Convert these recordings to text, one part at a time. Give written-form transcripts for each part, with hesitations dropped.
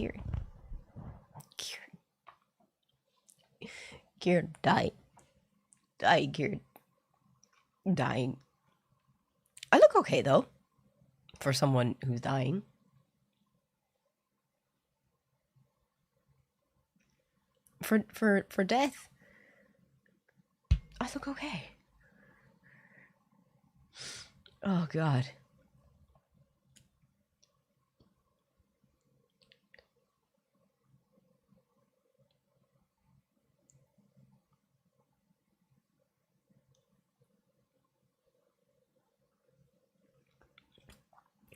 Kieran. Kieran, dying. Dying, Kieran. Dying. I look okay, though. For someone who's dying. For death, I look okay. Oh, God.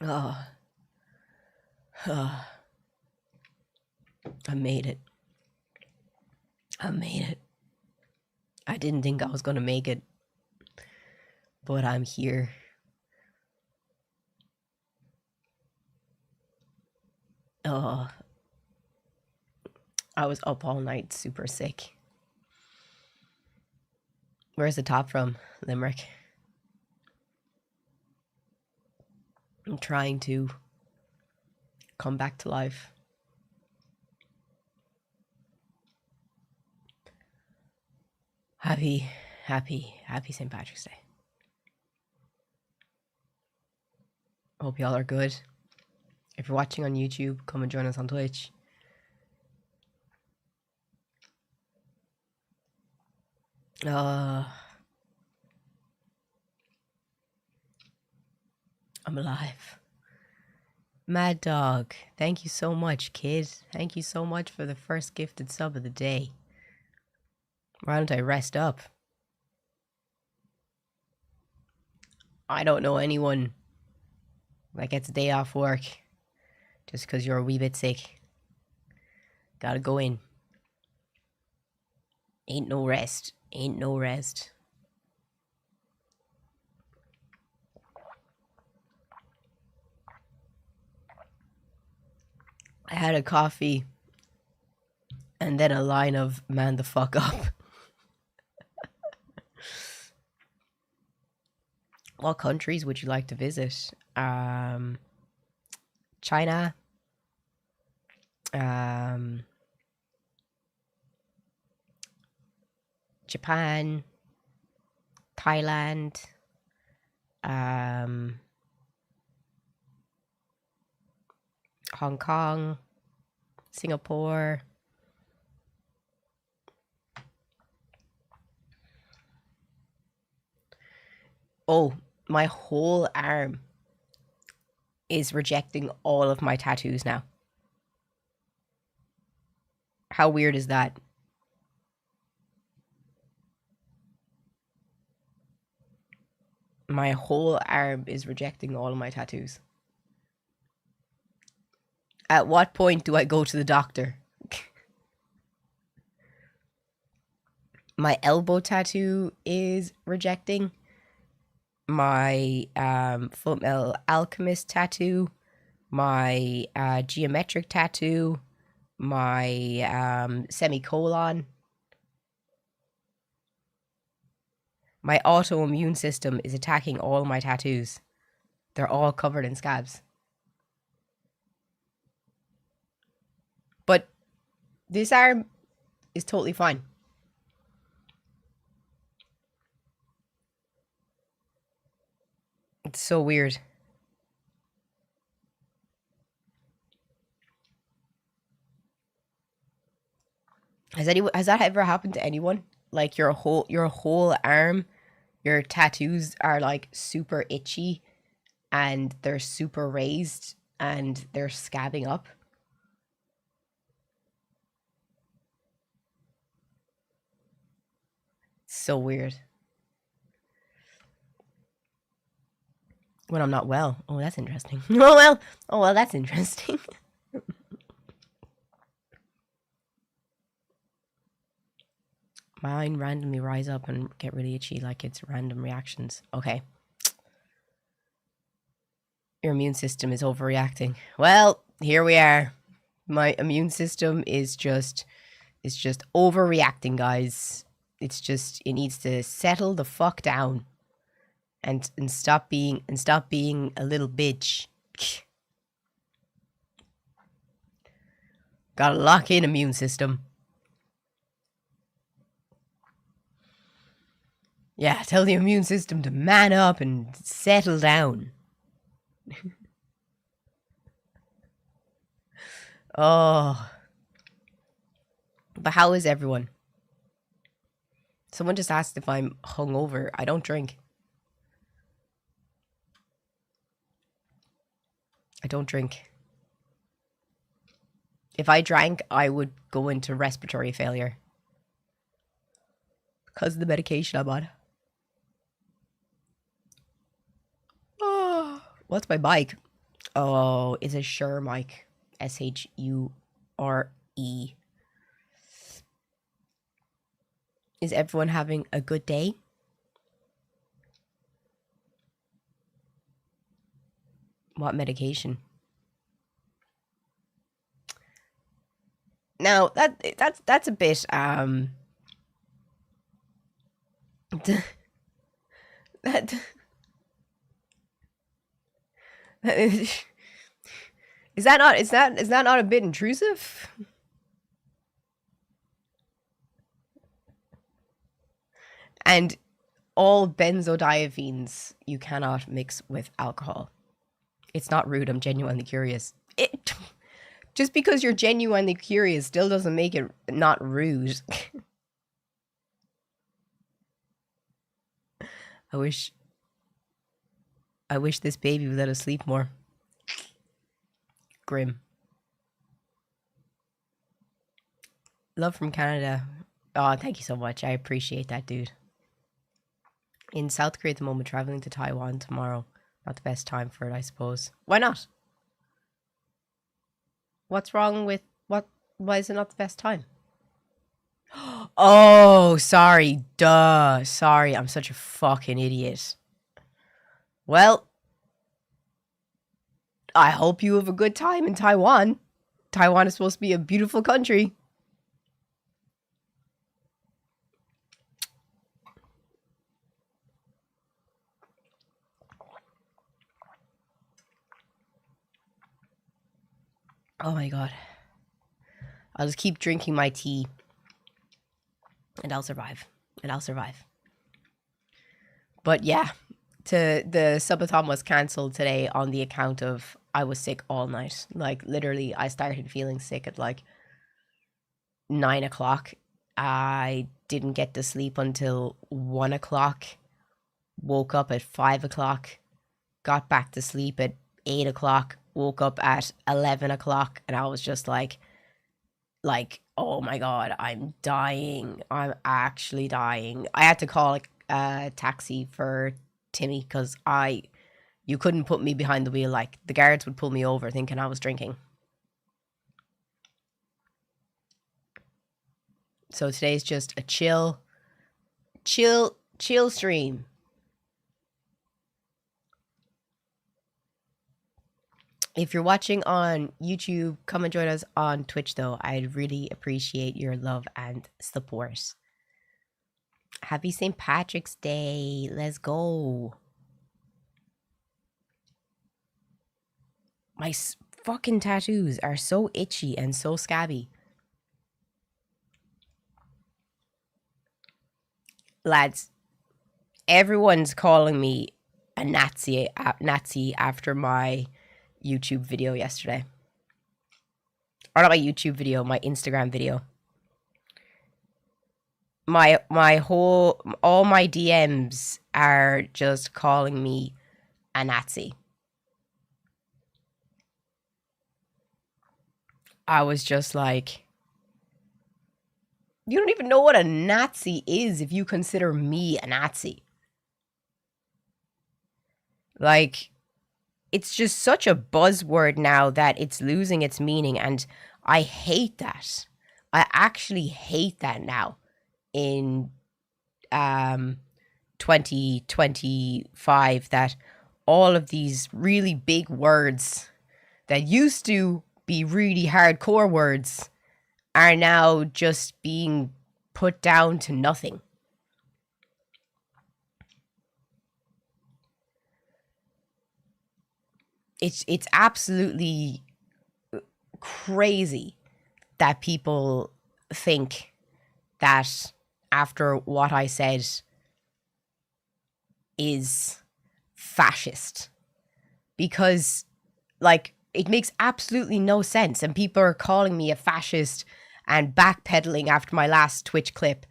Oh. Oh. I made it. I made it. I didn't think I was gonna make it, but I'm here. Oh. I was up all night, super sick. Where's the top from, Limerick? I'm trying to come back to life. Happy St. Patrick's Day. Hope y'all are good. If you're watching on YouTube, come and join us on Twitch. I'm alive. Mad Dog, thank you so much, kid. Thank you so much for the first gifted sub of the day. Why don't I rest up? I don't know anyone that gets a day off work just because you're a wee bit sick. Gotta go in. Ain't no rest. Ain't no rest. I had a coffee and then a line of man the fuck up. What countries would you like to visit? China. Japan. Thailand. Hong Kong. Singapore. Oh, my whole arm is rejecting all of my tattoos now. How weird is that? My whole arm is rejecting all of my tattoos. At what point do I go to the doctor? My elbow tattoo is rejecting. My Fullmetal Alchemist tattoo. My geometric tattoo. My semicolon. My autoimmune system is attacking all my tattoos. They're all covered in scabs. But this arm is totally fine. It's so weird. Has that ever happened to anyone? Like your whole arm, your tattoos are like super itchy and they're super raised and they're scabbing up. So weird. When I'm not well. Oh, that's interesting. Oh well, that's interesting. Mine randomly rise up and get really itchy like it's random reactions. Okay. Your immune system is overreacting. Well, here we are. My immune system is just overreacting, guys. It needs to settle the fuck down and stop being a little bitch. Gotta lock in immune system. Yeah, tell the immune system to man up and settle down. Oh. But how is everyone? Someone just asked if I'm hungover. I don't drink. I don't drink. If I drank, I would go into respiratory failure. Because of the medication I'm on. Oh, what's my mic? Oh, it's a Shure mic. Shure. Is everyone having a good day? What medication? Now that's a bit that is that not a bit intrusive? And all benzodiazepines you cannot mix with alcohol. It's not rude. I'm genuinely curious. Just because you're genuinely curious still doesn't make it not rude. I wish this baby would let us sleep more. Grim. Love from Canada. Oh, thank you so much. I appreciate that, dude. In South Korea at the moment, traveling to Taiwan tomorrow. Not the best time for it, I suppose. Why not? What's wrong with what? Why is it not the best time? Oh, sorry. Duh. Sorry, I'm such a fucking idiot. Well, I hope you have a good time in Taiwan. Taiwan is supposed to be a beautiful country. Oh my god. I'll just keep drinking my tea. And I'll survive. But yeah, the subathon was cancelled today on the account of I was sick all night. Like, literally, I started feeling sick at like 9 o'clock. I didn't get to sleep until 1 o'clock. Woke up at 5 o'clock. Got back to sleep at 8 o'clock. Woke up at 11 o'clock. And I was just like, oh my god, I'm dying. I'm actually dying. I had to call a taxi for Timmy because you couldn't put me behind the wheel. Like, the guards would pull me over thinking I was drinking. So today's just a chill stream. If you're watching on YouTube, come and join us on Twitch, though. I'd really appreciate your love and support. Happy St. Patrick's Day. Let's go. My fucking tattoos are so itchy and so scabby. Lads, everyone's calling me a Nazi after my YouTube video yesterday. Or not my YouTube video, my Instagram video. All my DMs are just calling me a Nazi. I was just like, you don't even know what a Nazi is if you consider me a Nazi. Like, it's just such a buzzword now that it's losing its meaning, and I hate that. I actually hate that now in 2025, that all of these really big words that used to be really hardcore words are now just being put down to nothing. It's absolutely crazy that people think that after what I said is fascist. Because, like, it makes absolutely no sense. And people are calling me a fascist and backpedaling after my last Twitch clip.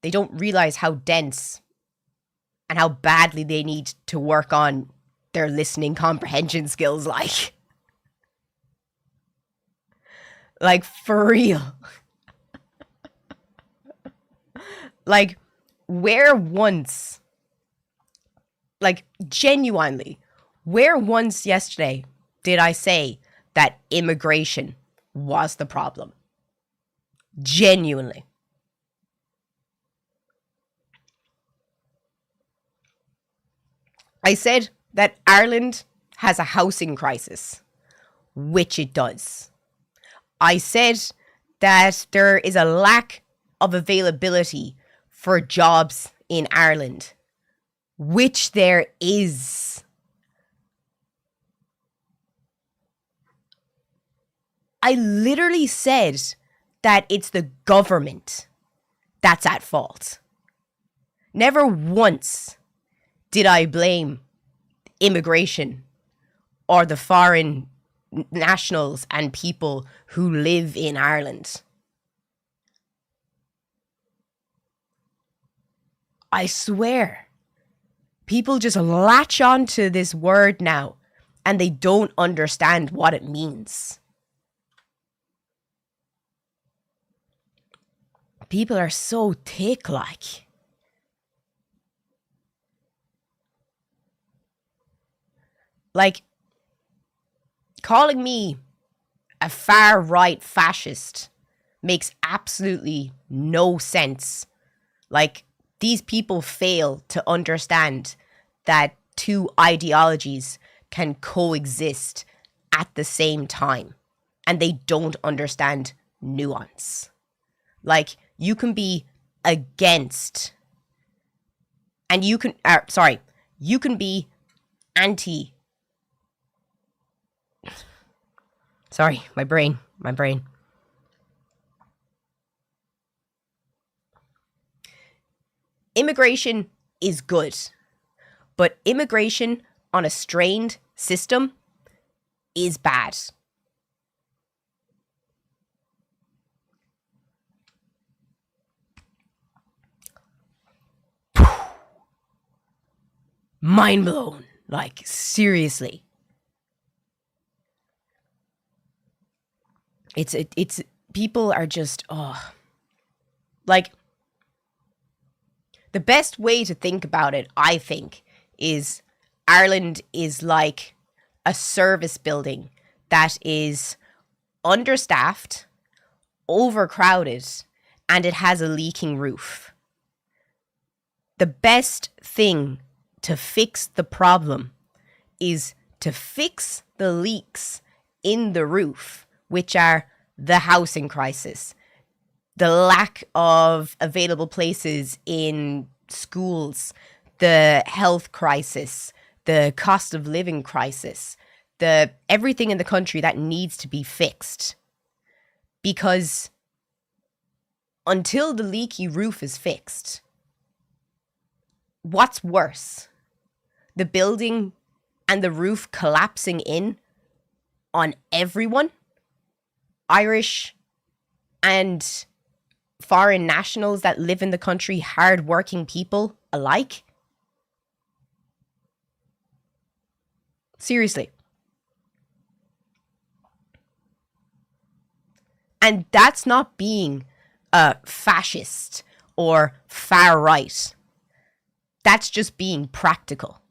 They don't realize how dense and how badly they need to work on their listening comprehension skills, like. Like, for real. Like, where once, like, genuinely, where once yesterday did I say that immigration was the problem? Genuinely. I said that Ireland has a housing crisis, which it does. I said that there is a lack of availability for jobs in Ireland, which there is. I literally said that it's the government that's at fault. Never once did I blame immigration or the foreign nationals and people who live in Ireland. I swear, people just latch onto this word now and they don't understand what it means. People are so thick, like. Like, calling me a far-right fascist makes absolutely no sense. Like, these people fail to understand that two ideologies can coexist at the same time. And they don't understand nuance. Like, you can be against, and you can, you can be anti. Sorry, my brain. Immigration is good, but immigration on a strained system is bad. Mind blown. Like, seriously. It's people are just, like, the best way to think about it, I think, is Ireland is like a service building that is understaffed, overcrowded, and it has a leaking roof. The best thing to fix the problem is to fix the leaks in the roof, which are the housing crisis, the lack of available places in schools, the health crisis, the cost of living crisis, the everything in the country that needs to be fixed. Because until the leaky roof is fixed, what's worse? The building and the roof collapsing in on everyone? Irish and foreign nationals that live in the country, hard-working people alike? Seriously. And that's not being a fascist or far right. That's just being practical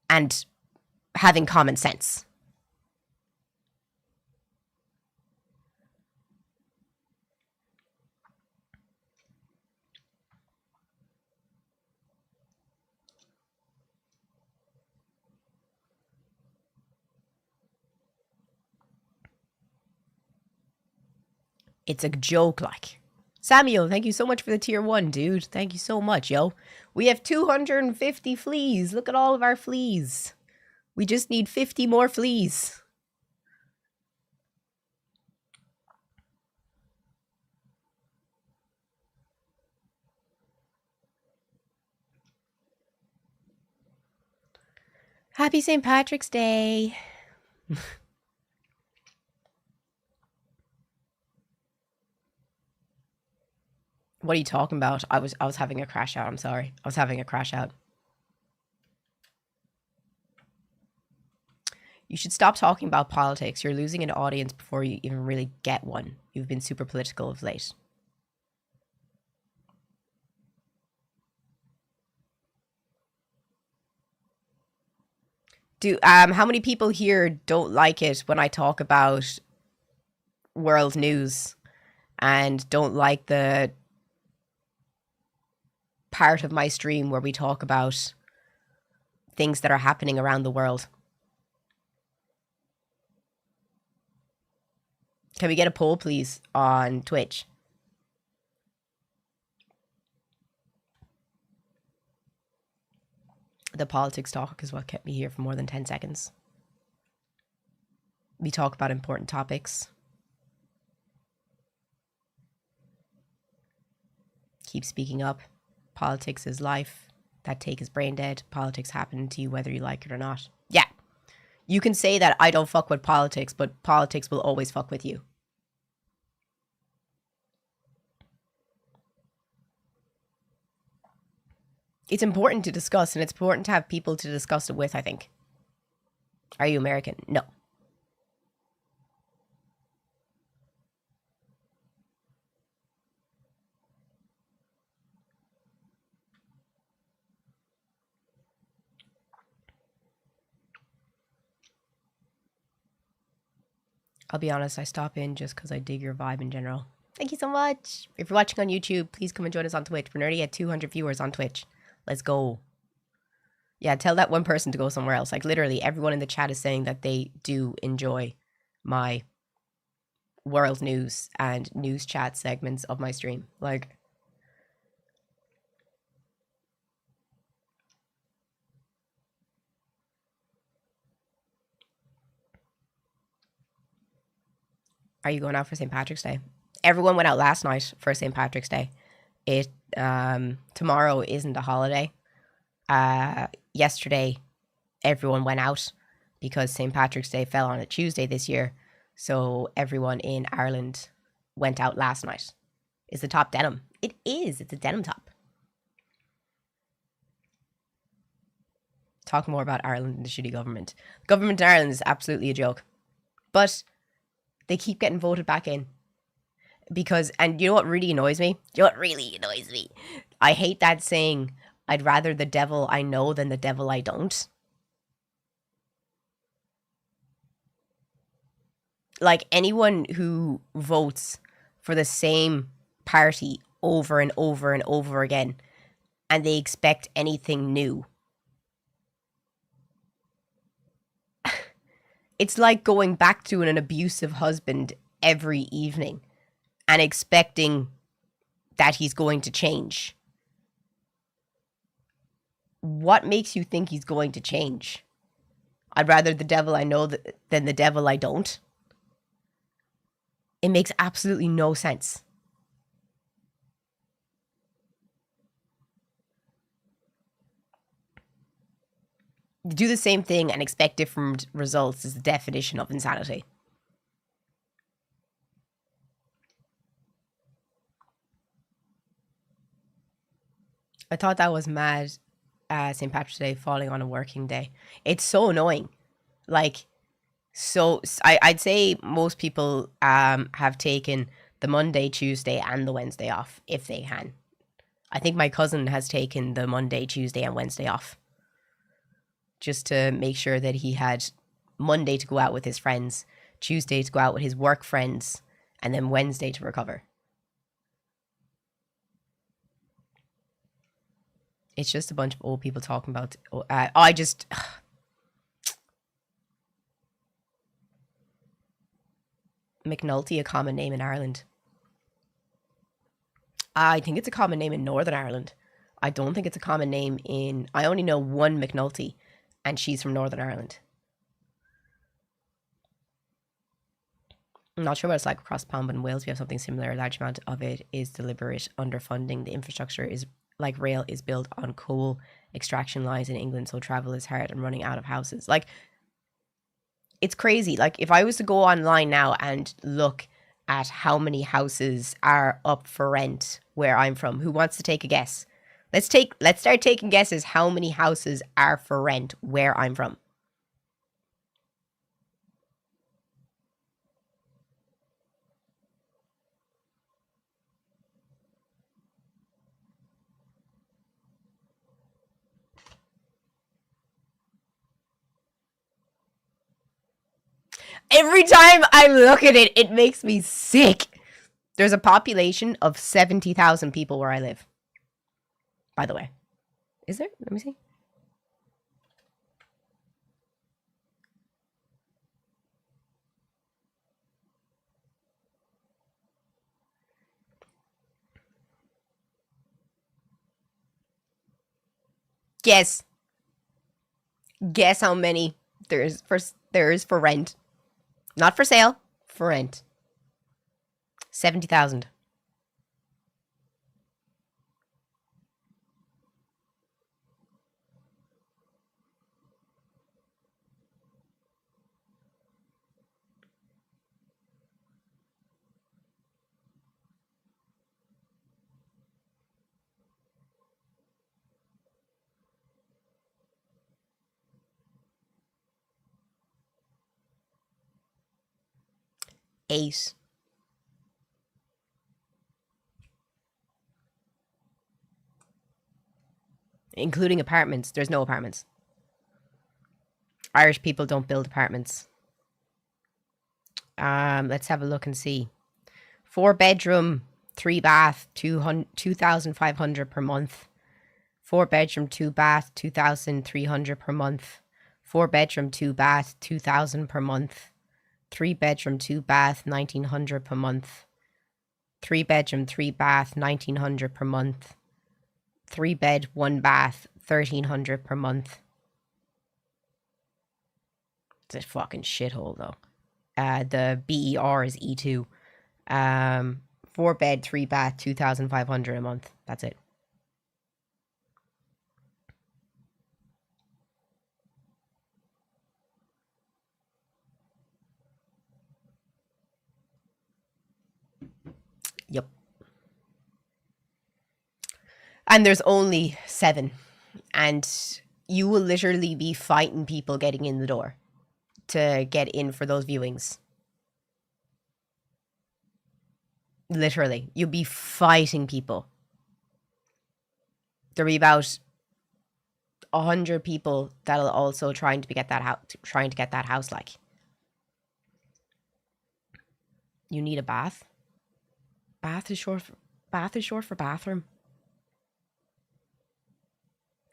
and having common sense. It's a joke, like. Samuel, thank you so much for the tier 1, dude. Thank you so much, yo. We have 250 fleas. Look at all of our fleas. We just need 50 more fleas. Happy St. Patrick's Day. What are you talking about? I was having a crash out. I'm sorry. I was having a crash out. You should stop talking about politics. You're losing an audience before you even really get one. You've been super political of late. How many people here don't like it when I talk about world news and don't like the part of my stream where we talk about things that are happening around the world? Can we get a poll, please, on Twitch? The politics talk is what kept me here for more than 10 seconds. We talk about important topics. Keep speaking up. Politics is life. That take is brain dead. Politics happen to you whether you like it or not. Yeah. You can say that I don't fuck with politics, but politics will always fuck with you. It's important to discuss, and it's important to have people to discuss it with, I think. Are you American? No. I'll be honest, I stop in just because I dig your vibe in general. Thank you so much. If you're watching on YouTube, please come and join us on Twitch. We're already at 200 viewers on Twitch. Let's go. Yeah, tell that one person to go somewhere else. Like, literally, everyone in the chat is saying that they do enjoy my world news and news chat segments of my stream. Like, are you going out for St. Patrick's Day? Everyone went out last night for St. Patrick's Day. It tomorrow isn't a holiday. Yesterday, everyone went out because St. Patrick's Day fell on a Tuesday this year. So everyone in Ireland went out last night. Is the top denim? It is. It's a denim top. Talk more about Ireland and the shitty government. The government in Ireland is absolutely a joke. But they keep getting voted back in. Because, and you know what really annoys me? You know what really annoys me? I hate that saying, I'd rather the devil I know than the devil I don't. Like, anyone who votes for the same party over and over and over again, and they expect anything new. It's like going back to an abusive husband every evening and expecting that he's going to change. What makes you think he's going to change? I'd rather the devil I know than the devil I don't. It makes absolutely no sense. Do the same thing and expect different results is the definition of insanity. I thought that was mad, St. Patrick's Day falling on a working day. It's so annoying. Like, so I'd say most people have taken the Monday, Tuesday, and the Wednesday off if they can. I think my cousin has taken the Monday, Tuesday, and Wednesday off just to make sure that he had Monday to go out with his friends, Tuesday to go out with his work friends, and then Wednesday to recover. It's just a bunch of old people talking about. McNulty, a common name in Ireland. I think it's a common name in Northern Ireland. I don't think it's a common name in. I only know one McNulty, and she's from Northern Ireland. I'm not sure what it's like across the pond, but in Wales we have something similar. A large amount of it is deliberate underfunding. The infrastructure is like rail is built on coal extraction lines in England, so travel is hard and running out of houses. Like, it's crazy. Like, if I was to go online now and look at how many houses are up for rent where I'm from, who wants to take a guess? Let's start taking guesses how many houses are for rent where I'm from. Every time I look at it, it makes me sick. There's a population of 70,000 people where I live. By the way. Is there? Let me see. Guess. Guess how many there is for rent. Not for sale, for rent. 70,000. Eight. Including apartments. There's no apartments. Irish people don't build apartments. Let's have a look and see. 4-bedroom, 3-bath, 2,500 per month. 4-bedroom, 2-bath, 2,300 per month. 4-bedroom, 2-bath, 2,000 per month. 3-bedroom, 2-bath, 1,900 per month. 3-bedroom, 3-bath, 1,900 per month. 3-bed, 1-bath, 1,300 per month. It's a fucking shithole though. The BER is E2. 4-bed, 3-bath, 2,500 a month. That's it. Yep. And there's only 7. And you will literally be fighting people getting in the door to get in for those viewings. Literally. You'll be fighting people. There'll be about 100 people that'll also trying to get that house like. You need a bath? Bath is short for bathroom.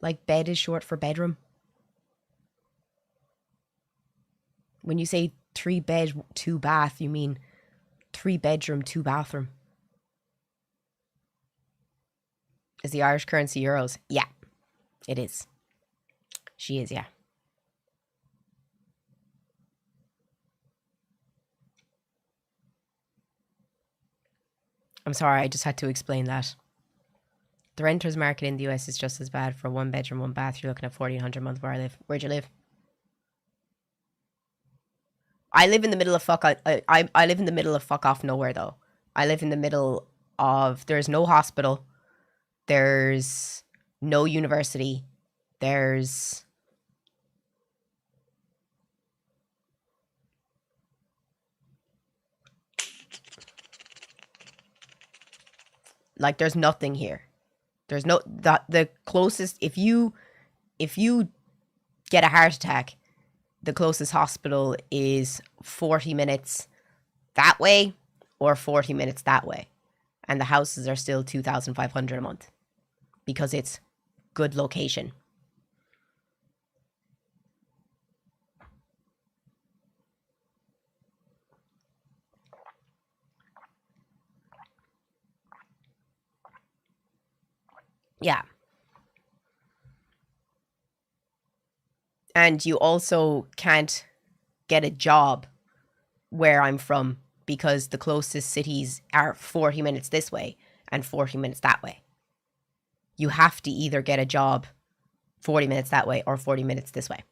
Like bed is short for bedroom. When you say 3-bed, 2-bath, you mean 3-bedroom, 2-bathroom. Is the Irish currency euros? Yeah, it is. She is, yeah. I'm sorry, I just had to explain that. The renters market in the US is just as bad. For 1-bedroom, 1-bath, you're looking at 1,400 a month where I live. Where'd you live? I live in the middle of I live in the middle of fuck off nowhere though. I live in the middle of, there's no hospital, there's no university, there's like there's nothing here. There's no the closest, if you get a heart attack, the closest hospital is 40 minutes that way or 40 minutes that way. And the houses are still 2,500 a month because it's good location. Yeah. And you also can't get a job where I'm from because the closest cities are 40 minutes this way and 40 minutes that way. You have to either get a job 40 minutes that way or 40 minutes this way.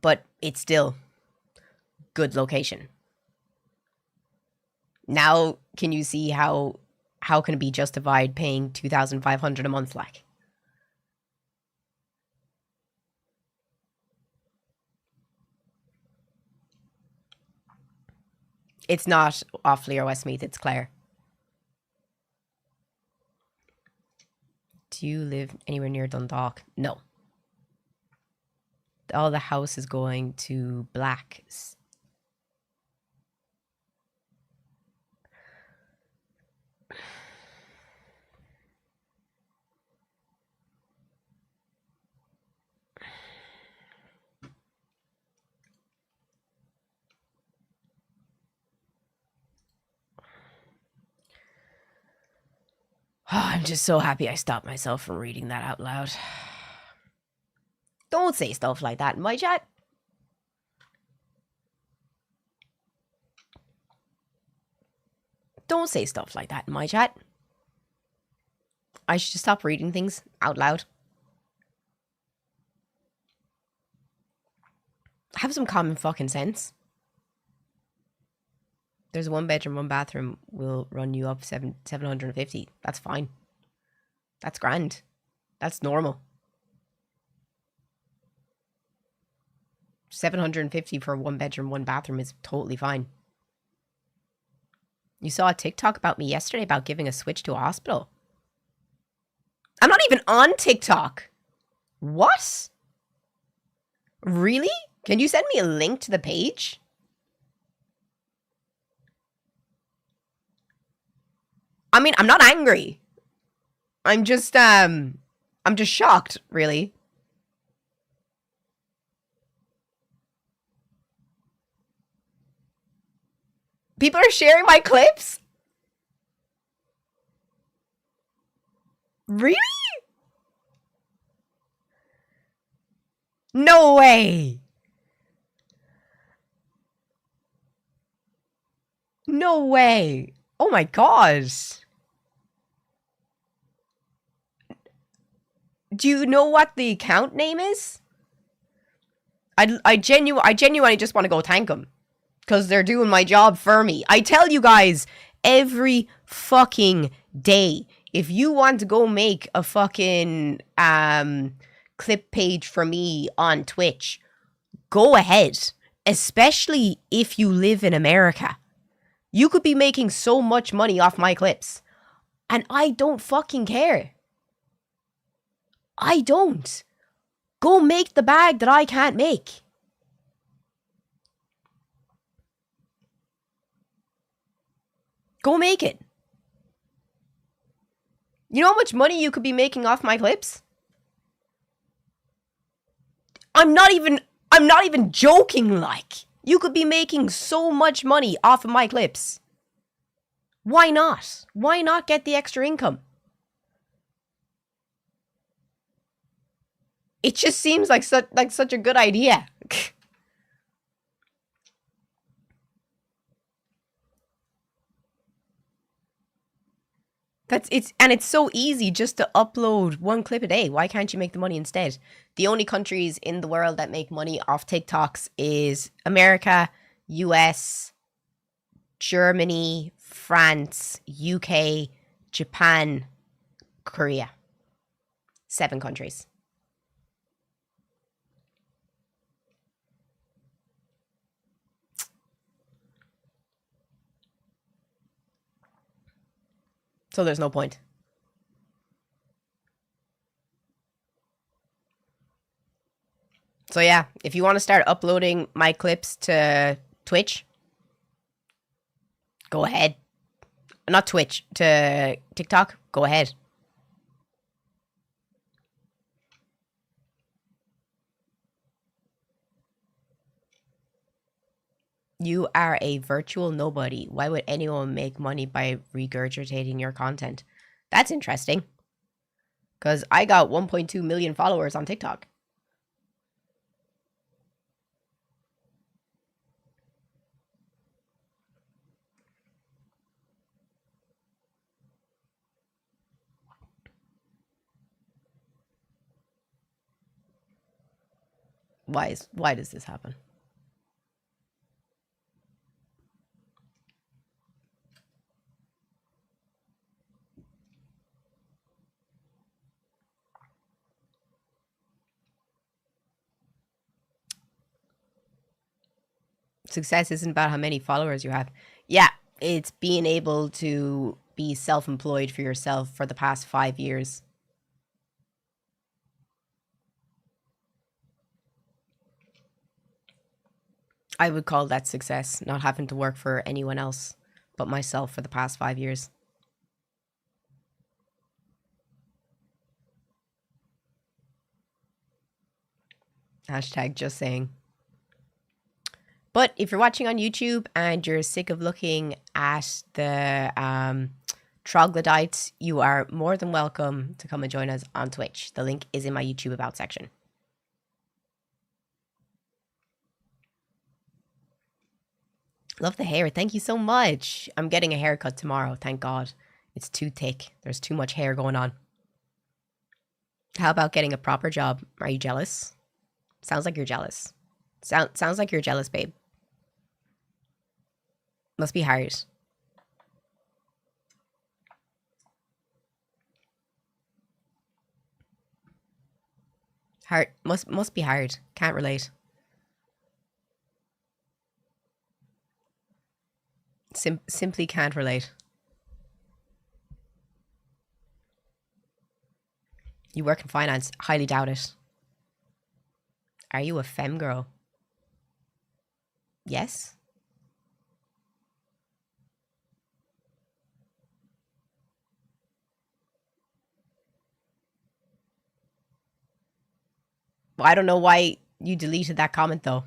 But it's still good location. Now, can you see how can it be justified paying $2,500 a month like? It's not Offaly or Westmeath, it's Clare. Do you live anywhere near Dundalk? No. All the house is going to black. Oh, I'm just so happy I stopped myself from reading that out loud. Don't say stuff like that in my chat. Don't say stuff like that in my chat. I should just stop reading things out loud. Have some common fucking sense. There's a 1 bedroom, 1 bathroom will run you up 750. That's fine. That's grand. That's normal. 750 for a 1 bedroom, 1 bathroom is totally fine. You saw a TikTok about me yesterday about giving a Switch to a hospital. I'm not even on TikTok. What? Really? Can you send me a link to the page? I mean, I'm not angry. I'm just shocked, really. People are sharing my clips? Really? No way. No way. Oh my gosh. Do you know what the account name is? I genuinely just want to go thank them. Because they're doing my job for me. I tell you guys, every fucking day, if you want to go make a fucking clip page for me on Twitch, go ahead. Especially if you live in America. You could be making so much money off my clips. And I don't fucking care. I don't. Go make the bag that I can't make. Go make it. You know how much money you could be making off my clips? I'm not even joking, like. You could be making so much money off of my clips. Why not? Why not get the extra income? It just seems like such a good idea. It's so easy just to upload 1 clip a day. Why can't you make the money instead? The only countries in the world that make money off TikToks is America, US, Germany, France, UK, Japan, Korea. 7 countries. So there's no point. So yeah, if you want to start uploading my clips to Twitch, go ahead. Not Twitch, to TikTok, go ahead. You are a virtual nobody. Why would anyone make money by regurgitating your content? That's interesting. Because I got 1.2 million followers on TikTok. Why does this happen? Success isn't about how many followers you have. Yeah, it's being able to be self-employed for yourself for the past 5 years. I would call that success, not having to work for anyone else but myself for the past 5 years. Hashtag just saying. But if you're watching on YouTube and you're sick of looking at the troglodytes, you are more than welcome to come and join us on Twitch. The link is in my YouTube About section. Love the hair. Thank you so much. I'm getting a haircut tomorrow. Thank God. It's too thick. There's too much hair going on. How about getting a proper job? Are you jealous? Sounds like you're jealous. Sounds like you're jealous, babe. Must be hard. Hard. Must be hard. Can't relate. Simply can't relate. You work in finance. Highly doubt it. Are you a femme girl? Yes. Well, I don't know why you deleted that comment though.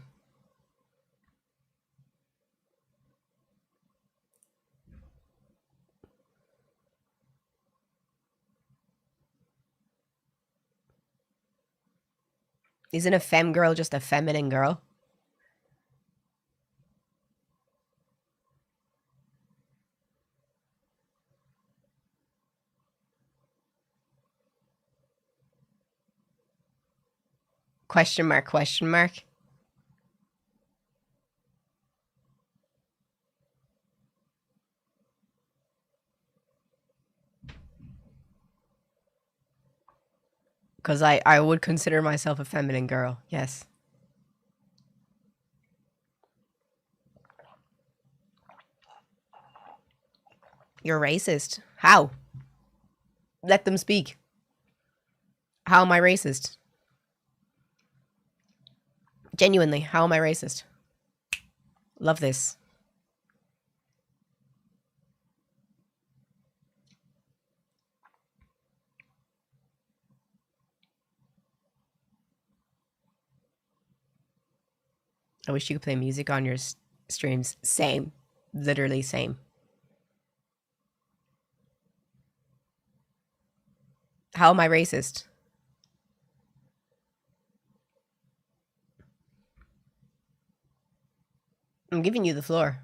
Isn't a femme girl just a feminine girl? Question mark, question mark. Because I would consider myself a feminine girl, yes. You're racist. How? Let them speak. How am I racist? Genuinely, how am I racist? Love this. I wish you could play music on your streams. Same. Literally same. How am I racist? I'm giving you the floor.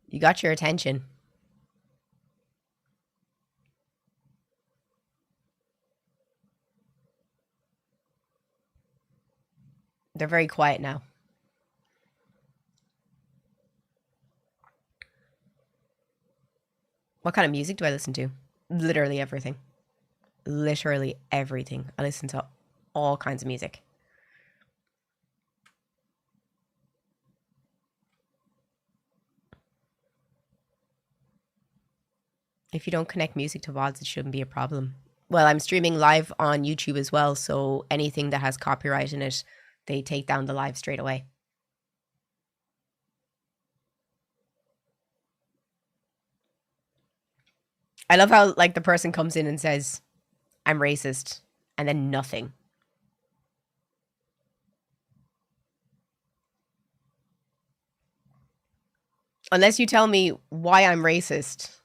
You got your attention. They're very quiet now. What kind of music do I listen to? Literally everything. Literally everything. I listen to all kinds of music. If you don't connect music to VODs, it shouldn't be a problem. Well, I'm streaming live on YouTube as well, so anything that has copyright in it, they take down the live straight away. I love how like the person comes in and says, I'm racist, and then nothing. Unless you tell me why I'm racist,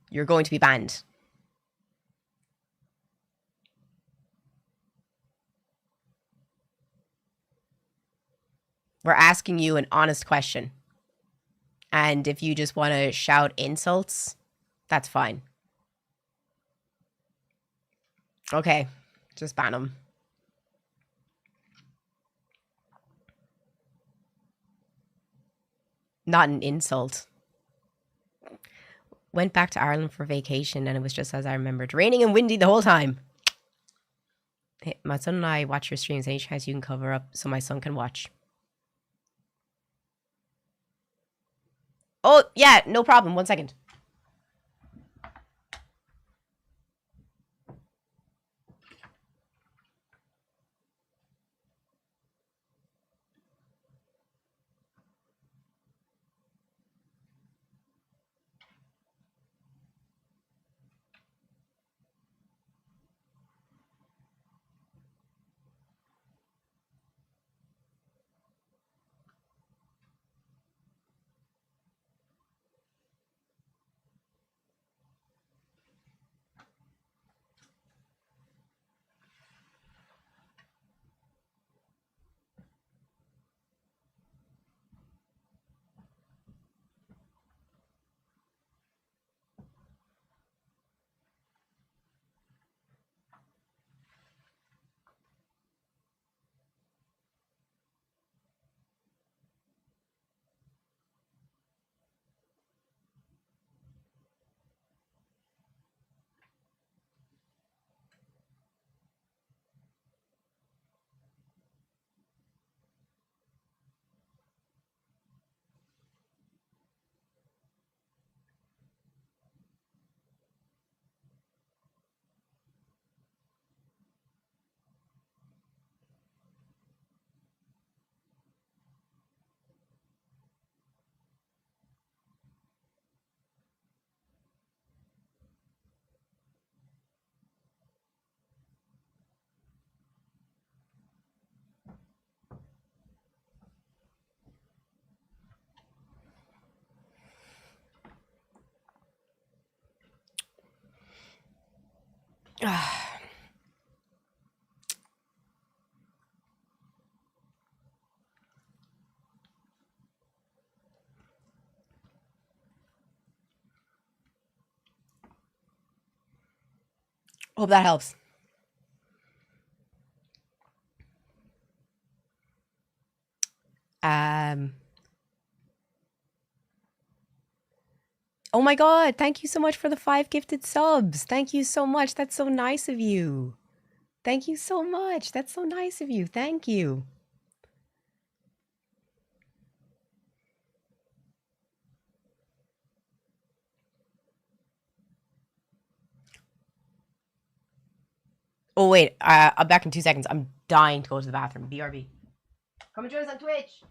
you're going to be banned. We're asking you an honest question. And if you just want to shout insults, that's fine. Okay, just ban them. Not an insult. Went back to Ireland for vacation and it was just as I remembered. Raining and windy the whole time. Hey, my son and I watch your streams any chance you can cover up so my son can watch. Oh, yeah, no problem. 1 second. Hope that helps. Oh my god, thank you so much for the 5 gifted subs. Thank you so much. That's so nice of you. Thank you so much. That's so nice of you. Thank you. Oh wait, I'm back in 2 seconds. I'm dying to go to the bathroom. BRB. Come and join us on Twitch.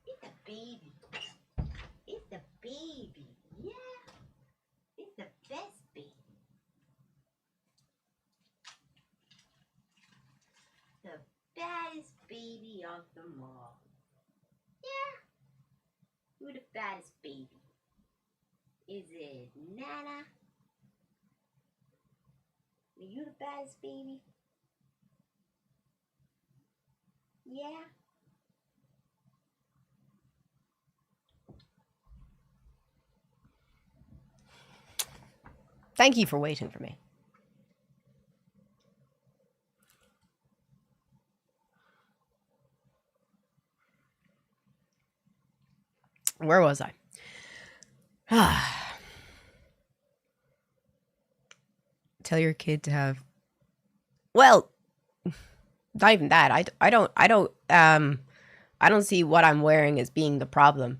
It's a baby. It's the baby. Yeah. It's the best baby. The baddest baby of them all. Yeah. Who the baddest baby? Is it Nana? Are you the baddest baby? Yeah. Thank you for waiting for me. Where was I? Tell your kid to have. Well, not even that. I don't see what I'm wearing as being the problem.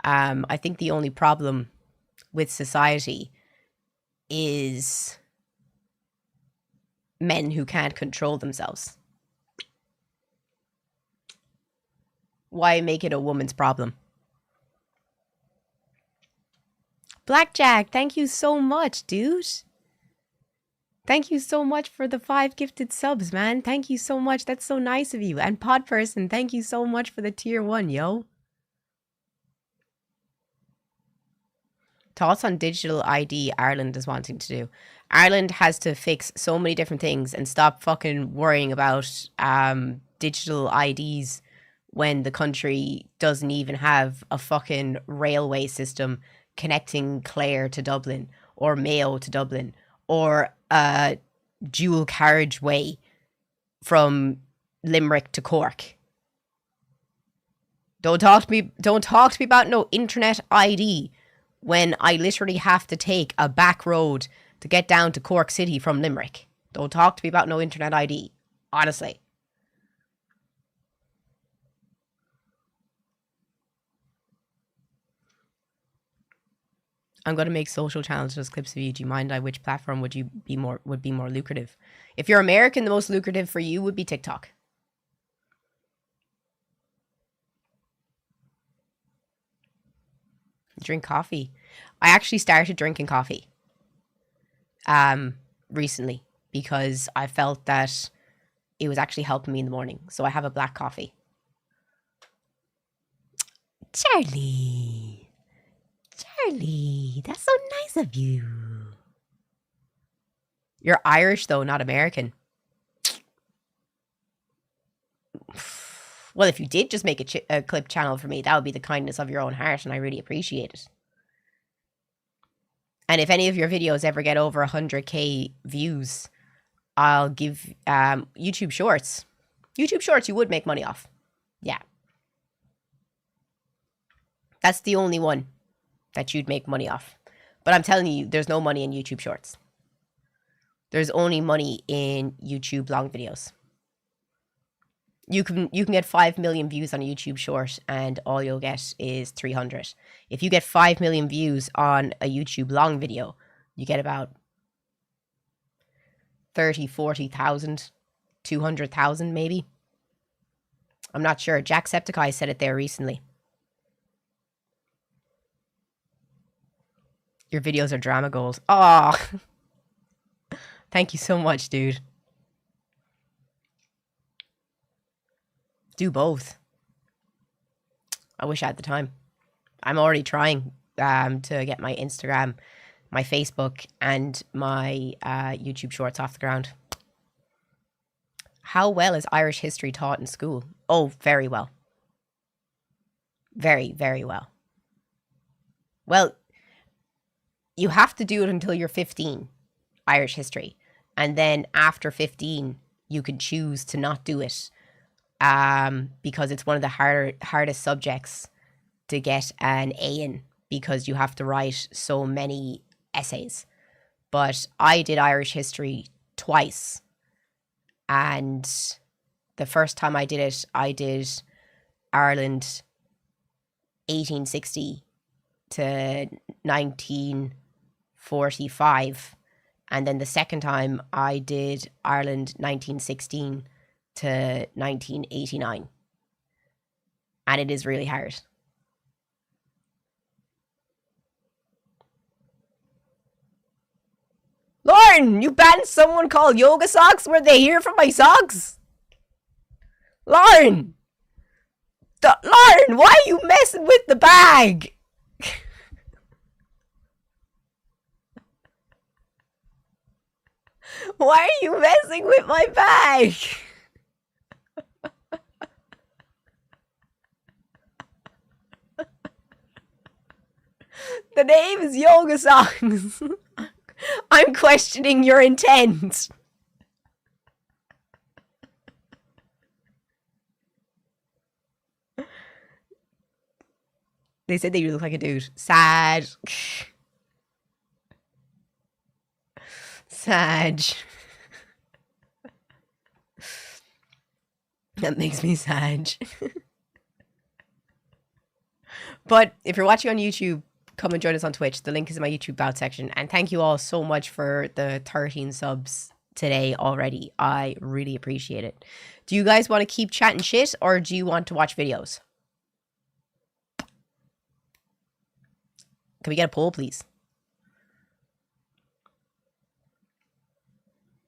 I think the only problem with society is men who can't control themselves. Why make it a woman's problem? Blackjack, thank you so much, dude. Thank you so much for the 5 gifted subs, man. Thank you so much. That's so nice of you. And Pod Person, thank you so much for the tier 1, yo. Thoughts on digital ID Ireland is wanting to do. Ireland has to fix so many different things and stop fucking worrying about digital IDs when the country doesn't even have a fucking railway system connecting Clare to Dublin or Mayo to Dublin or a dual carriageway from Limerick to Cork. Don't talk to me about no internet ID when I literally have to take a back road to get down to Cork City from Limerick. Don't talk to me about no internet ID. Honestly. I'm gonna make social channels just clips of you. Do you mind which platform would be more lucrative? If you're American, the most lucrative for you would be TikTok. Drink coffee. I actually started drinking coffee recently because I felt that it was actually helping me in the morning. So I have a black coffee. Charlie, that's so nice of you. You're Irish though, not American. Well, if you did just make a clip channel for me, that would be the kindness of your own heart, and I really appreciate it. And if any of your videos ever get over 100k views, I'll give YouTube Shorts. YouTube Shorts you would make money off. Yeah. That's the only one that you'd make money off. But I'm telling you, there's no money in YouTube Shorts. There's only money in YouTube long videos. You can get 5 million views on a YouTube short and all you'll get is 300. If you get 5 million views on a YouTube long video, you get about 30, 40,000, 200,000 maybe. I'm not sure. Jacksepticeye said it there recently. Your videos are drama gold. Oh, thank you so much, dude. Do both. I wish I had the time. I'm already trying to get my Instagram, my Facebook, and my YouTube shorts off the ground. How well is Irish history taught in school? Oh, very well. Very, very well. Well, you have to do it until you're 15, Irish history. And then after 15, you can choose to not do it because it's one of the hardest subjects to get an A in because you have to write so many essays. But I did Irish history twice. And the first time I did Ireland 1860 to 1945. And then the second time I did Ireland 1916 to 1989. And it is really hard. Lauren, you banned someone called Yoga Socks? Were they here for my socks? Lauren! Lauren, why are you messing with the bag? Why are you messing with my bag? The name is Yoga Songs. I'm questioning your intent. They said that you look like a dude. Sad. Sad. That makes me sad. But if you're watching on YouTube, come and join us on Twitch. The link is in my YouTube about section. And thank you all so much for the 13 subs today already. I really appreciate it. Do you guys want to keep chatting shit or do you want to watch videos? Can we get a poll, please?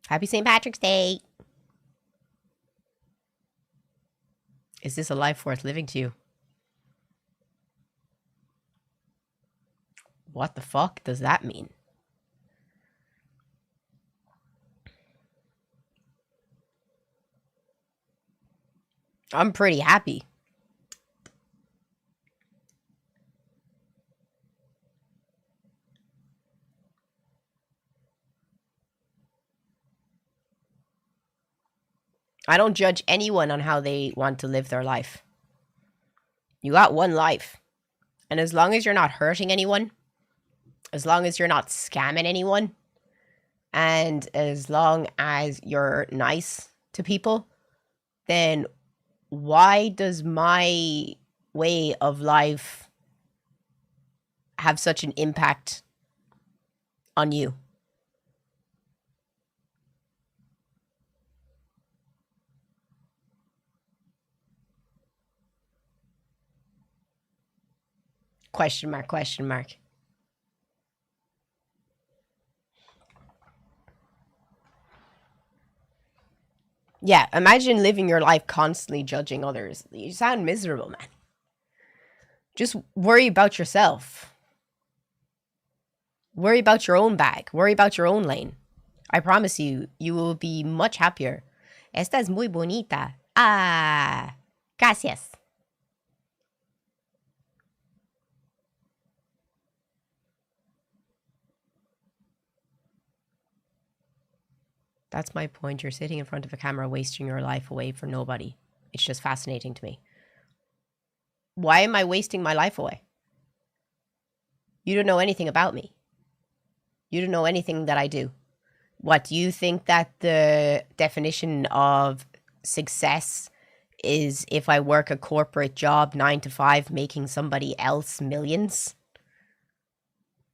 Happy St. Patrick's Day. Is this a life worth living to you? What the fuck does that mean? I'm pretty happy. I don't judge anyone on how they want to live their life. You got one life. And as long as you're not hurting anyone, as long as you're not scamming anyone, and as long as you're nice to people, then why does my way of life have such an impact on you? Question mark, question mark. Yeah, imagine living your life constantly judging others. You sound miserable, man. Just worry about yourself. Worry about your own bag. Worry about your own lane. I promise you, you will be much happier. Estás muy bonita. Ah, gracias. That's my point. You're sitting in front of a camera wasting your life away for nobody. It's just fascinating to me. Why am I wasting my life away? You don't know anything about me. You don't know anything that I do. What, do you think that the definition of success is if I work a corporate job 9 to 5 making somebody else millions?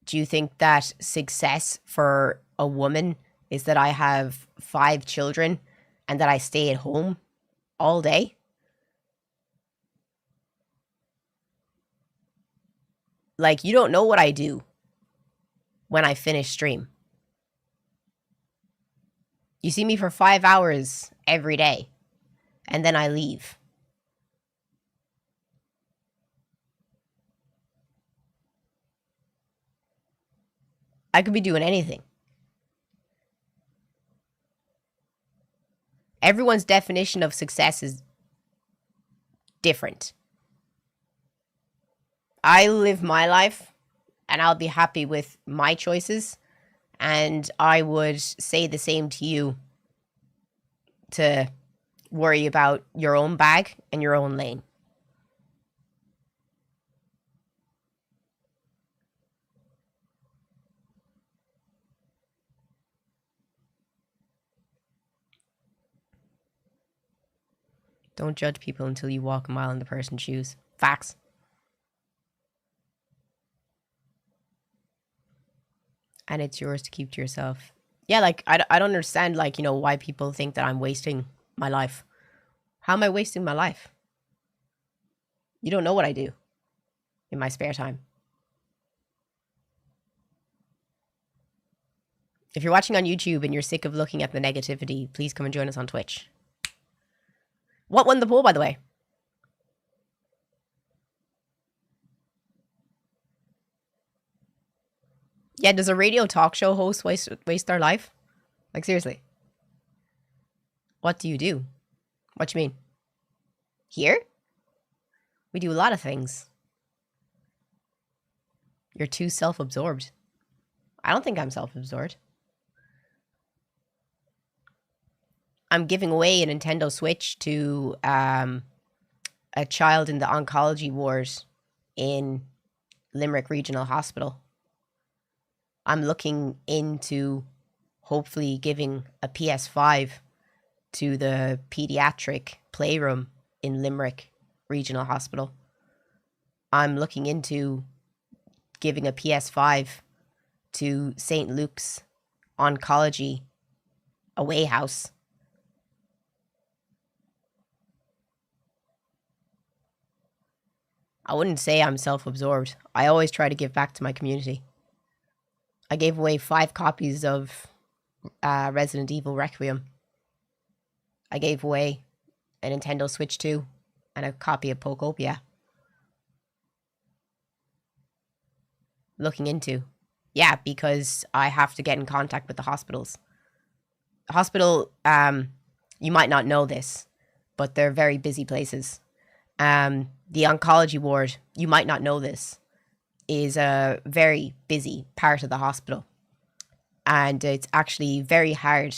Do you think that success for a woman is that I have 5 children and that I stay at home all day? Like, you don't know what I do when I finish stream. You see me for 5 hours every day, and then I leave. I could be doing anything. Everyone's definition of success is different. I live my life, and I'll be happy with my choices, and I would say the same to you, to worry about your own bag and your own lane. Don't judge people until you walk a mile in the person's shoes. Facts. And it's yours to keep to yourself. Yeah, like, I don't understand, like, you know, why people think that I'm wasting my life. How am I wasting my life? You don't know what I do in my spare time. If you're watching on YouTube and you're sick of looking at the negativity, please come and join us on Twitch. What won the poll, by the way? Yeah, does a radio talk show host waste their life? Like, seriously. What do you do? What you mean? Here? We do a lot of things. You're too self-absorbed. I don't think I'm self-absorbed. I'm giving away a Nintendo Switch to a child in the oncology ward in Limerick Regional Hospital. I'm looking into hopefully giving a PS5 to the pediatric playroom in Limerick Regional Hospital. I'm looking into giving a PS5 to St. Luke's Oncology away house. I wouldn't say I'm self-absorbed. I always try to give back to my community. I gave away 5 copies of Resident Evil Requiem. I gave away a Nintendo Switch 2 and a copy of Pokopia. Looking into. Yeah, because I have to get in contact with the hospitals. The hospital, you might not know this, but they're very busy places. The oncology ward, you might not know this, is a very busy part of the hospital. And it's actually very hard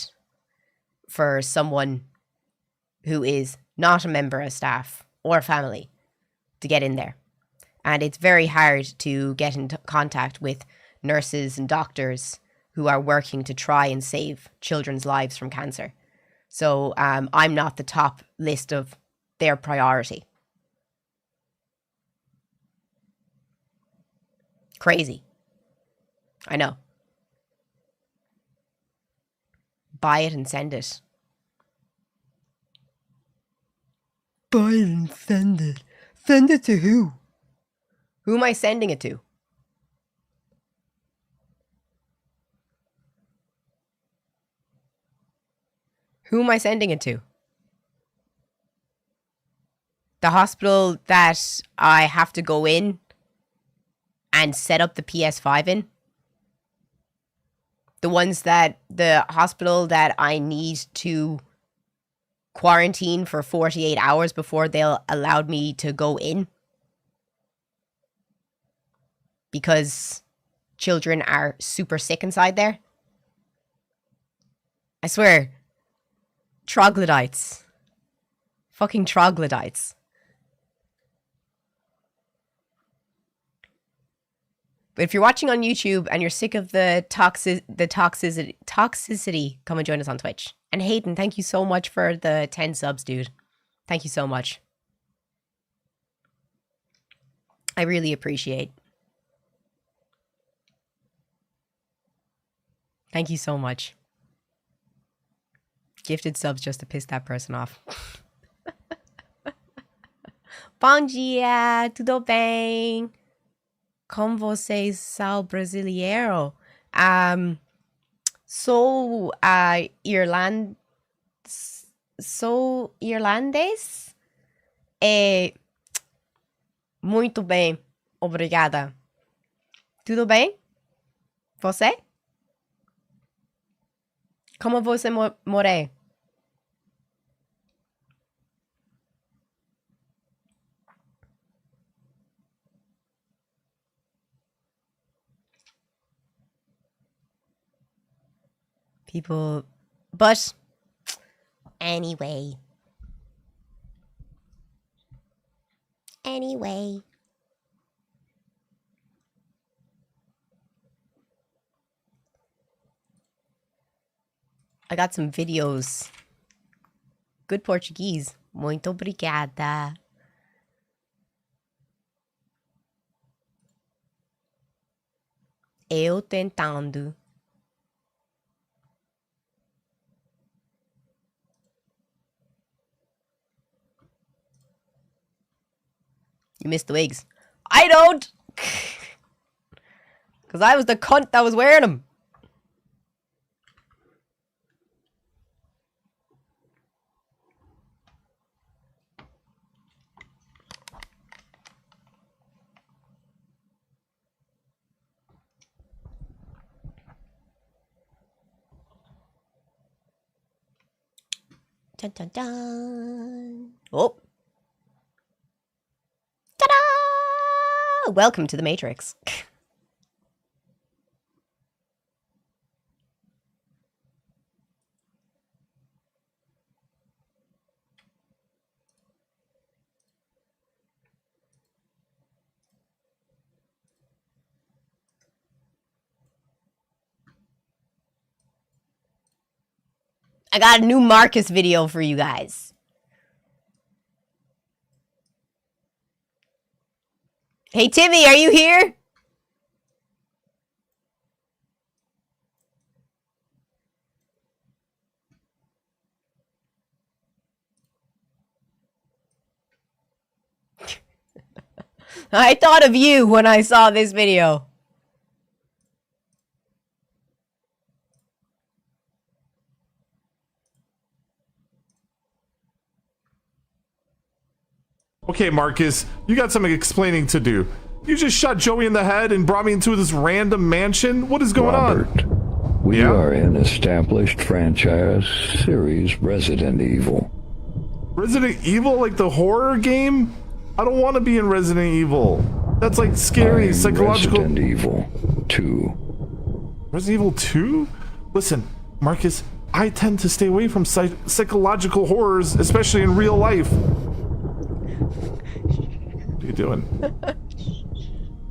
for someone who is not a member of staff or family to get in there. And it's very hard to get in contact with nurses and doctors who are working to try and save children's lives from cancer. So I'm not the top list of their priority. Crazy. I know. Buy it and send it. Buy it and send it. Send it to who? Who am I sending it to? Who am I sending it to? The hospital that I have to go in and set up the PS5 in? The ones that, the hospital that I need to quarantine for 48 hours before they'll allow me to go in? Because children are super sick inside there? I swear. Troglodytes. Fucking troglodytes. But if you're watching on YouTube and you're sick of the toxicity, come and join us on Twitch. And Hayden, thank you so much for the 10 subs, dude. Thank you so much. I really appreciate. Thank you so much. Gifted subs just to piss that person off. Bom dia, tudo bem? Como você são brasileiro? Sou sou irlandês. Muito bem, obrigada. Tudo bem? Você? Como você mora? People, but anyway. I got some videos. Good Portuguese. Muito obrigada. Eu tentando. You missed the wigs. I don't! Because I was the cunt that was wearing them. Dun dun dun. Oh. Ta-da! Welcome to the Matrix. I got a new Marcus video for you guys. Hey, Timmy, are you here? I thought of you when I saw this video. Okay, Marcus, you got some explaining to do. You just shot Joey in the head and brought me into this random mansion? What is going Robert, on? We are an established franchise series, Resident Evil. Resident Evil, like the horror game? I don't want to be in Resident Evil. That's like scary, psychological. Resident Evil 2. Resident Evil 2? Listen, Marcus, I tend to stay away from psychological horrors, especially in real life. What are you doing?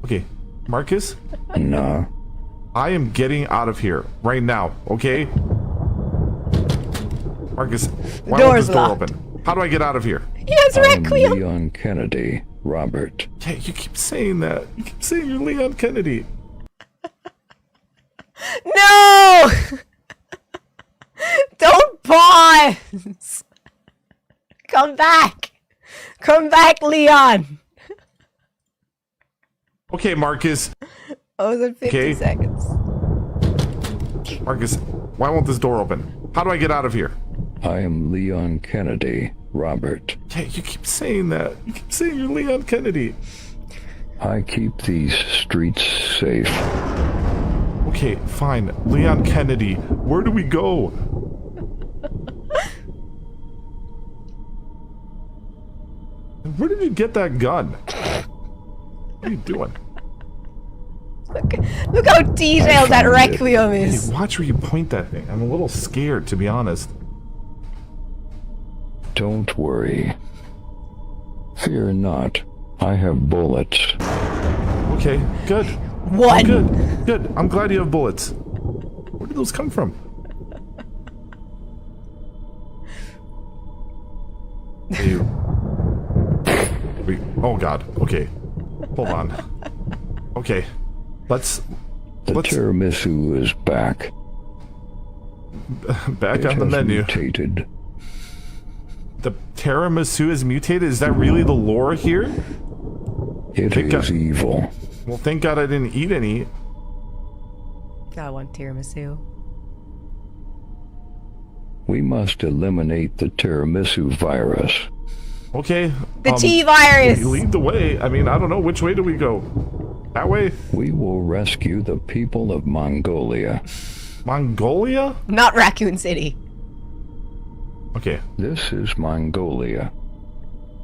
Okay, Marcus? Nah. I am getting out of here right now, okay? Marcus, why won't this door locked. open? How do I get out of here? Yes, Requiem! I'm Leon Kennedy, Robert. Yeah, you keep saying that. You keep saying you're Leon Kennedy. No! Don't pause! Come back! Come back, Leon! Okay, Marcus. I was at 50 seconds. Marcus, why won't this door open? How do I get out of here? I am Leon Kennedy, Robert. Yeah, you keep saying that. You keep saying you're Leon Kennedy. I keep these streets safe. Okay, fine. Leon Kennedy. Where do we go? Where did you get that gun? What are you doing? Look how detailed that Requiem is. Hey, watch where you point that thing. I'm a little scared, to be honest. Don't worry. Fear not. I have bullets. Okay, good. One. Good, good. I'm glad you have bullets. Where did those come from? Hey. Wait. Oh God. Okay. Hold on. Okay. Let's tiramisu is back. Back on the menu. Mutated. The tiramisu is mutated? Is that really the lore here? It is evil. Well, thank God I didn't eat any. I want tiramisu. We must eliminate the tiramisu virus. Okay. The T-virus! You lead the way. I mean, I don't know. Which way do we go? That way? We will rescue the people of Mongolia. Mongolia? Not Raccoon City. Okay. This is Mongolia.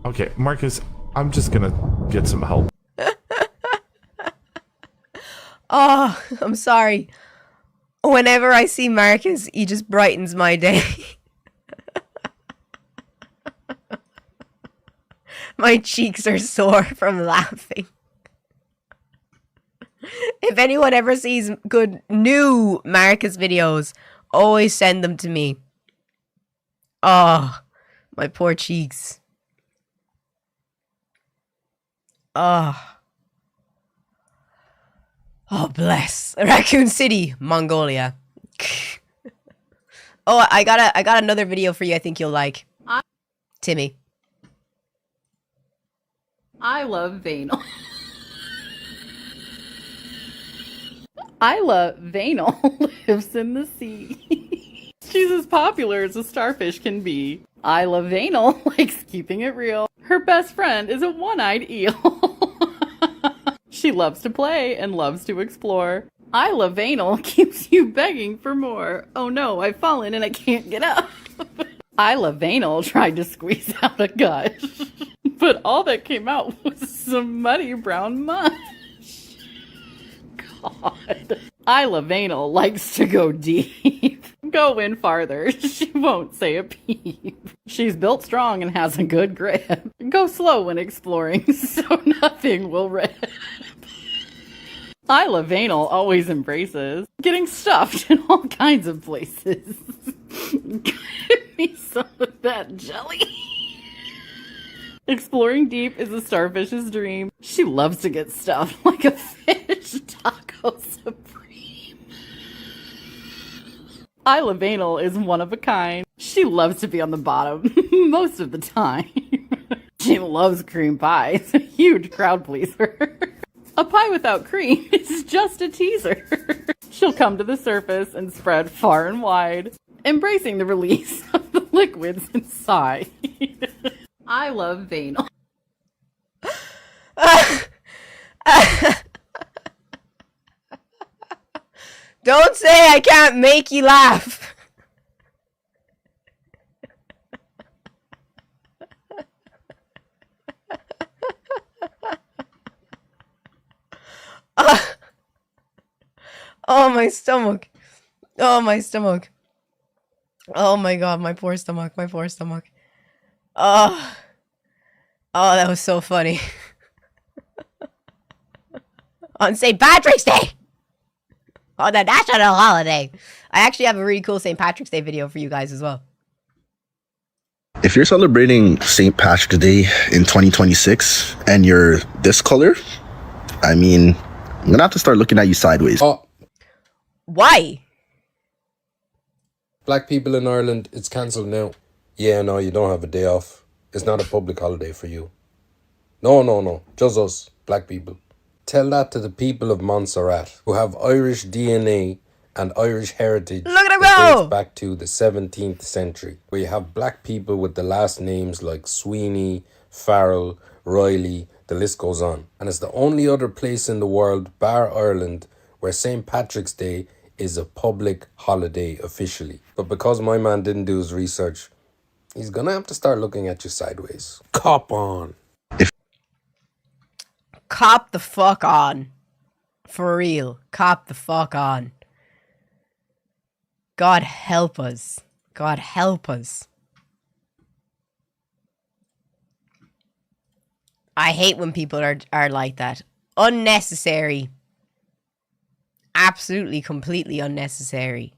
Okay, Marcus, I'm just gonna get some help. Oh, I'm sorry. Whenever I see Marcus, he just brightens my day. My cheeks are sore from laughing. If anyone ever sees good new Marcus videos, always send them to me. Oh, my poor cheeks. Oh. Oh, bless. Raccoon City, Mongolia. Oh, I got another video for you I think you'll like. Timmy. I love Vanal. Isla Vanal lives in the sea. She's as popular as a starfish can be. Isla Vanal likes keeping it real. Her best friend is a one-eyed eel. She loves to play and loves to explore. Isla Vanal keeps you begging for more. Oh no, I've fallen and I can't get up. Isla Vanal tried to squeeze out a gush, but all that came out was some muddy brown mush. God. Isla Vanal likes to go deep. Go in farther. She won't say a peep. She's built strong and has a good grip. Go slow when exploring so nothing will rip. Isla Vanal always embraces getting stuffed in all kinds of places. Give me some of that jelly. Exploring deep is a starfish's dream. She loves to get stuffed like a fish taco supreme. Isla Vanal is one of a kind. She loves to be on the bottom most of the time. She loves cream pie. It's a huge crowd pleaser. A pie without cream is just a teaser. She'll come to the surface and spread far and wide, embracing the release of the liquids inside. I love Vanal. Don't say I can't make you laugh. Oh, my stomach. Oh, my stomach. Oh, my God, my poor stomach, my poor stomach. Oh, that was so funny. On St. Patrick's Day! On the national holiday! I actually have a really cool St. Patrick's Day video for you guys as well. If you're celebrating St. Patrick's Day in 2026 and you're this color, I mean, I'm gonna have to start looking at you sideways. Oh, Why? black people in Ireland, it's cancelled now. Yeah, no, you don't have a day off. It's not a public holiday for you. No. Just us, black people. Tell that to the people of Montserrat, who have Irish DNA and Irish heritage Look at him that go! dates back to the 17th century, where you have black people with the last names like Sweeney, Farrell, Riley, the list goes on. And it's the only other place in the world, bar Ireland, where St. Patrick's Day is a public holiday officially. But because my man didn't do his research, he's gonna have to start looking at you sideways. Cop on. Cop the fuck on. For real. Cop the fuck on. God help us. God help us. I hate when people are like that. Unnecessary. Absolutely, completely unnecessary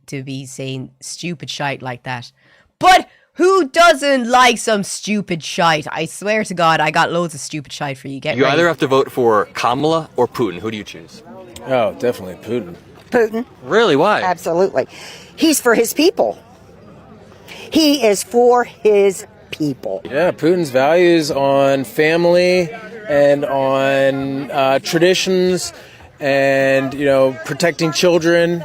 to be saying stupid shite like that. But who doesn't like some stupid shite? I swear to God, I got loads of stupid shite for you. Get You ready. either have to vote for Kamala or Putin. Who do you choose? Oh, definitely Putin. Putin, Really? Why? absolutely. He's for his people. He is for his people. Yeah, Putin's values on family and on traditions and, protecting children.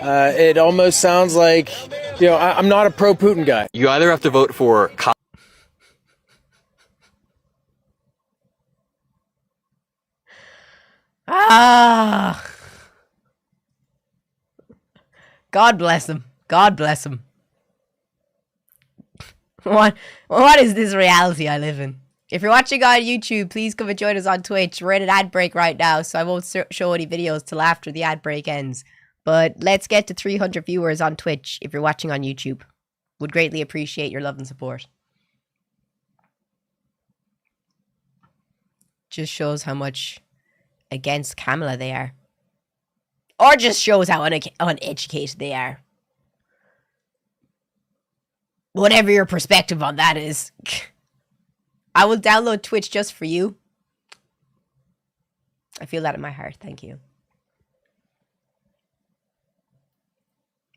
It almost sounds like, I'm not a pro-Putin guy. You either have to vote for Ah. God bless him. God bless him. What is this reality I live in? If you're watching on YouTube, please come and join us on Twitch. We're in an ad break right now, so I won't show any videos till after the ad break ends. But let's get to 300 viewers on Twitch if you're watching on YouTube. Would greatly appreciate your love and support. Just shows how much against Kamala they are. Or just shows how uneducated they are. Whatever your perspective on that is. I will download Twitch just for you. I feel that in my heart. Thank you.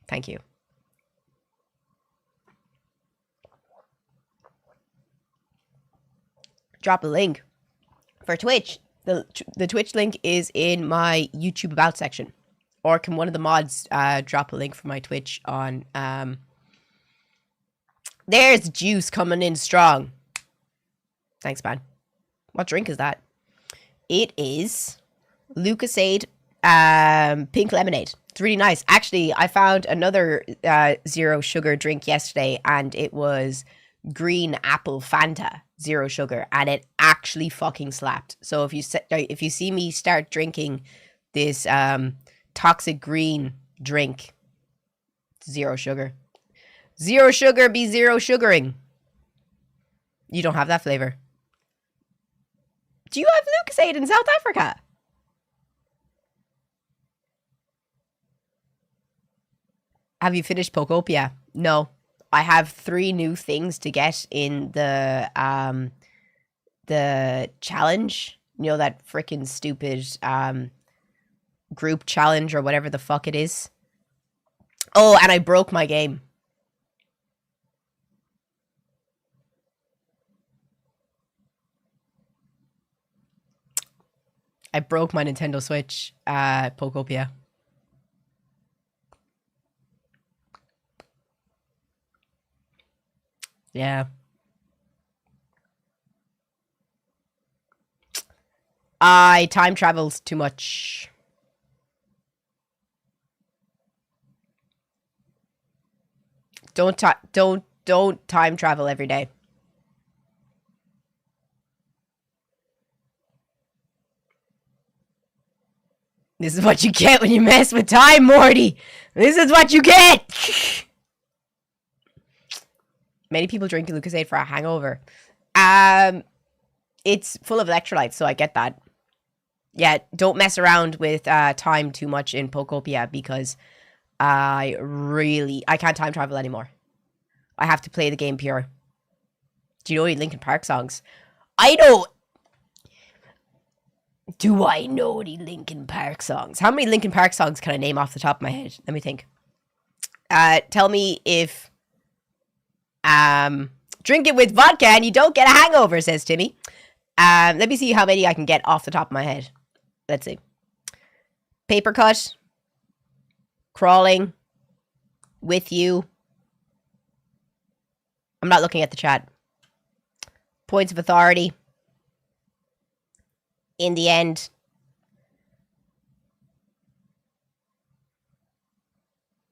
Thank you. Drop a link for Twitch. The Twitch link is in my YouTube About section. Or can one of the mods drop a link for my Twitch on... There's Juice coming in strong. Thanks, man. What drink is that? It is Lucasade pink lemonade. It's really nice. Actually, I found another zero sugar drink yesterday, and it was green apple Fanta zero sugar, and it actually fucking slapped. So if you see me start drinking this toxic green drink, zero sugar. Zero sugar be zero sugaring. You don't have that flavor. Do you have Lucasade in South Africa? Have you finished Pokopia? No. I have 3 new things to get in the challenge. You know, that freaking stupid group challenge or whatever the fuck it is. Oh, and I broke my game. I broke my Nintendo Switch at Pokopia. Yeah. I time travels too much. Don't time travel every day. This is what you get when you mess with time, Morty. This is what you get. Many people drink Lucozade for a hangover. It's full of electrolytes, so I get that. Yeah, don't mess around with time too much in Pokopia because I can't time travel anymore. I have to play the game pure. Do you know any Linkin Park songs? I know. Do I know any Linkin Park songs? How many Linkin Park songs can I name off the top of my head? Let me think. Tell me if drink it with vodka and you don't get a hangover, says Timmy. Let me see how many I can get off the top of my head. Let's see. Paper cut. Crawling. With you. I'm not looking at the chat. Points of authority. In the end.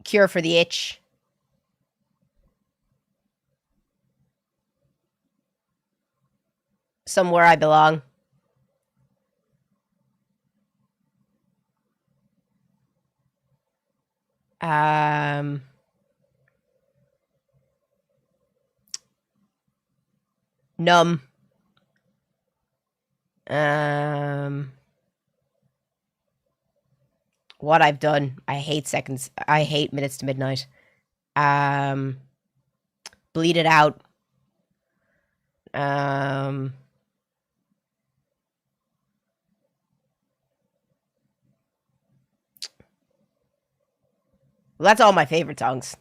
Cure for the itch. Somewhere I belong. Numb. What I've done. I hate seconds. I hate minutes to midnight. Bleed it out. Well, that's all my favorite songs.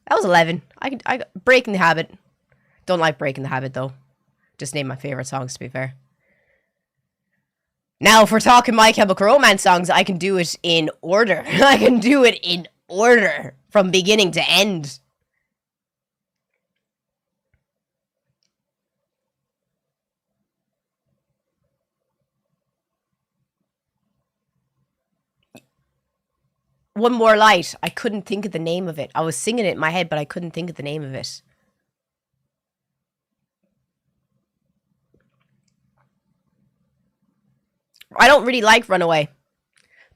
That was 11. I Breaking the Habit. Don't like Breaking the Habit, though. Just name my favorite songs, to be fair. Now, if we're talking My Chemical Romance songs, I can do it in order. I can do it in order. From beginning to end. One More Light. I couldn't think of the name of it. I was singing it in my head, but I couldn't think of the name of it. I don't really like Runaway.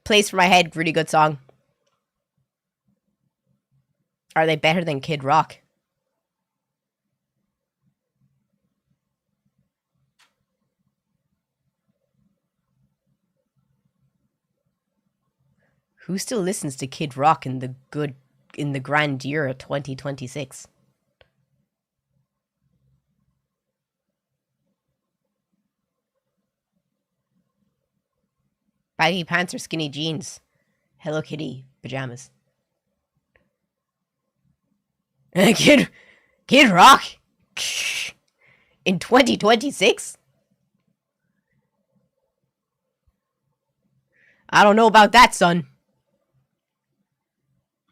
Place for My Head, really good song. Are they better than Kid Rock? Who still listens to Kid Rock in the grand year of 2026? Baggy pants or skinny jeans? Hello Kitty pajamas. Kid Rock? In 2026? I don't know about that, son.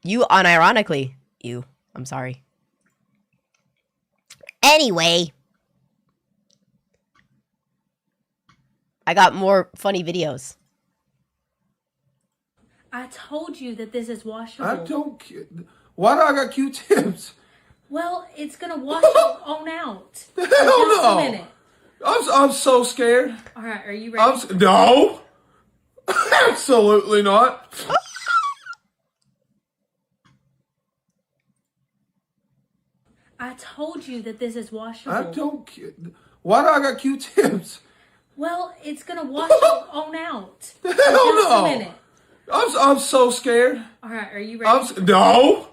You unironically. You. I'm sorry. Anyway. I got more funny videos. I told you that this is washable. I don't. Why do I got Q-tips? Well, it's gonna wash it on out. Hell no! Just a minute. I'm so scared. All right, are you ready? No, absolutely not. I told you that this is washable. I don't. Why do I got Q-tips? Well, it's gonna wash it on out. Hell Just no! a minute. I'm so scared. All right, are you ready? No,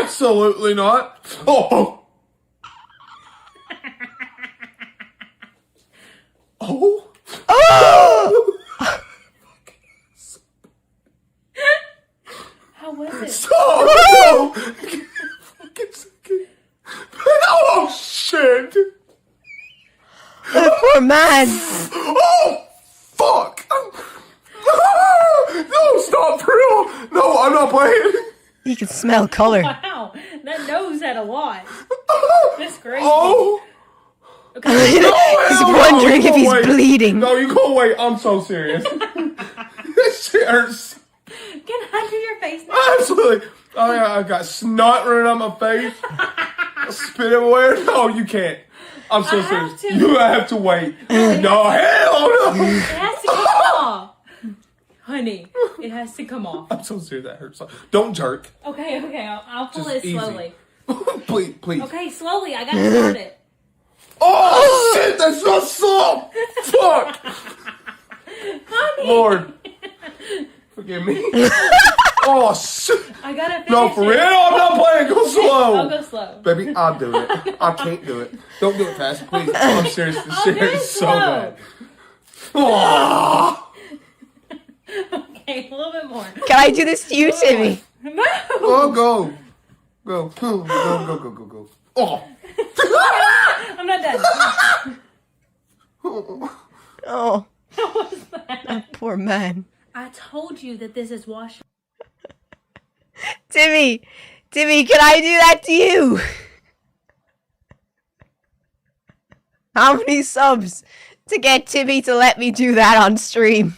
absolutely not. Oh. Oh. Oh! How was it? So, oh shit! The poor man. Oh playing. He can smell color. Wow, that nose had a lot. That's crazy. Oh. Okay. He's wondering if he's bleeding. No, you go away. I'm so serious. This shit hurts. Can I do your face now? Absolutely. Oh yeah, I got snot running on my face. Spit everywhere. No, you can't. I'm so serious. You have to wait. No, hell no. It has to come off. Honey, it has to come off. I'm so serious. That hurts. Don't jerk. Okay, I'll pull Just it easy. slowly. Please. Okay, slowly. I gotta start it. Oh shit! That's not soft. Fuck. Honey. Lord, forgive me. Oh shit! I gotta finish No, for real. it. I'm not playing. Go slow. I'll go slow. Baby, I'll do it. I can't do it. Don't do it fast, please. I'm serious. This shit do it is so slow. bad. Oh. Okay, a little bit more. Can I do this to you, Timmy? No. Oh, go. Go. Oh. I'm not done. Oh, What was that? that poor man. I told you that this is wash. Timmy, can I do that to you? How many subs to get Timmy to let me do that on stream?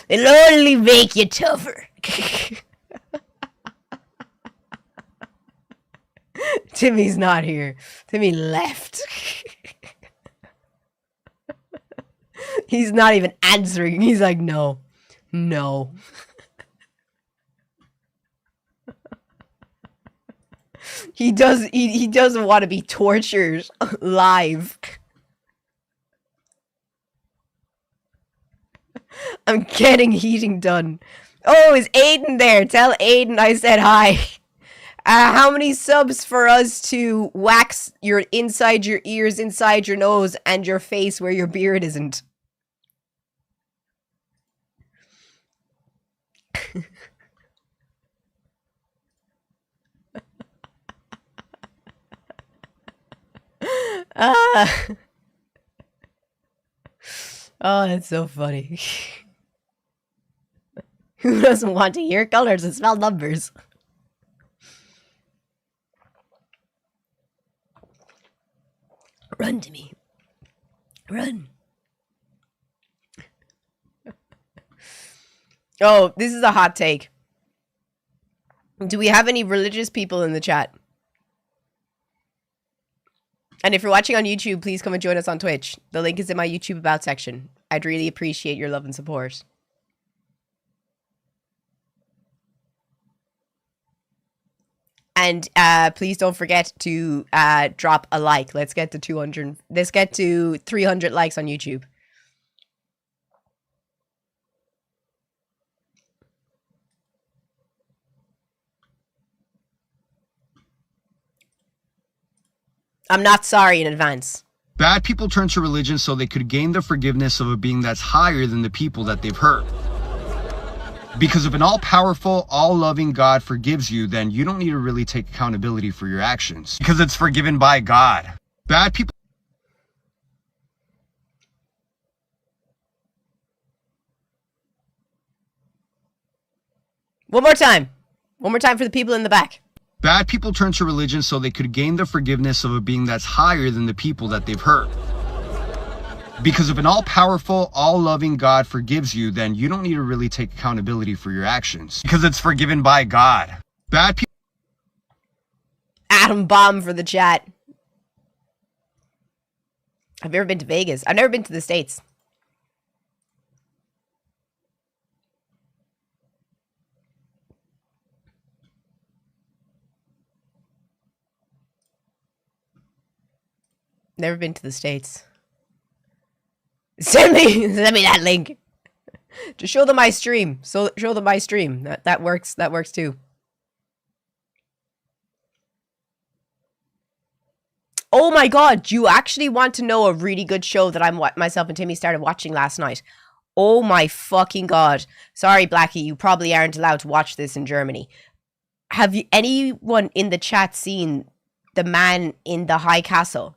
It'll only make you tougher. Timmy's not here. Timmy left. He's not even answering. He's like, no. He doesn't want to be tortured live. I'm getting heating done. Oh, is Aiden there? Tell Aiden I said hi. How many subs for us to wax your inside your ears, inside your nose, and your face where your beard isn't? Oh, that's so funny. Who doesn't want to hear colors and smell numbers? Run to me. Run. Oh, this is a hot take. Do we have any religious people in the chat? And if you're watching on YouTube, please come and join us on Twitch. The link is in my YouTube About section. I'd really appreciate your love and support. And please don't forget to drop a like. Let's get to 200. Let's get to 300 likes on YouTube. I'm not sorry in advance. Bad people turn to religion so they could gain the forgiveness of a being that's higher than the people that they've hurt. Because if an all-powerful, all-loving God forgives you, then you don't need to really take accountability for your actions. Because it's forgiven by God. Bad people... One more time. One more time for the people in the back. Bad people turn to religion so they could gain the forgiveness of a being that's higher than the people that they've hurt. Because if an all-powerful, all-loving God forgives you, then you don't need to really take accountability for your actions. Because it's forgiven by God. Bad people... Atom bomb for the chat. I've never been to Vegas. I've never been to the States. Never been to the States. Send me that link. Just show them my stream. So show them my stream. That works. That works too. Oh my god, do you actually want to know a really good show that myself and Timmy started watching last night? Oh my fucking god. Sorry, Blackie, you probably aren't allowed to watch this in Germany. Have you anyone in the chat seen The Man in the High Castle?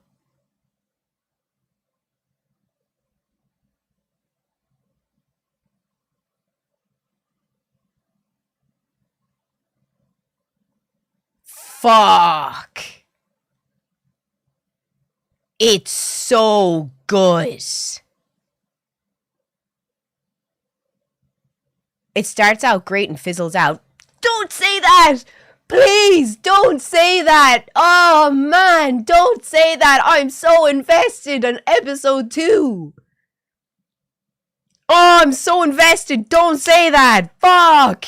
Fuck. It's so good. It starts out great and fizzles out. Don't say that! Please, don't say that! Oh, man, don't say that! I'm so invested in episode 2! Oh, I'm so invested! Don't say that! Fuck!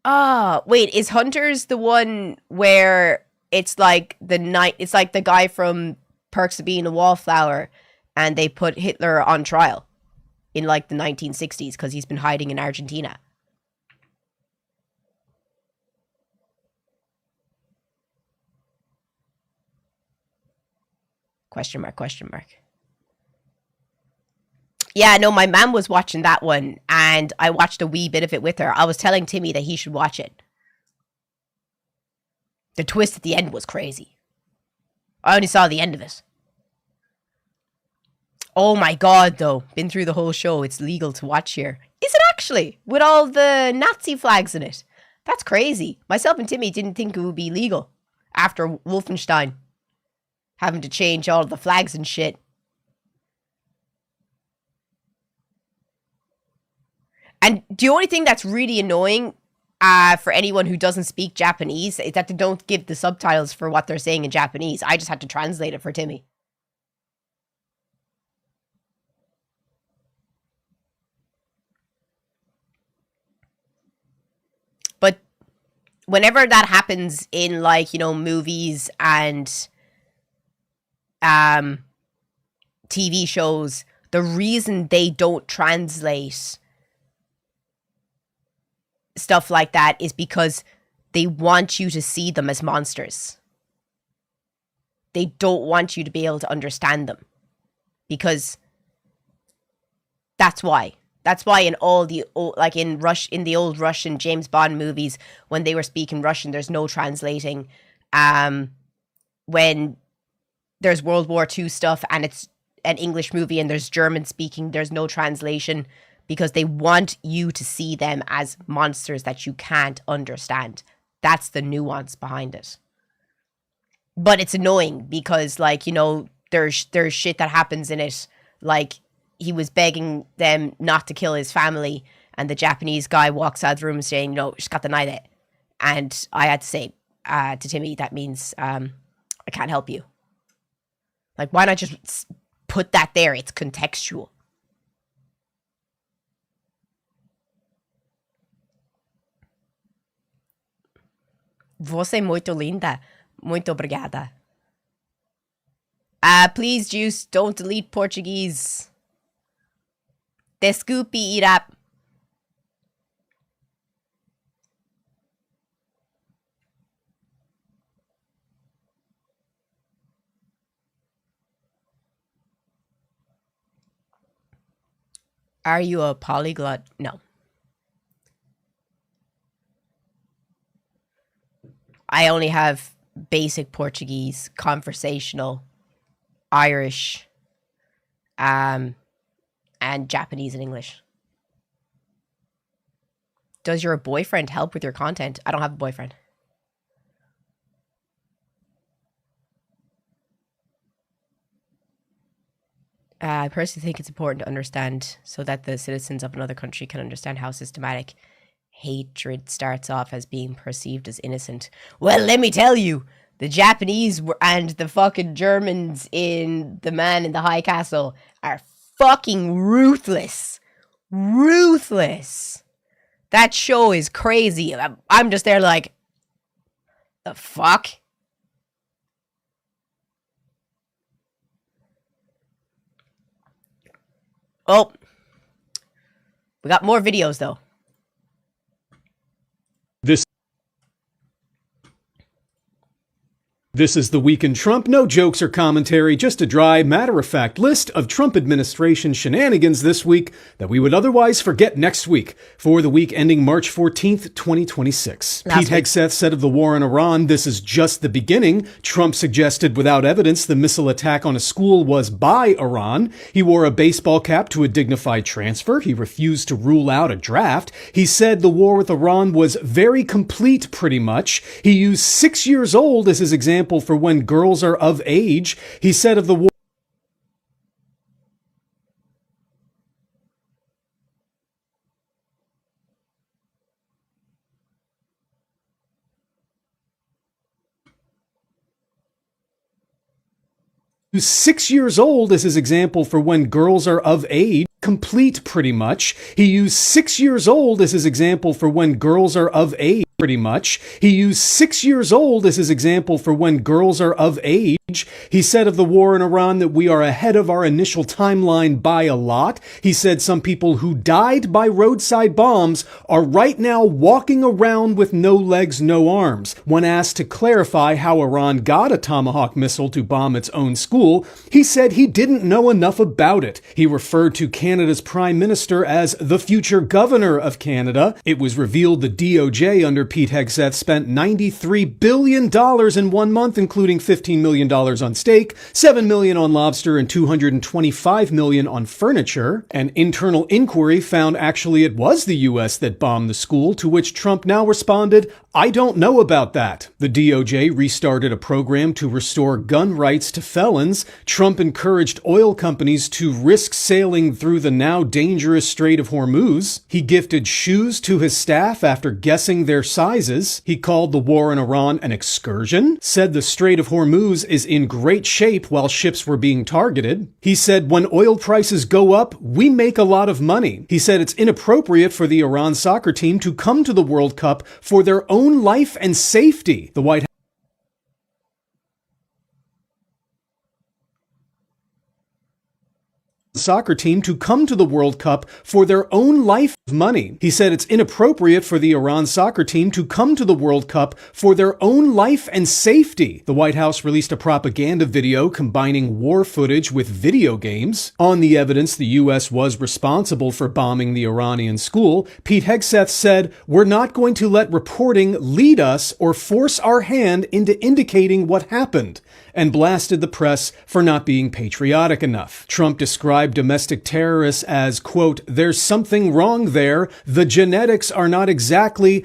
Ah, wait, is Hunters the one where it's like it's like the guy from Perks of Being a Wallflower, and they put Hitler on trial in like the 1960s because he's been hiding in Argentina? Question mark, question mark. Yeah, no, my mom was watching that one, and I watched a wee bit of it with her. I was telling Timmy that he should watch it. The twist at the end was crazy. I only saw the end of it. Oh my god, though. Been through the whole show. It's legal to watch here. Is it actually? With all the Nazi flags in it. That's crazy. Myself and Timmy didn't think it would be legal after Wolfenstein. Having to change all the flags and shit. And the only thing that's really annoying for anyone who doesn't speak Japanese is that they don't give the subtitles for what they're saying in Japanese. I just had to translate it for Timmy. But whenever that happens in, like, you know, movies and TV shows, the reason they don't translate stuff like that is because they want you to see them as monsters. They don't want you to be able to understand them, because that's why. That's why in all the like in the old Russian James Bond movies, when they were speaking Russian, there's no translating. When there's World War II stuff and it's an English movie and there's German speaking, there's no translation, because they want you to see them as monsters that you can't understand. That's the nuance behind it. But it's annoying because, like, you know, there's shit that happens in it. Like, he was begging them not to kill his family, and the Japanese guy walks out of the room saying, no, just got the night it. And I had to say to Timmy, that means I can't help you. Like, why not just put that there? It's contextual. Você é muito linda. Muito obrigada. Please, Juice, don't delete Portuguese. Desculpe, Irap. Are you a polyglot? No. I only have basic Portuguese, conversational, Irish, and Japanese and English. Does your boyfriend help with your content? I don't have a boyfriend. I personally think it's important to understand so that the citizens of another country can understand how systematic hatred starts off as being perceived as innocent. Well, let me tell you, the Japanese and the fucking Germans in The Man in the High Castle are fucking ruthless. Ruthless. That show is crazy. I'm just there like, the fuck? Oh. We got more videos, though. This is the Week in Trump. No jokes or commentary, just a dry, matter-of-fact list of Trump administration shenanigans this week that we would otherwise forget next week for the week ending March 14th, 2026. Pete Hegseth said of the war in Iran, this is just the beginning. Trump suggested without evidence the missile attack on a school was by Iran. He wore a baseball cap to a dignified transfer. He refused to rule out a draft. He said the war with Iran was very complete, pretty much. He used 6 years old as his example for when girls are of age. He said of the war 6 years old as his example for when girls are of age. Complete, pretty much. He used 6 years old as his example for when girls are of age. Pretty much. He used 6 years old as his example for when girls are of age. He said of the war in Iran that we are ahead of our initial timeline by a lot. He said some people who died by roadside bombs are right now walking around with no legs, no arms. When asked to clarify how Iran got a Tomahawk missile to bomb its own school, he said he didn't know enough about it. He referred to Canada's Prime Minister as the future governor of Canada. It was revealed the DOJ under Pete Hegseth spent $93 billion in 1 month, including $15 million on steak, $7 million on lobster, and $225 million on furniture. An internal inquiry found actually it was the U.S. that bombed the school, to which Trump now responded, I don't know about that. The DOJ restarted a program to restore gun rights to felons. Trump encouraged oil companies to risk sailing through the now dangerous Strait of Hormuz. He gifted shoes to his staff after guessing their sizes. He called the war in Iran an excursion, said the Strait of Hormuz is in great shape while ships were being targeted. He said when oil prices go up, we make a lot of money. He said it's inappropriate for the Iran soccer team to come to the World Cup for their own life and safety. The White soccer team to come to the World Cup for their own life money. He said it's inappropriate for the Iran soccer team to come to the World Cup for their own life and safety. The White House released a propaganda video combining war footage with video games. On the evidence the U.S. was responsible for bombing the Iranian school, Pete Hegseth said, we're not going to let reporting lead us or force our hand into indicating what happened, and blasted the press for not being patriotic enough. Trump described domestic terrorists as, quote, there's something wrong there. The genetics are not exactly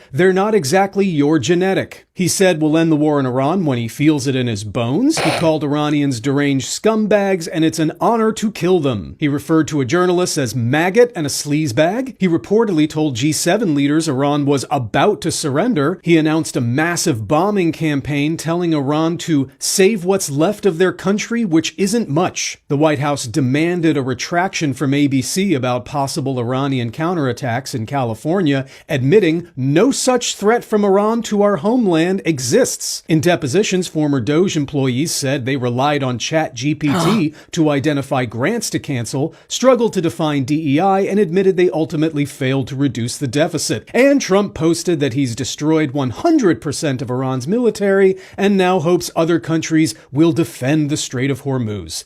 your genetic. He said we'll end the war in Iran when he feels it in his bones. He called Iranians deranged scumbags, and it's an honor to kill them. He referred to a journalist as maggot and a sleazebag. He reportedly told G7 leaders Iran was about to surrender. He announced a massive bombing campaign telling Iran to save what's left of their country, which isn't much. The White House demanded a retraction from ABC about possible Iranian counterattacks in California, admitting no such threat from Iran to our homeland exists. In depositions, former DOJ employees said they relied on ChatGPT to identify grants to cancel, struggled to define DEI, and admitted they ultimately failed to reduce the deficit. And Trump posted that he's destroyed 100% of Iran's military and now hopes other countries will defend the Strait of Hormuz.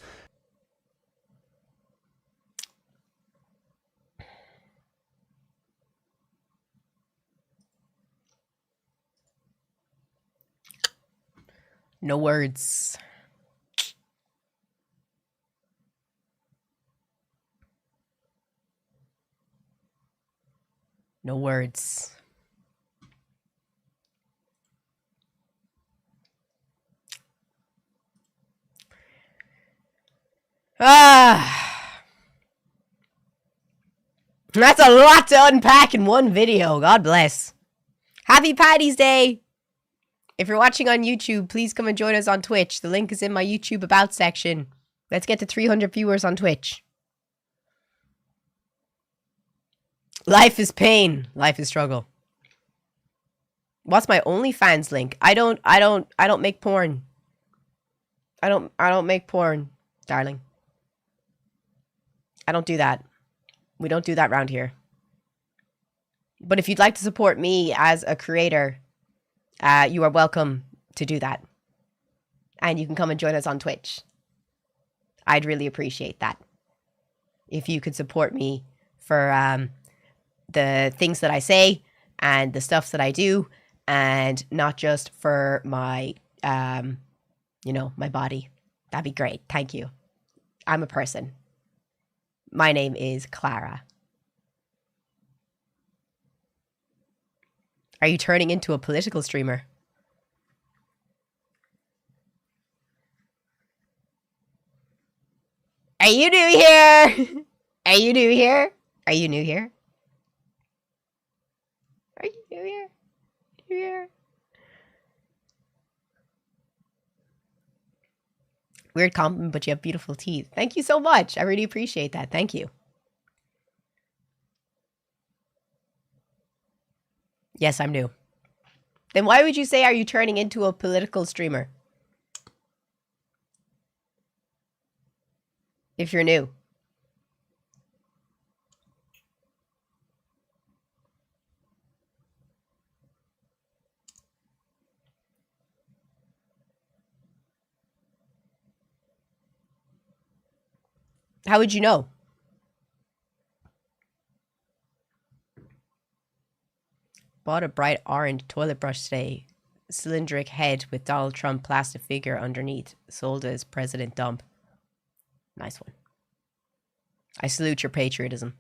No words. No words. That's a lot to unpack in one video. God bless. Happy Paddy's Day. If you're watching on YouTube, please come and join us on Twitch. The link is in my YouTube About section. Let's get to 300 viewers on Twitch. Life is pain. Life is struggle. What's my OnlyFans link? I don't make porn. I don't make porn, darling. I don't do that. We don't do that around here. But if you'd like to support me as a creator, you are welcome to do that. And you can come and join us on Twitch. I'd really appreciate that. If you could support me for the things that I say and the stuff that I do, and not just for my, you know, my body. That'd be great. Thank you. I'm a person. My name is Clara. Are you turning into a political streamer? Are you new here? Are you new here? Are you new here? Are you new here? New here? Weird compliment, but you have beautiful teeth. Thank you so much. I really appreciate that. Thank you. Yes, I'm new. Then why would you say, are you turning into a political streamer? If you're new. How would you know? Bought a bright orange toilet brush today. Cylindric head with Donald Trump plastic figure underneath. Sold as President Dump. Nice one. I salute your patriotism.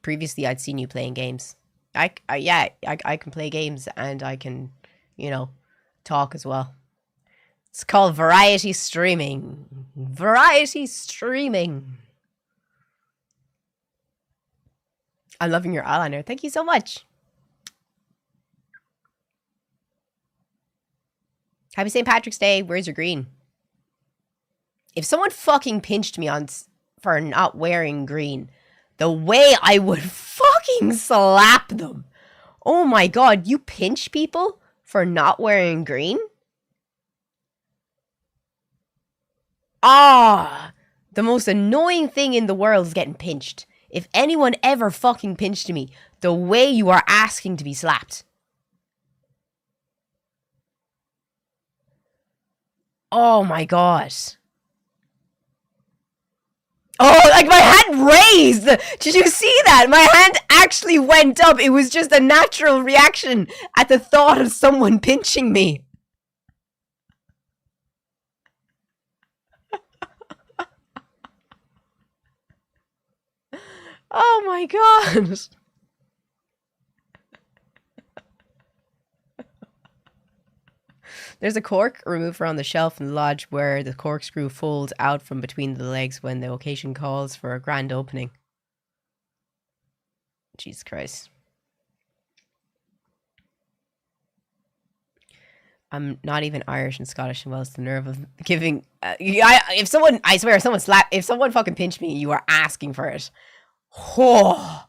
Previously, I'd seen you playing games. I can play games and I can, you know, talk as well. It's called variety streaming. Variety streaming. I'm loving your eyeliner. Thank you so much. Happy St. Patrick's Day. Where's your green? If someone fucking pinched me for not wearing green, the way I would fucking slap them. Oh my god, you pinch people for not wearing green? Ah, the most annoying thing in the world is getting pinched. If anyone ever fucking pinched me, the way you are asking to be slapped. Oh my god. Oh, like my hand raised! Did you see that? My hand actually went up. It was just a natural reaction at the thought of someone pinching me. Oh my god. There's a cork remover on the shelf in the lodge where the corkscrew folds out from between the legs when the occasion calls for a grand opening. Jesus Christ. I'm not even Irish and Scottish and Welsh. The nerve of giving... if someone fucking pinched me, you are asking for it. Oh.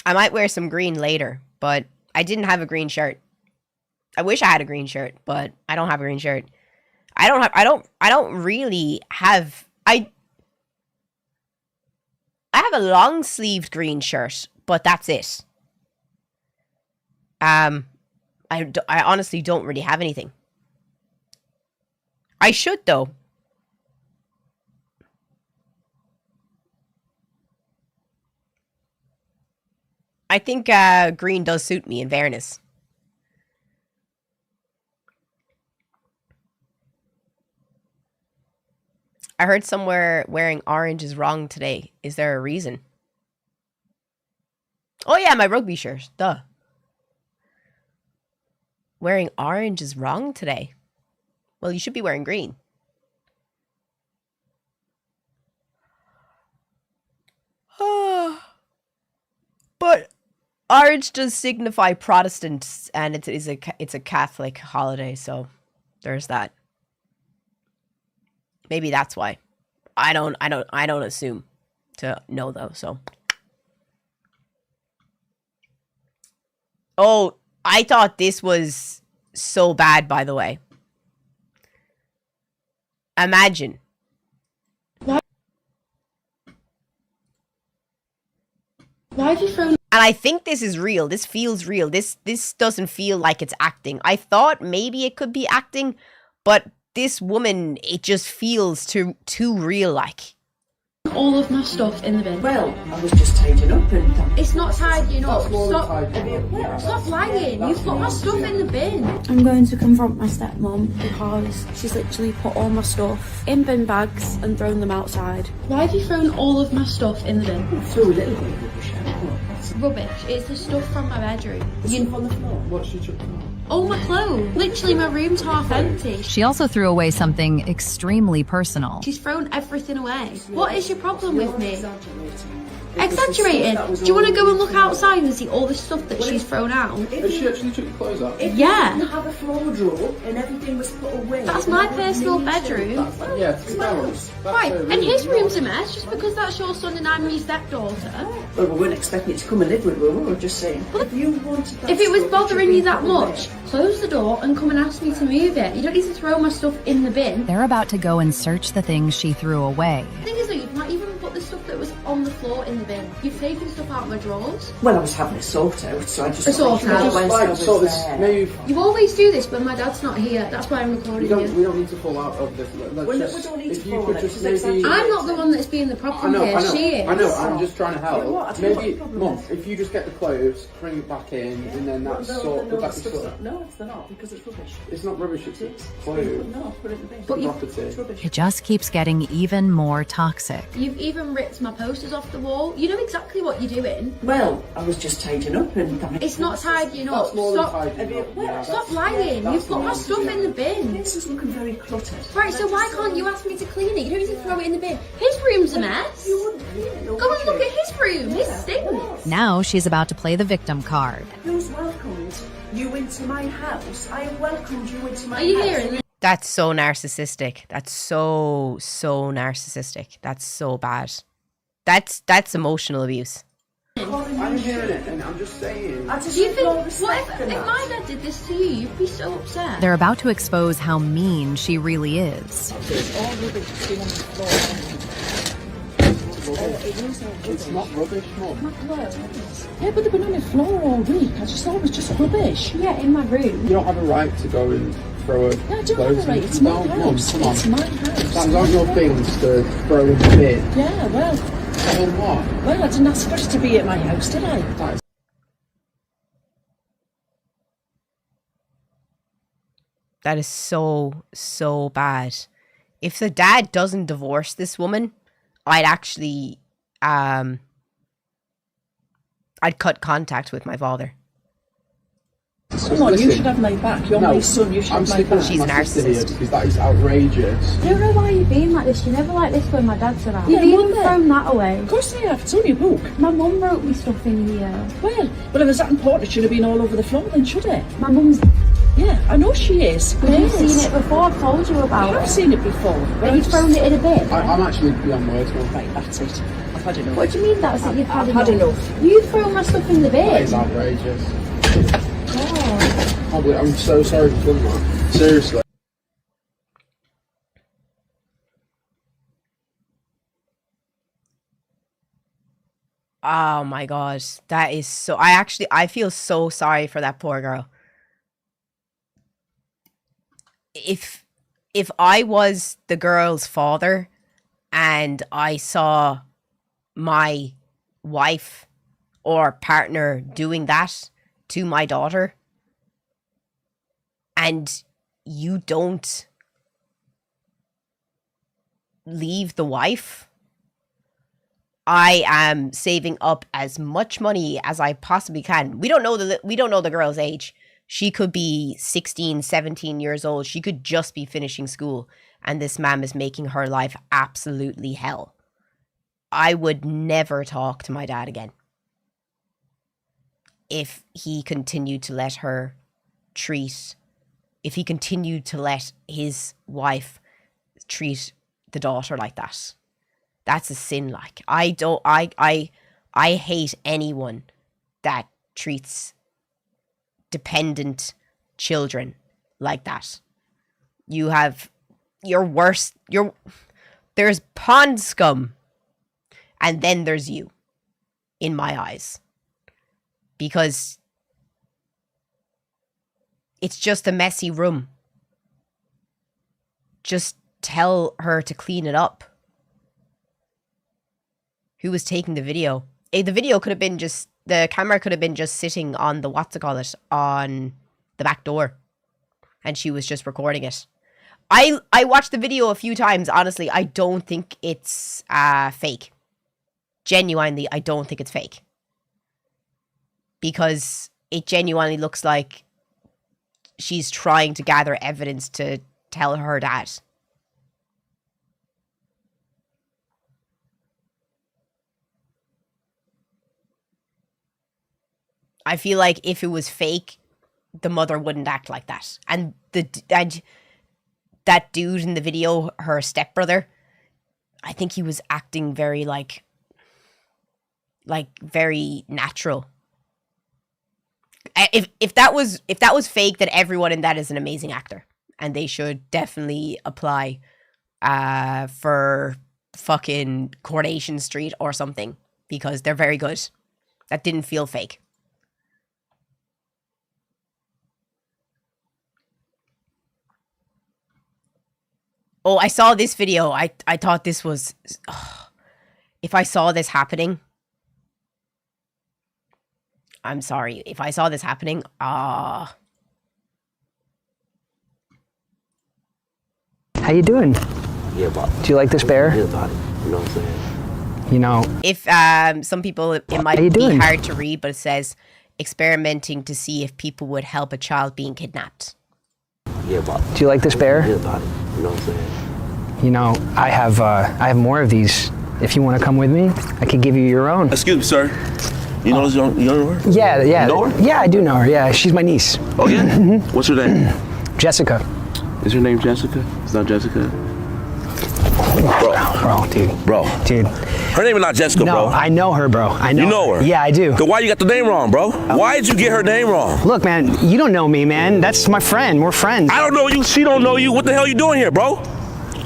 I might wear some green later, but I didn't have a green shirt. I wish I had a green shirt, but I don't have a green shirt. I don't really have... I have a long-sleeved green shirt, but that's it. I honestly don't really have anything. I should, though. I think green does suit me, in fairness. I heard somewhere wearing orange is wrong today. Is there a reason? Oh yeah, my rugby shirt. Duh. Wearing orange is wrong today. Well, you should be wearing green. But orange does signify Protestants, and it's a Catholic holiday, so there's that. Maybe that's why. I don't assume to know though, so. Oh, I thought this was so bad, by the way. Imagine. Why'd you throw... And I think this is real. This feels real. This doesn't feel like it's acting. I thought maybe it could be acting, but this woman, it just feels too real like. All of my stuff in the bin. Well, I was just tidying up and... It's not tidying up. Stop lying. You've got my stuff in the bin. I'm going to confront my stepmom because she's literally put all my stuff in bin bags and thrown them outside. Why have you thrown all of my stuff in the bin? I threw a little bit of rubbish out. Rubbish. It's the stuff from my bedroom. Stuff on the floor. What's your chucked out? All my clothes. Literally, my room's half empty. She also threw away something extremely personal. She's thrown everything away. What is your problem with me? Exaggerating? Do you want to go and look outside and see all the stuff that she's thrown out? Has she actually took your clothes out? Yeah. You have a floor drawer and everything was put away. That's my personal bedroom. Yeah, that's Right, and his room's a mess just because that's your son and I'm your stepdaughter. Well, we weren't expecting it to come and live with us. We were just saying. If you wanted that If it was stuff, bothering it you should that be much, close the door and come and ask me to move it. You don't need to throw my stuff in the bin. They're about to go and search the things she threw away. The thing is though, you've not even put the stuff that was on the floor in the bin. You've taken stuff out of my drawers. Well, I was having a sort out, so I just... A sort out? Move. You always do this when my dad's not here. That's why I'm recording you. We don't need to fall out of this. We don't need to fall out. I'm not the one that's being the problem here. She is. I know, I'm just trying to help. You know what? Maybe, Mum, if you just get the clothes, bring it back in, and then that's sort of... No, it's not, because it's rubbish. It's not rubbish, it's clothes. No, put it in the bin. But It's rubbish. It just keeps getting even more toxic. You've even ripped my posters off the wall. You know exactly what you're doing. Well, I was just tidying up and... It's not tidying up. Stop lying. You've got my stuff in the bin. This is looking very cluttered. Right, so why can't you ask me to clean it? You don't need to throw it in the bin. His room's a mess. You wouldn't clean it, no, Go would and look you? at his room. His stinks. Now she's about to play the victim card. Who's welcomed you into my house? I have welcomed you into my Are you house. hearing this? That's so narcissistic. That's so narcissistic. That's so bad. That's emotional abuse. I'm hearing it, and I'm just saying. Do you think, what if my dad did this to you, you'd be so upset. They're about to expose how mean she really is. It's not rubbish, Mum. Yeah, but they've been on the floor all week. I just thought it was just rubbish. Yeah, in my room. You don't have a right to go and throw a Yeah, I do have a right. It's my house. Come on. It's my house. That's not your things to throw in the bin. Yeah, well, Then what? well, I didn't ask for it to be at my house, did I? That is so bad. If the dad doesn't divorce this woman, I'd actually I'd cut contact with my father. Come on, you should have my back. You're my son, you should have my back. She's a narcissist. Because that is outrageous. I don't know why you're being like this. You're never like this when my dad's around. Yeah, You've even mum, thrown that away. Of course I have. It's only a book. My mum wrote me stuff in here. Well, but if it's that important, it should have been all over the floor then, should it? My mum's... Yeah, I know she is. Have you seen it before? I've told you about it. I've seen it before. But you've thrown it in a bin? I'm actually beyond words, Mum. Right, that's it. I've had enough. What do you mean that's it? You've had I've had enough. You've thrown my stuff in the bin. That is outrageous. God. I'm so sorry for doing that. Seriously. Oh my god, that is so... I feel so sorry for that poor girl. If I was the girl's father and I saw my wife or partner doing that to my daughter, and you don't leave the wife, I am saving up as much money as I possibly can. We don't know the girl's age. She could be 16, 17 years old. She could just be finishing school, and this man is making her life absolutely hell. I would never talk to my dad again if he continued to let his wife treat the daughter like that. That's a sin. Like, I hate anyone that treats dependent children like that. You have there's pond scum, and then there's you, in my eyes. because it's just a messy room. Just tell her to clean it up. Who was taking the video? The video could have been just, the camera could have been just sitting on the, on the back door. And she was just recording it. I watched the video a few times, honestly. I don't think it's fake. Genuinely, I don't think it's fake. Because it genuinely looks like she's trying to gather evidence to tell her dad. I feel like if it was fake, the mother wouldn't act like that. And that dude in the video, her stepbrother, I think he was acting very like very natural. If that was fake, then everyone in that is an amazing actor, and they should definitely apply for fucking Coronation Street or something, because they're very good. That didn't feel fake. Oh, I saw this video. I thought this was... if I saw this happening... I'm sorry. If I saw this happening... How you doing? Yeah, Bob. Do you like this bear? You know what I'm saying? You know... If some people... It might be hard to read, but it says... experimenting to see if people would help a child being kidnapped. Yeah, Bob. Do you like this bear? You know what I'm saying? You know, I have more of these. If you want to come with me, I could give you your own. Excuse me, sir. You know this young her? Yeah. You know her? Yeah, I do know her. Yeah, she's my niece. Oh, yeah? What's her name? Jessica. Is her name Jessica? It's not Jessica? Bro. Dude. Her name is not Jessica, no, bro. I know her, bro. I know. You know her? Yeah, I do. Then why you got the name wrong, bro? Why did you get her name wrong? Look, man, you don't know me, man. That's my friend. We're friends. I don't know you. She don't know you. What the hell you doing here, bro?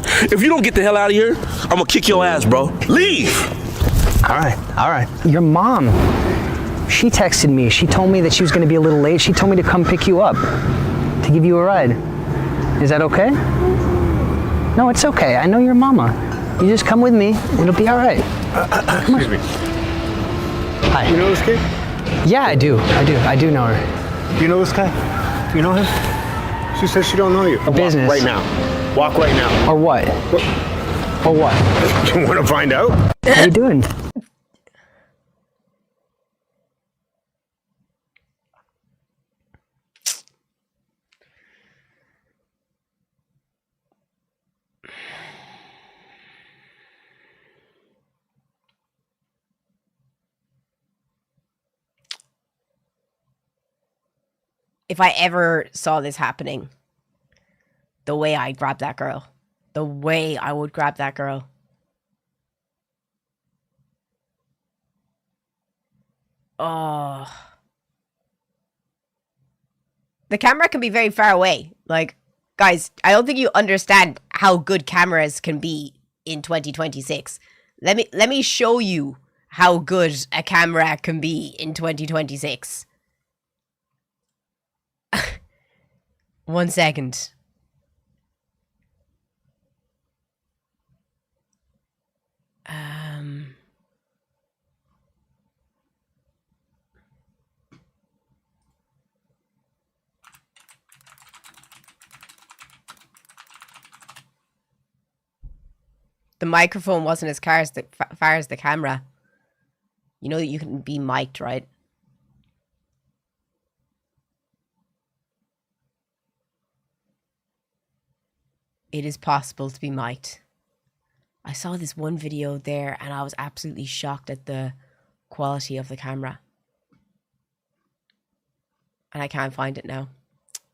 If you don't get the hell out of here, I'm gonna kick your ass, bro. Leave! All right. Your mom, she texted me. She told me that she was gonna be a little late. She told me to come pick you up, to give you a ride. Is that okay? No, it's okay. I know your mama. You just come with me. It'll be all right. Excuse me. Hi. You know this kid? Yeah, I do know her. Do you know this guy? Do you know him? She says she don't know you. Business. Walk right now. Walk right now. Or what? Or what? Do you want to find out? How you doing? If I ever saw this happening, the way I grab that girl, the way I would grab that girl. Oh. The camera can be very far away. Like, guys, I don't think you understand how good cameras can be in 2026. Let me show you how good a camera can be in 2026. 1 second. The microphone wasn't as far as the camera. You know that you can be mic'd, right? It is possible to be mic'd. I saw this one video there and I was absolutely shocked at the quality of the camera. And I can't find it now.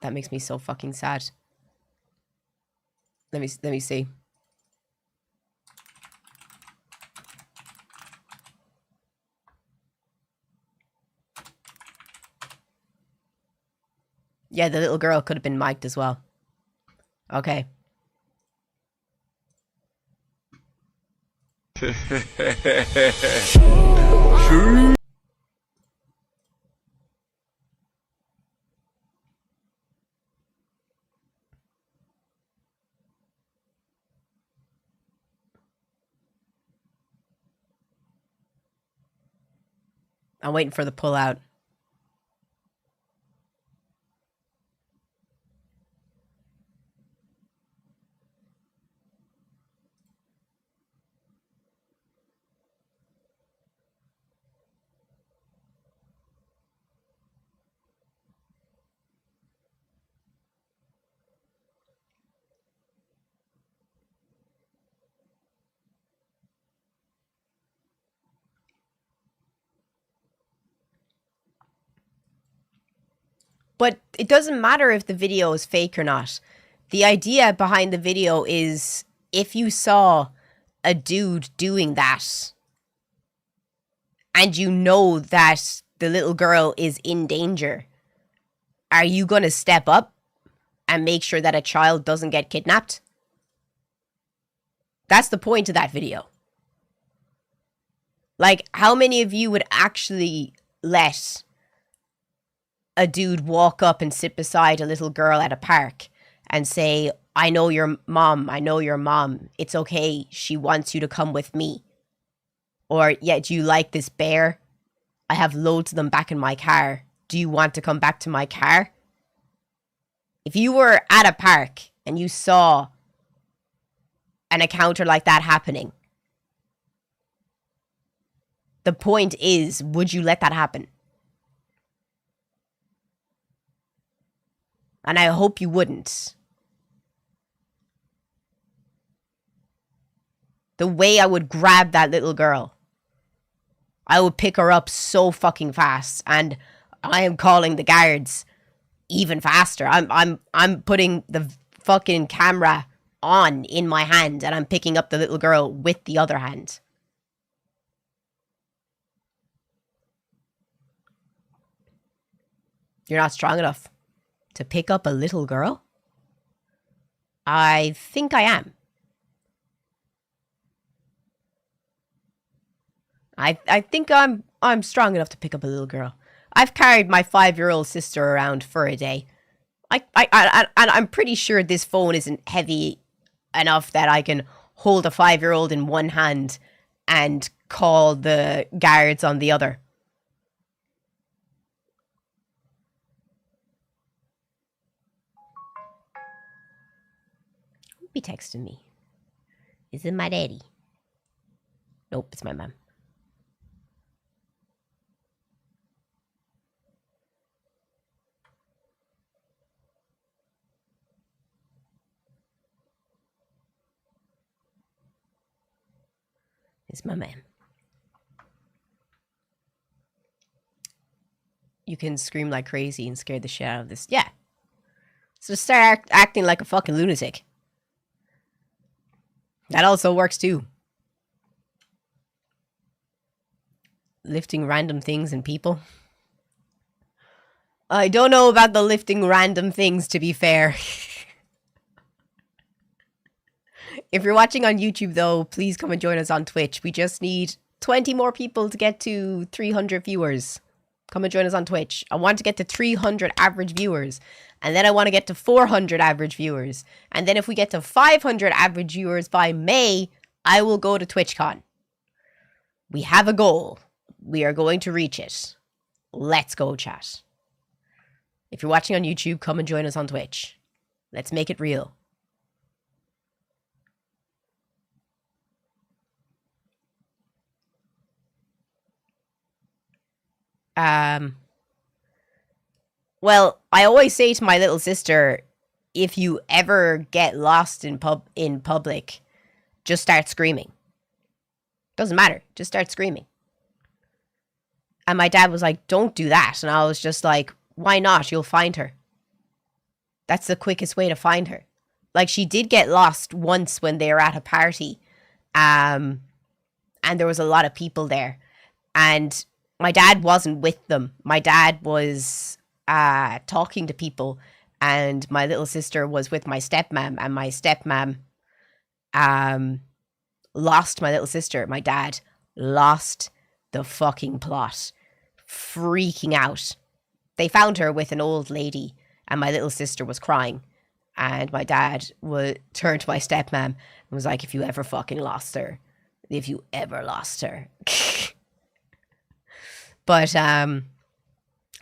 That makes me so fucking sad. Let me see. Yeah, the little girl could have been mic'd as well. Okay. I'm waiting for the pull out. But it doesn't matter if the video is fake or not. The idea behind the video is if you saw a dude doing that and you know that the little girl is in danger, are you going to step up and make sure that a child doesn't get kidnapped? That's the point of that video. Like, how many of you would actually let a dude walk up and sit beside a little girl at a park and say, I know your mom, it's okay, she wants you to come with me? Or, yeah, do you like this bear? I have loads of them back in my car. Do you want to come back to my car? If you were at a park and you saw an encounter like that happening, the point is, would you let that happen? And I hope you wouldn't. The way I would grab that little girl, I would pick her up so fucking fast, and I am calling the guards even faster. I'm putting the fucking camera on in my hand, and I'm picking up the little girl with the other hand. You're not strong enough to pick up a little girl? I think I am. I think I'm strong enough to pick up a little girl. I've carried my 5-year-old sister around for a day. I'm pretty sure this phone isn't heavy enough that I can hold a 5-year-old in one hand and call the guards on the other. Who'd be texting me? Is it my daddy? Nope, it's my mom. It's my man. You can scream like crazy and scare the shit out of this. Yeah. So start acting like a fucking lunatic. That also works too. Lifting random things and people. I don't know about the lifting random things, to be fair. If you're watching on YouTube, though, please come and join us on Twitch. We just need 20 more people to get to 300 viewers. Come and join us on Twitch. I want to get to 300 average viewers. And then I want to get to 400 average viewers. And then if we get to 500 average viewers by May, I will go to TwitchCon. We have a goal. We are going to reach it. Let's go, chat. If you're watching on YouTube, come and join us on Twitch. Let's make it real. Well, I always say to my little sister, if you ever get lost in public, just start screaming. Doesn't matter. Just start screaming. And my dad was like, don't do that. And I was just like, why not? You'll find her. That's the quickest way to find her. Like, she did get lost once when they were at a party. And there was a lot of people there. And my dad wasn't with them. My dad was talking to people, and my little sister was with my stepmom, and my stepmom lost my little sister. My dad lost the fucking plot, freaking out. They found her with an old lady, and my little sister was crying. And my dad turned to my stepmom and was like, if you ever fucking lost her, if you ever lost her. But I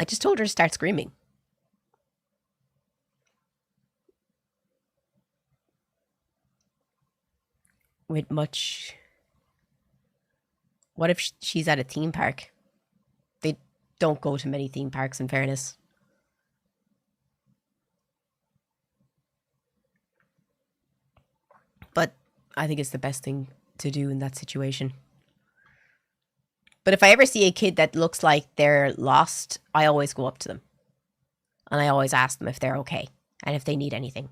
just told her to start screaming. With much... What if she's at a theme park? They don't go to many theme parks, in fairness. But I think it's the best thing to do in that situation. But if I ever see a kid that looks like they're lost, I always go up to them. And I always ask them if they're okay and if they need anything.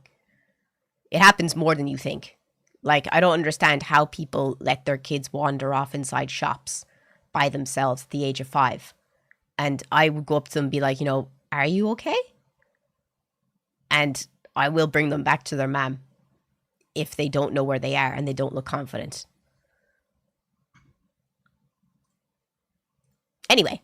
It happens more than you think. Like, I don't understand how people let their kids wander off inside shops by themselves at the age of 5. And I would go up to them and be like, you know, are you okay? And I will bring them back to their mom if they don't know where they are and they don't look confident. Anyway.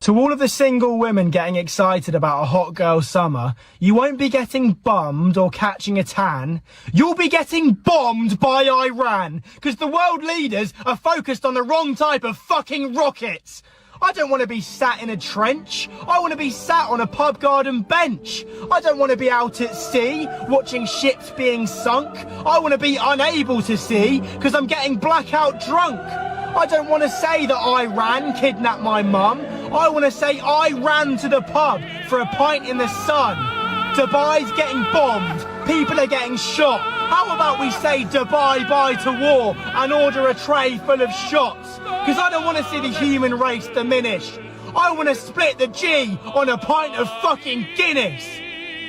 To all of the single women getting excited about a hot girl summer, you won't be getting bummed or catching a tan. You'll be getting bombed by Iran, because the world leaders are focused on the wrong type of fucking rockets. I don't want to be sat in a trench. I want to be sat on a pub garden bench. I don't want to be out at sea, watching ships being sunk. I want to be unable to see, because I'm getting blackout drunk. I don't want to say that Iran kidnapped my mum. I want to say I ran to the pub for a pint in the sun. Dubai's getting bombed. People are getting shot. How about we say Dubai bye to war and order a tray full of shots? Because I don't want to see the human race diminish. I want to split the G on a pint of fucking Guinness.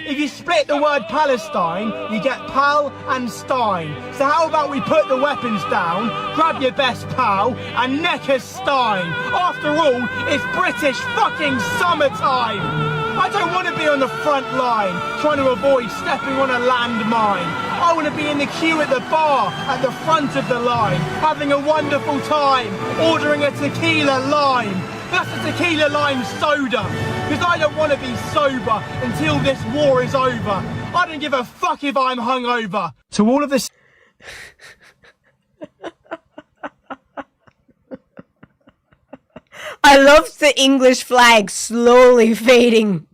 If you split the word Palestine, you get pal and stein. So how about we put the weapons down, grab your best pal, and neck a stein? After all, it's British fucking summertime. I don't want to be on the front line, trying to avoid stepping on a landmine. I want to be in the queue at the bar, at the front of the line, having a wonderful time, ordering a tequila lime. That's a tequila lime soda, because I don't want to be sober until this war is over. I don't give a fuck if I'm hungover. To all of this... I love the English flag slowly fading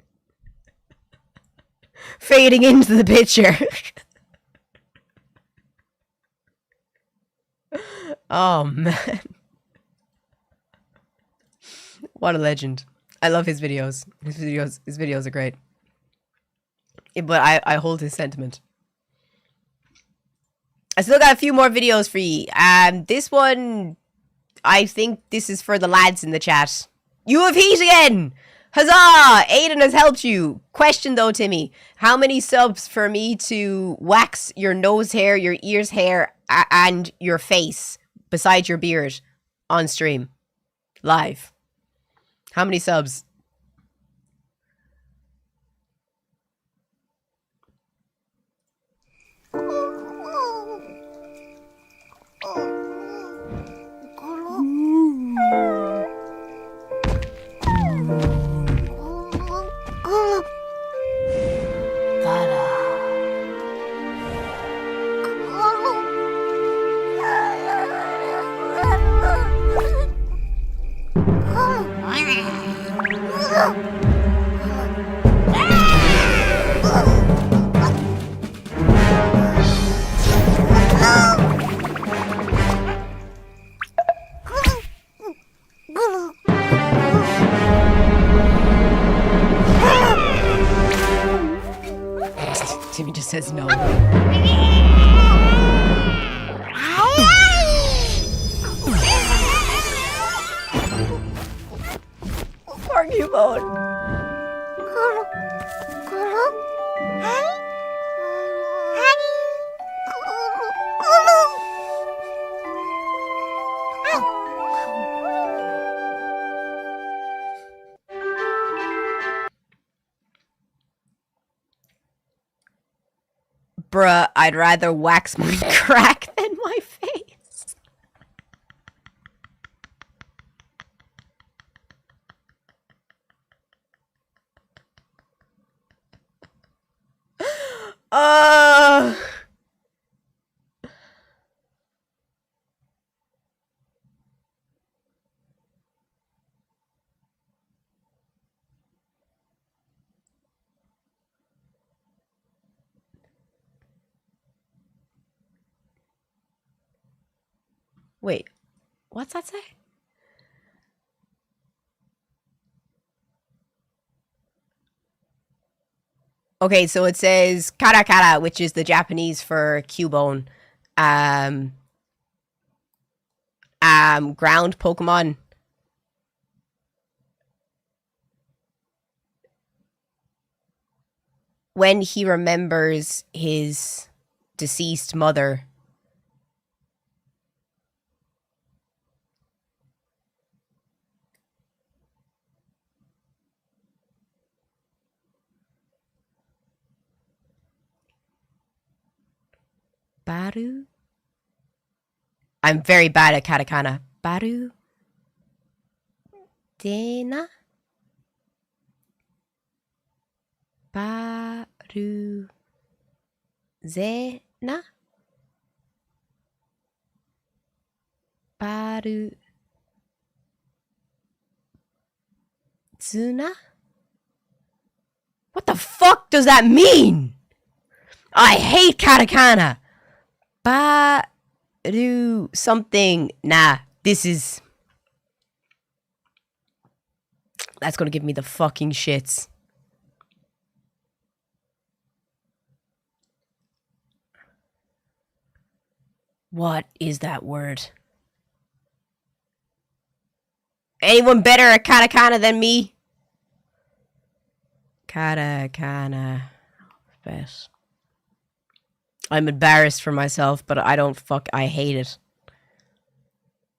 into the picture. Oh, man. What a legend. I love his videos. His videos are great. But I hold his sentiment. I still got a few more videos for you. This one, I think this is for the lads in the chat. You have heat again! Huzzah! Aiden has helped you. Question though, Timmy. How many subs for me to wax your nose hair, your ears hair, and your face, besides your beard, on stream? Live. How many subs? Timmy just says no. Argument. Bruh, I'd rather wax my crack than my face. Wait, what's that say? Okay, so it says karakara, which is the Japanese for Cubone. Ground Pokemon. When he remembers his deceased mother. Baru? I'm very bad at katakana. Baru? Dena? Baru? Zena? Baru? Zuna? What the fuck does that mean? I hate katakana. Baru something. Nah, this is... That's gonna give me the fucking shits. What is that word? Anyone better at katakana than me? Katakana. Best. I'm embarrassed for myself, but I don't I hate it.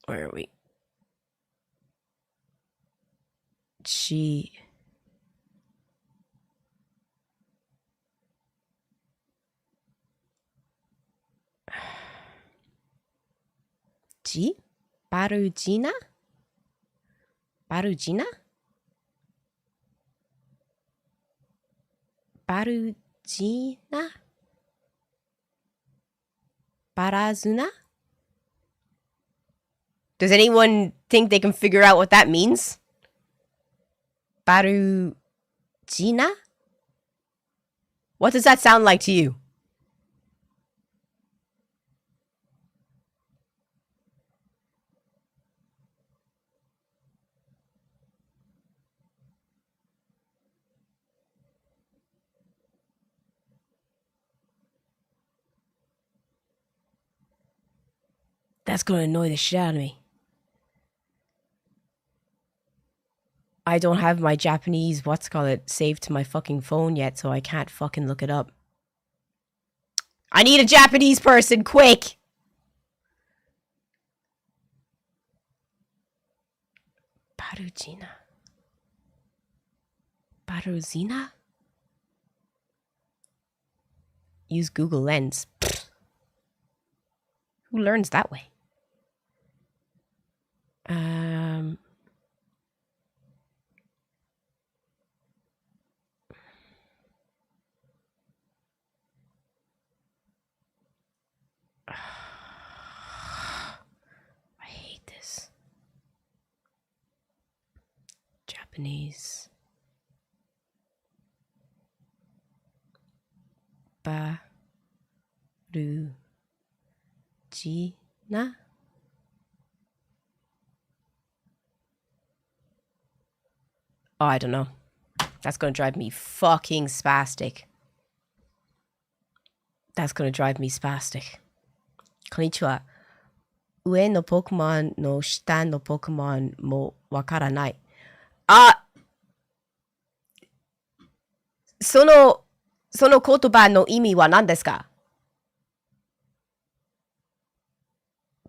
Where are we? Chi. G? Barugina? Barugina? Barugina? Barazuna? Does anyone think they can figure out what that means? Barugina? What does that sound like to you? That's gonna annoy the shit out of me. I don't have my Japanese, saved to my fucking phone yet, so I can't fucking look it up. I need a Japanese person, quick! Barugina. Baruzina? Use Google Lens. Pfft. Who learns that way? I hate this. Japanese. Barugina? Oh, I don't know. That's gonna drive me fucking spastic. That's gonna drive me spastic. Konnichiwa. 上のポケモンの下のポケモンもわからない。あ、その言葉の意味は何ですか？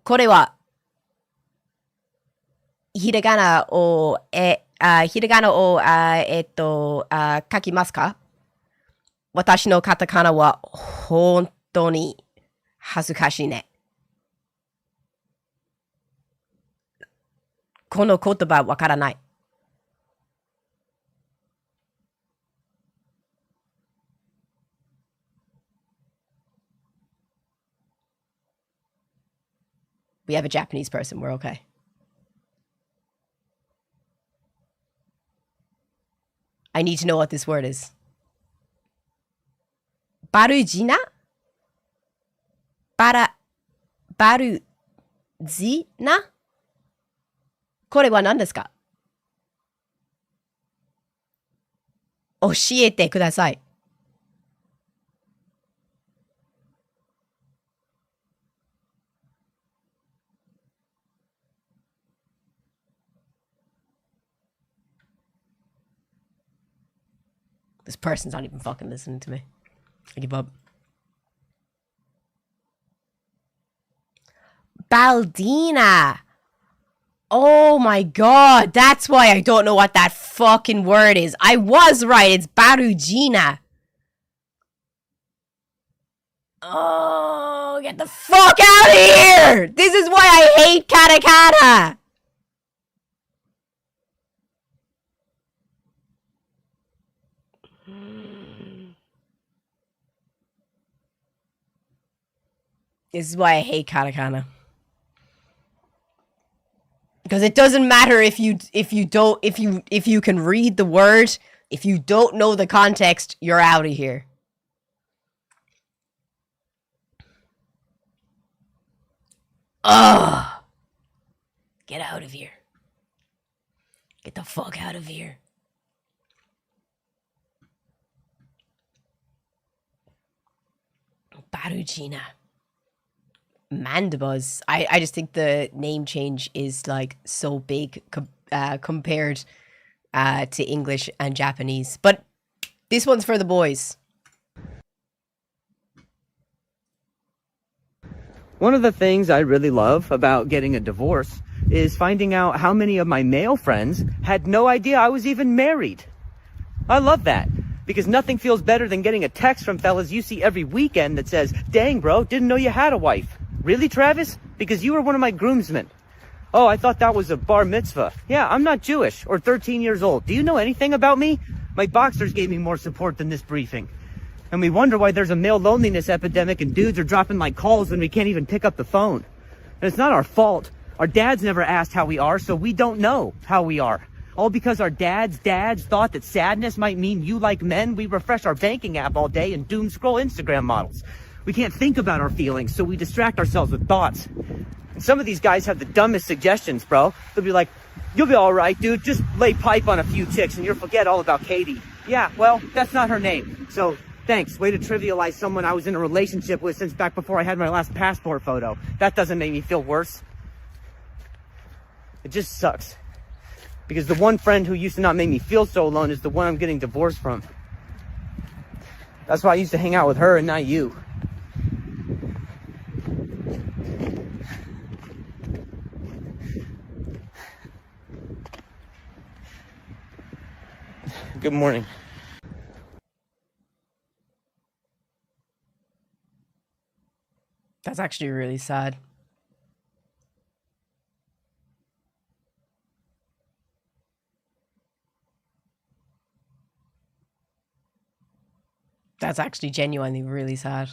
これはひらがなを書きますか？私のカタカナは本当に恥ずかしいね。この言葉わからない。We have a Japanese person. We're okay. I need to know what this word is. Barugina? Baru. じなこれは何ですか教えてください。This person's not even fucking listening to me. I give up. Baldina. Oh my god, that's why I don't know what that fucking word is. I was right, it's Barugina. Oh, get the fuck out of here! This is why I hate katakana! This is why I hate katakana. Because it doesn't matter if you can read the word, if you don't know the context, you're out of here. Ugh. Get out of here. Get the fuck out of here. Barugina. Mandibuzz. I just think the name change is like so big compared to English and Japanese. But this one's for the boys. One of the things I really love about getting a divorce is finding out how many of my male friends had no idea I was even married. I love that. Because nothing feels better than getting a text from fellas you see every weekend that says, "Dang, bro, didn't know you had a wife." Really, Travis? Because you were one of my groomsmen. Oh, I thought that was a bar mitzvah. Yeah, I'm not Jewish or 13 years old. Do you know anything about me? My boxers gave me more support than this briefing. And we wonder why there's a male loneliness epidemic and dudes are dropping like calls when we can't even pick up the phone. And it's not our fault. Our dads never asked how we are, so we don't know how we are. All because our dads thought that sadness might mean you like men, we refresh our banking app all day and doom scroll Instagram models. We can't think about our feelings, so we distract ourselves with thoughts. And some of these guys have the dumbest suggestions, bro. They'll be like, "You'll be all right, dude. Just lay pipe on a few chicks and you'll forget all about Katie." Yeah, well, that's not her name. So thanks. Way to trivialize someone I was in a relationship with since back before I had my last passport photo. That doesn't make me feel worse. It just sucks. Because the one friend who used to not make me feel so alone is the one I'm getting divorced from. That's why I used to hang out with her and not you. Good morning. That's actually really sad. That's actually genuinely really sad.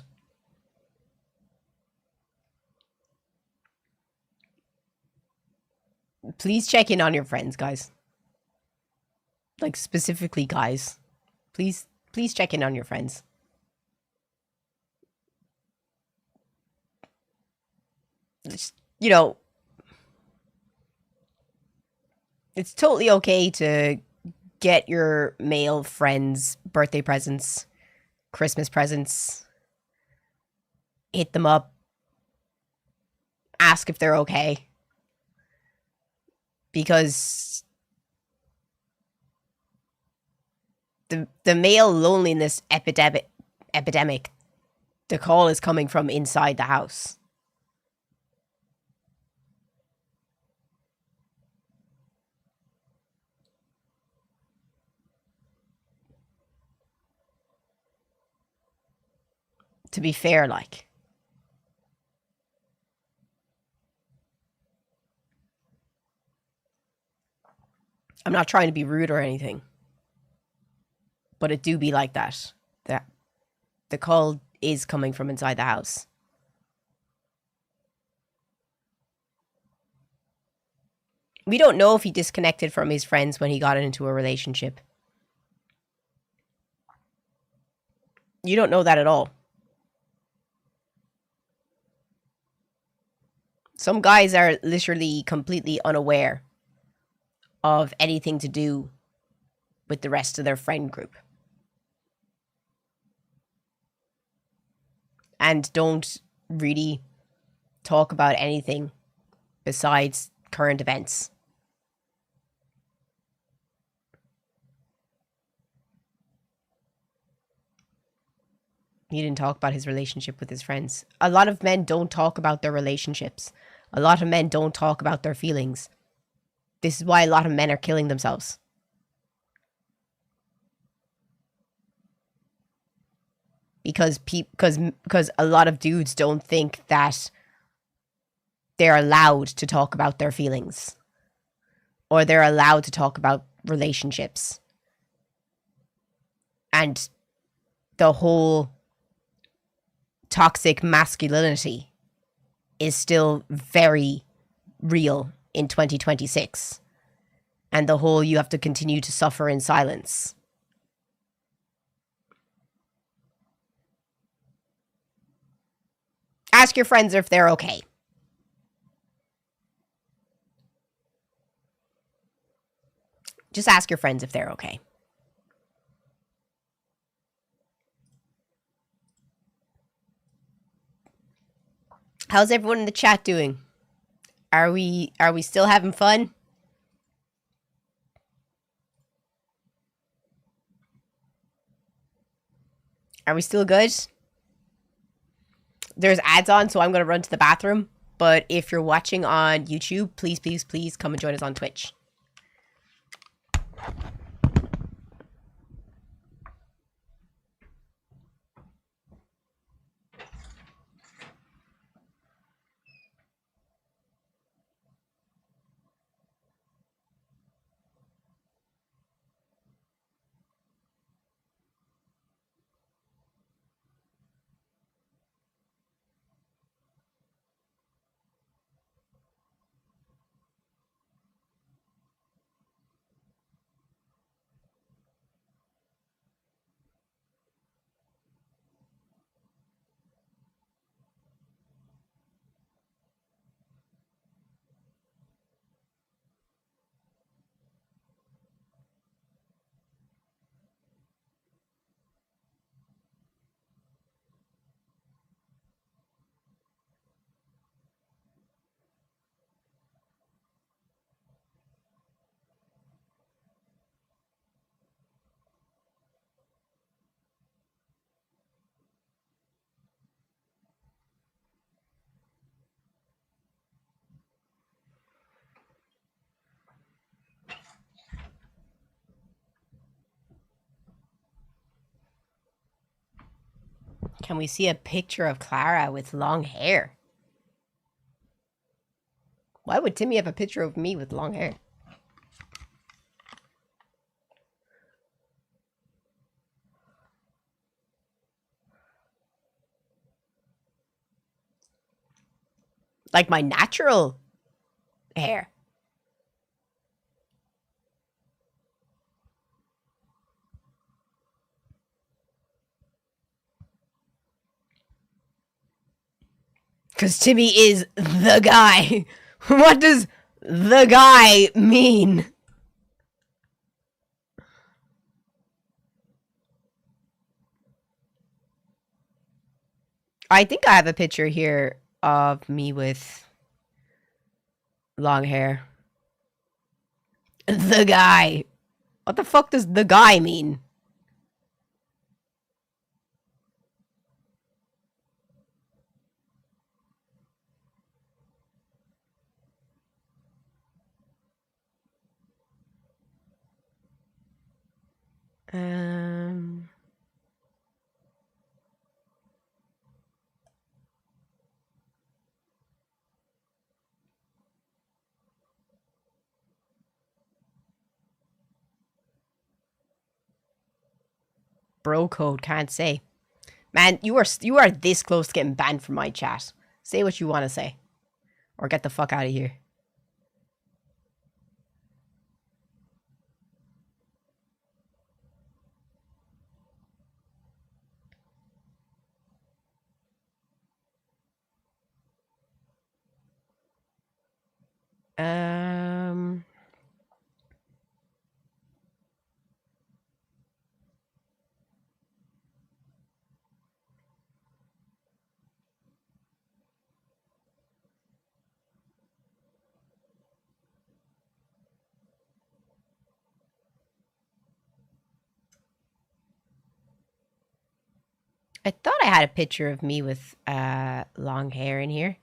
Please check in on your friends, guys. Like, specifically guys. Please check in on your friends. Just, you know, it's totally okay to get your male friends birthday presents, Christmas presents, hit them up, ask if they're okay. Because the male loneliness epidemic, the call is coming from inside the house. To be fair, like, I'm not trying to be rude or anything, but it do be like that. That the call is coming from inside the house. We don't know if he disconnected from his friends when he got into a relationship. You don't know that at all. Some guys are literally completely unaware of anything to do with the rest of their friend group. And don't really talk about anything besides current events. He didn't talk about his relationship with his friends. A lot of men don't talk about their relationships. A lot of men don't talk about their feelings. This is why a lot of men are killing themselves. Because a lot of dudes don't think that they're allowed to talk about their feelings. Or they're allowed to talk about relationships. And the whole toxic masculinity is still very real in 2026. And the whole you have to continue to suffer in silence. Ask your friends if they're okay. Just ask your friends if they're okay. How's everyone in the chat doing? Are we still having fun? Are we still good? There's ads on, so I'm going to run to the bathroom. But if you're watching on YouTube, please, please, please come and join us on Twitch. Can we see a picture of Clara with long hair? Why would Timmy have a picture of me with long hair? Like my natural hair. Because Timmy is the guy. What does the guy mean? I think I have a picture here of me with long hair. The guy. What the fuck does the guy mean? Bro code, can't say. Man, you are this close to getting banned from my chat. Say what you want to say. Or get the fuck out of here. Um. I thought I had a picture of me with long hair in here.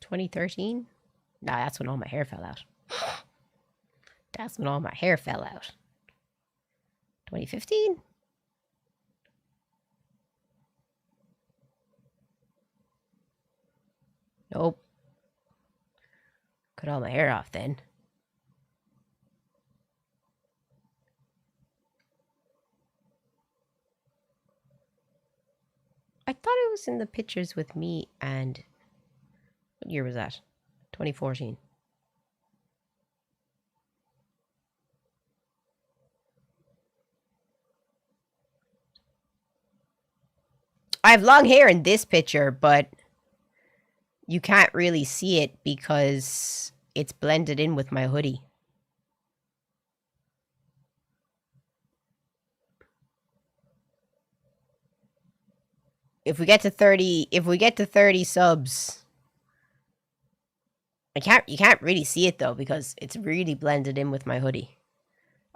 $2013? Nah, that's when all my hair fell out. That's when all my hair fell out. 2015? Nope. Cut all my hair off then. I thought it was in the pictures with me and... What year was that? 2014. I have long hair in this picture, but you can't really see it because it's blended in with my hoodie. If we get to 30 subs, you can't really see it though because it's really blended in with my hoodie.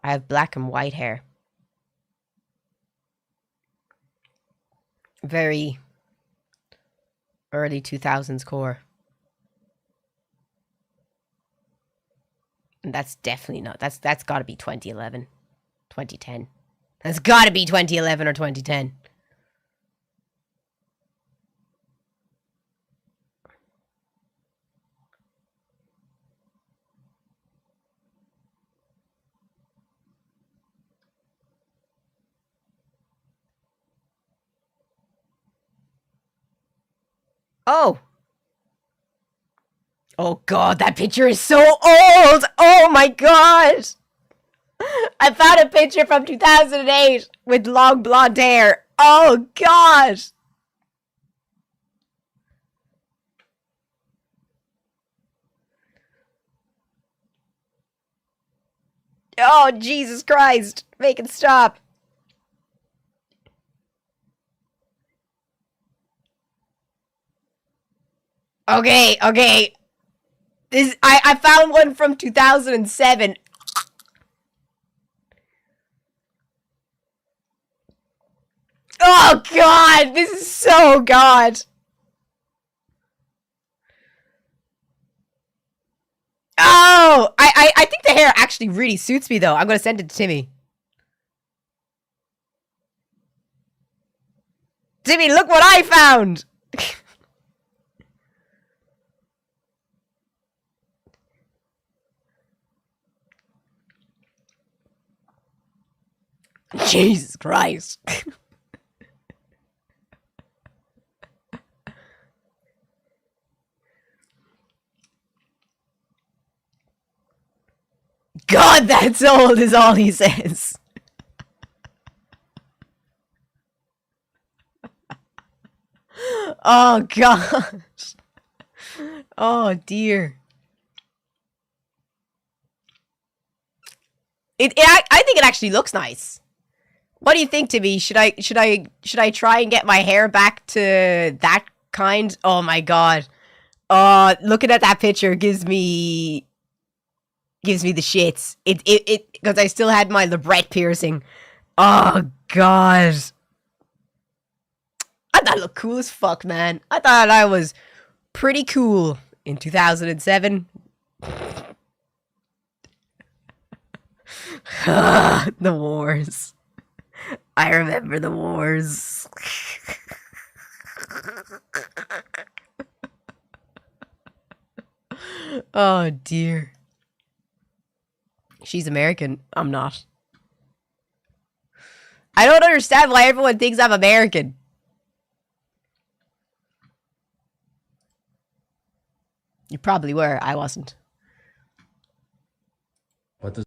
I have black and white hair. Very early 2000s core. And that's definitely not. That's got to be 2011, 2010. That's got to be 2011 or 2010. Oh. Oh god, that picture is so old! Oh my god! I found a picture from 2008 with long blonde hair. Oh god! Oh, Jesus Christ! Make it stop! Okay, okay. This I found one from 2007. Oh god, this is so god. Oh, I think the hair actually really suits me though. I'm gonna send it to Timmy. Timmy, look what I found. Jesus Christ. God, that's old is all he says. Oh, gosh. Oh, dear. I think it actually looks nice. What do you think, Timmy? Should I try and get my hair back to that kind? Oh my god. Looking at that picture gives me the shits. It because I still had my labret piercing. Oh god. I thought it looked cool as fuck, man. I thought I was pretty cool in 2007. The wars. I remember the wars. Oh dear. She's American. I'm not. I don't understand why everyone thinks I'm American. You probably were. I wasn't. What does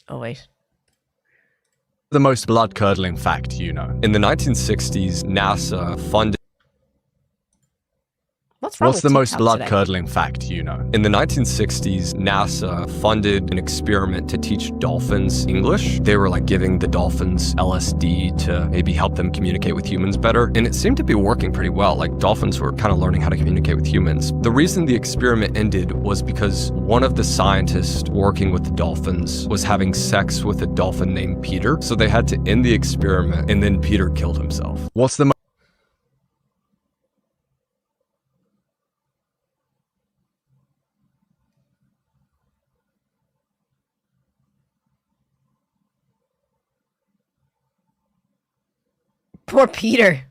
Oh, wait. the most blood-curdling fact you know? In the 1960s, NASA funded. What's wrong What's with the most TikTok today? blood-curdling fact you know? In the 1960s, NASA funded an experiment to teach dolphins English. They were like giving the dolphins LSD to maybe help them communicate with humans better. And it seemed to be working pretty well. Like dolphins were kind of learning how to communicate with humans. The reason the experiment ended was because one of the scientists working with the dolphins was having sex with a dolphin named Peter. So they had to end the experiment, and then Peter killed himself. What's the Poor Peter.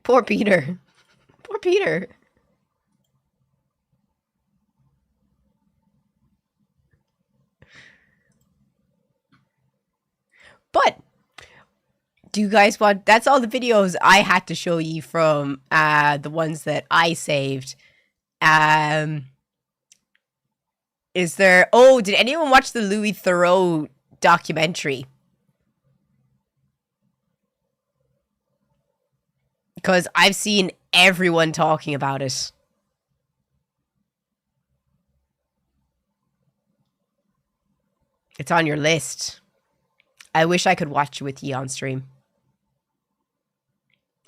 Poor Peter. Poor Peter. But do you guys want, that's all the videos I had to show you from the ones that I saved. Is there, oh, did anyone watch the Louis Theroux documentary? Because I've seen everyone talking about it. It's on your list. I wish I could watch it with you on stream.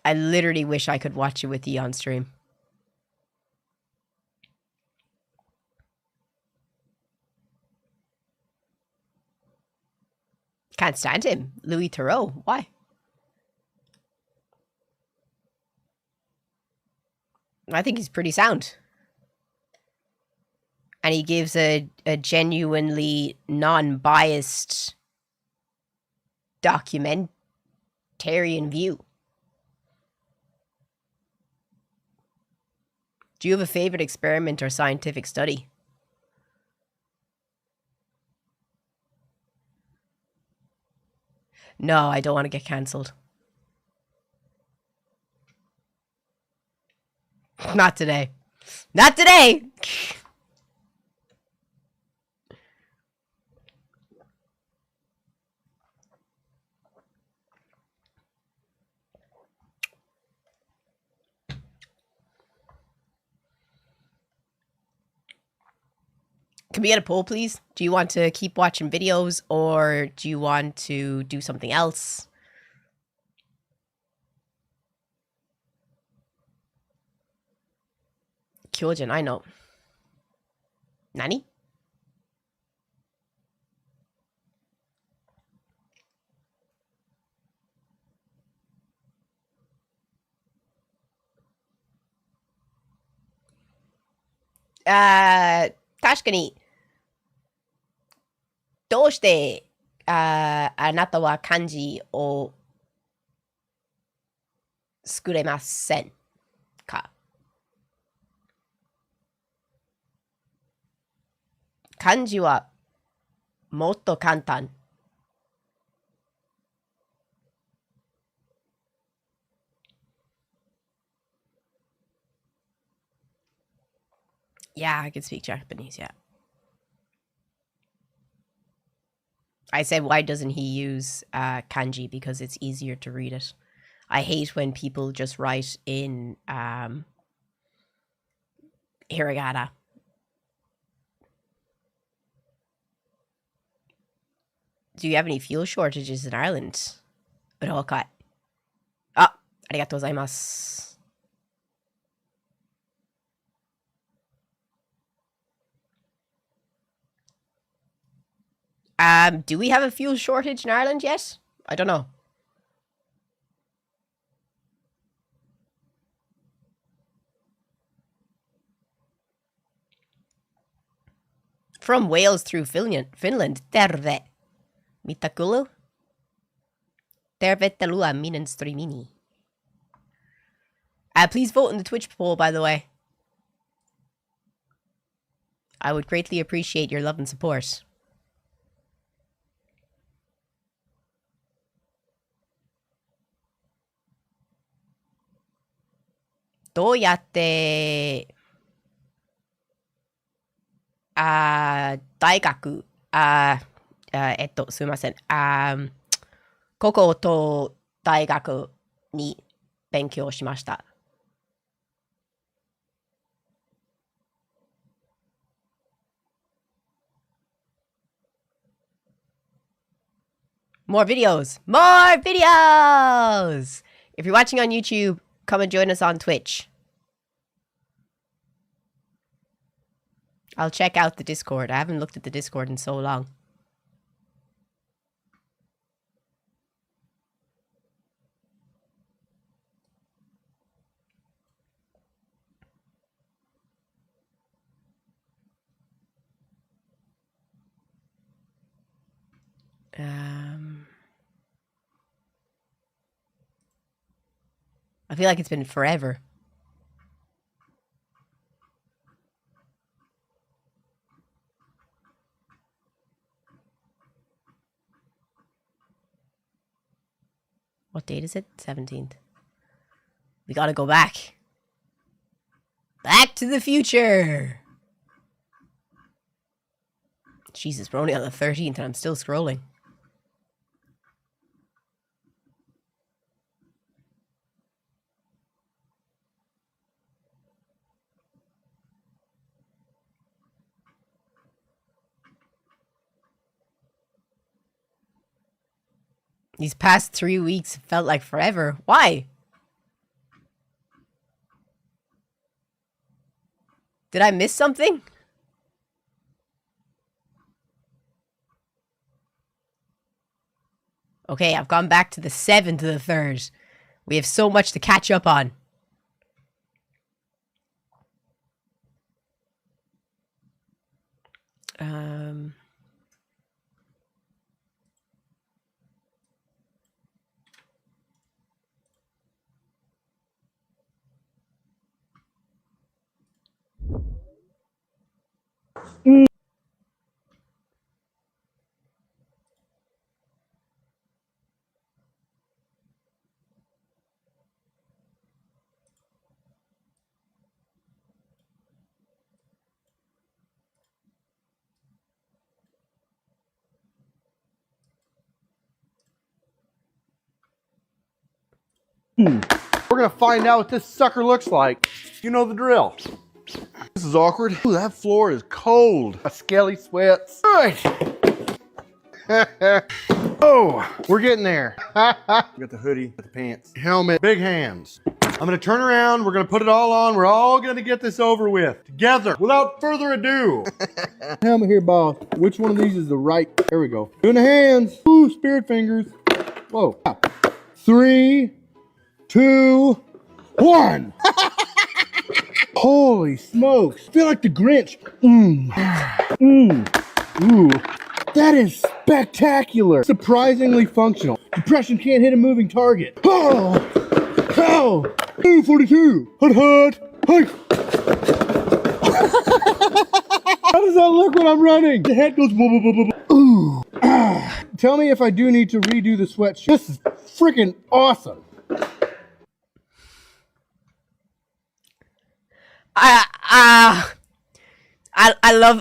I literally wish I could watch it with you on stream. Can't stand him. Louis Theroux. Why? I think he's pretty sound. And he gives a genuinely non-biased documentarian view. Do you have a favorite experiment or scientific study? No, I don't want to get cancelled. Not today. Not today! Can we get a poll, please? Do you want to keep watching videos or do you want to do something else? Kyojin, I know. Nani? Tashkani. どうしてあなたは漢字を作れませんか？漢字はもっと簡単。Yeah, I can speak Japanese, yeah. I said, why doesn't he use kanji? Because it's easier to read it. I hate when people just write in hiragana. Do you have any fuel shortages in Ireland? Okay. Ah, arigatou gozaimasu. Do we have a fuel shortage in Ireland yet? I don't know. From Wales through Finland. Terve. Mitakulu? Tervetuloa minun streamini. Please vote in the Twitch poll, by the way. I would greatly appreciate your love and support. Doyatte 大学すいません高校と大学に勉強しました。More videos! More videos! If you're watching on YouTube, come and join us on Twitch. I'll check out the Discord. I haven't looked at the Discord in so long. I feel like it's been forever. What date is it? 17th. We gotta go back. Back to the future! Jesus, we're only on the 13th and I'm still scrolling. These past 3 weeks felt like forever. Why? Did I miss something? Okay, I've gone back to the 7th to the 3rd. We have so much to catch up on. We're gonna find out what this sucker looks like. You know the drill. This is awkward. Ooh, that floor is cold. A skelly sweats. All right. Oh, we're getting there. Got the hoodie, got the pants, helmet, big hands. I'm gonna turn around. We're gonna put it all on. We're all gonna get this over with together. Without further ado. Helmet here, boss. Which one of these is the right? There we go. Doing the hands. Ooh, spirit fingers. Whoa. 3, 2, 1. Holy smokes. Feel like the Grinch. Ooh. That is spectacular. Surprisingly functional. Depression can't hit a moving target. Oh. 42. Hut. Hey. How does that look when I'm running? The head goes blah, blah, blah, blah. Ooh. Tell me if I do need to redo the sweatshirt. This is freaking awesome.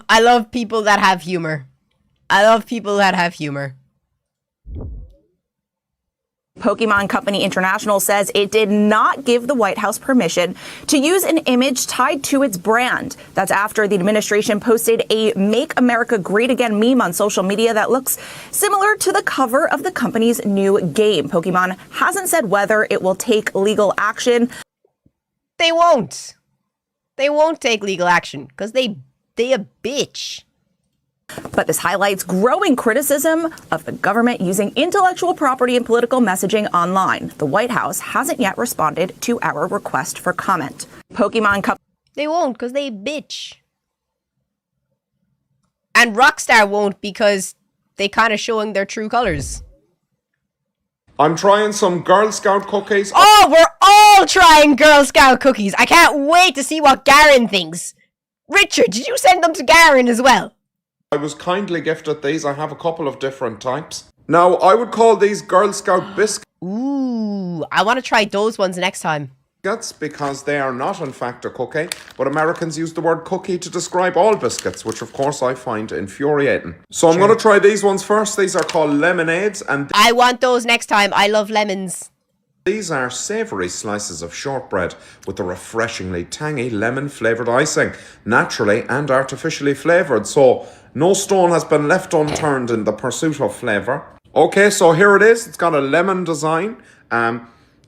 I love people that have humor. I love people that have humor. Pokemon Company International says it did not give the White House permission to use an image tied to its brand. That's after the administration posted a Make America Great Again meme on social media that looks similar to the cover of the company's new game. Pokemon hasn't said whether it will take legal action. They won't. They won't take legal action because they a bitch. But this highlights growing criticism of the government using intellectual property and political messaging online. The White House hasn't yet responded to our request for comment. Pokemon Company. They won't because they bitch. And Rockstar won't because they kind of showing their true colors. I'm trying some Girl Scout cookies. Oh, we're all trying Girl Scout cookies. I can't wait to see what Garen thinks. Richard, did you send them to Garen as well? I was kindly gifted these. I have a couple of different types. Now, I would call these Girl Scout biscuits. Ooh, I want to try those ones next time. Because they are not in fact a cookie, but Americans use the word cookie to describe all biscuits, which of course I find infuriating. So I'm going to try these ones first. These are called lemonades, and I want those next time. I love lemons. These are savoury slices of shortbread with a refreshingly tangy lemon-flavoured icing, naturally and artificially flavoured, so no stone has been left unturned in the pursuit of flavour. Okay, so here it is. It's got a lemon design.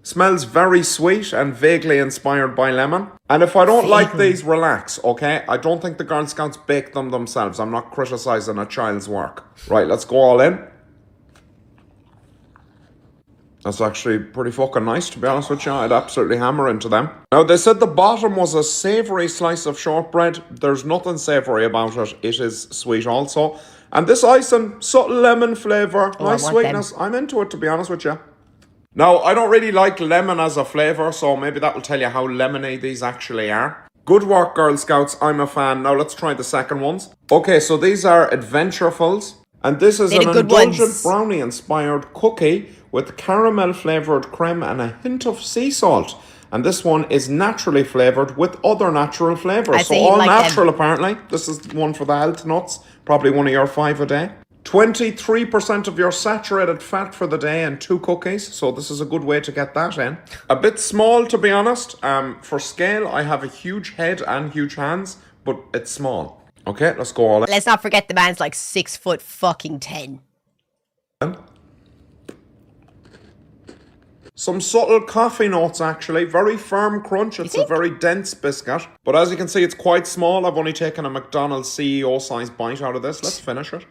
Smells very sweet and vaguely inspired by lemon. And if I don't like these, relax, okay? I don't think the Girl Scouts baked them themselves. I'm not criticising a child's work. Right, let's go all in. That's actually pretty fucking nice, to be honest with you. I'd absolutely hammer into them. Now, they said the bottom was a savoury slice of shortbread. There's nothing savoury about it. It is sweet also. And this icing, subtle lemon flavour, nice sweetness. I'm into it, to be honest with you. Now, I don't really like lemon as a flavour, so maybe that will tell you how lemony these actually are. Good work, Girl Scouts. I'm a fan. Now, let's try the second ones. Okay, so these are Adventurefuls. And this is an indulgent brownie-inspired cookie with caramel-flavoured creme and a hint of sea salt. And this one is naturally flavoured with other natural flavours. So all natural, apparently. This is one for the health nuts. Probably one of your 5 a day. 23% of your saturated fat for the day and 2 cookies. So this is a good way to get that in. A bit small, to be honest. For scale, I have a huge head and huge hands, but it's small. Okay, let's go all in. Let's not forget the man's like 6'10". Some subtle coffee notes, actually. Very firm crunch. It's a very dense biscuit. But as you can see, it's quite small. I've only taken a McDonald's CEO-sized bite out of this. Let's finish it.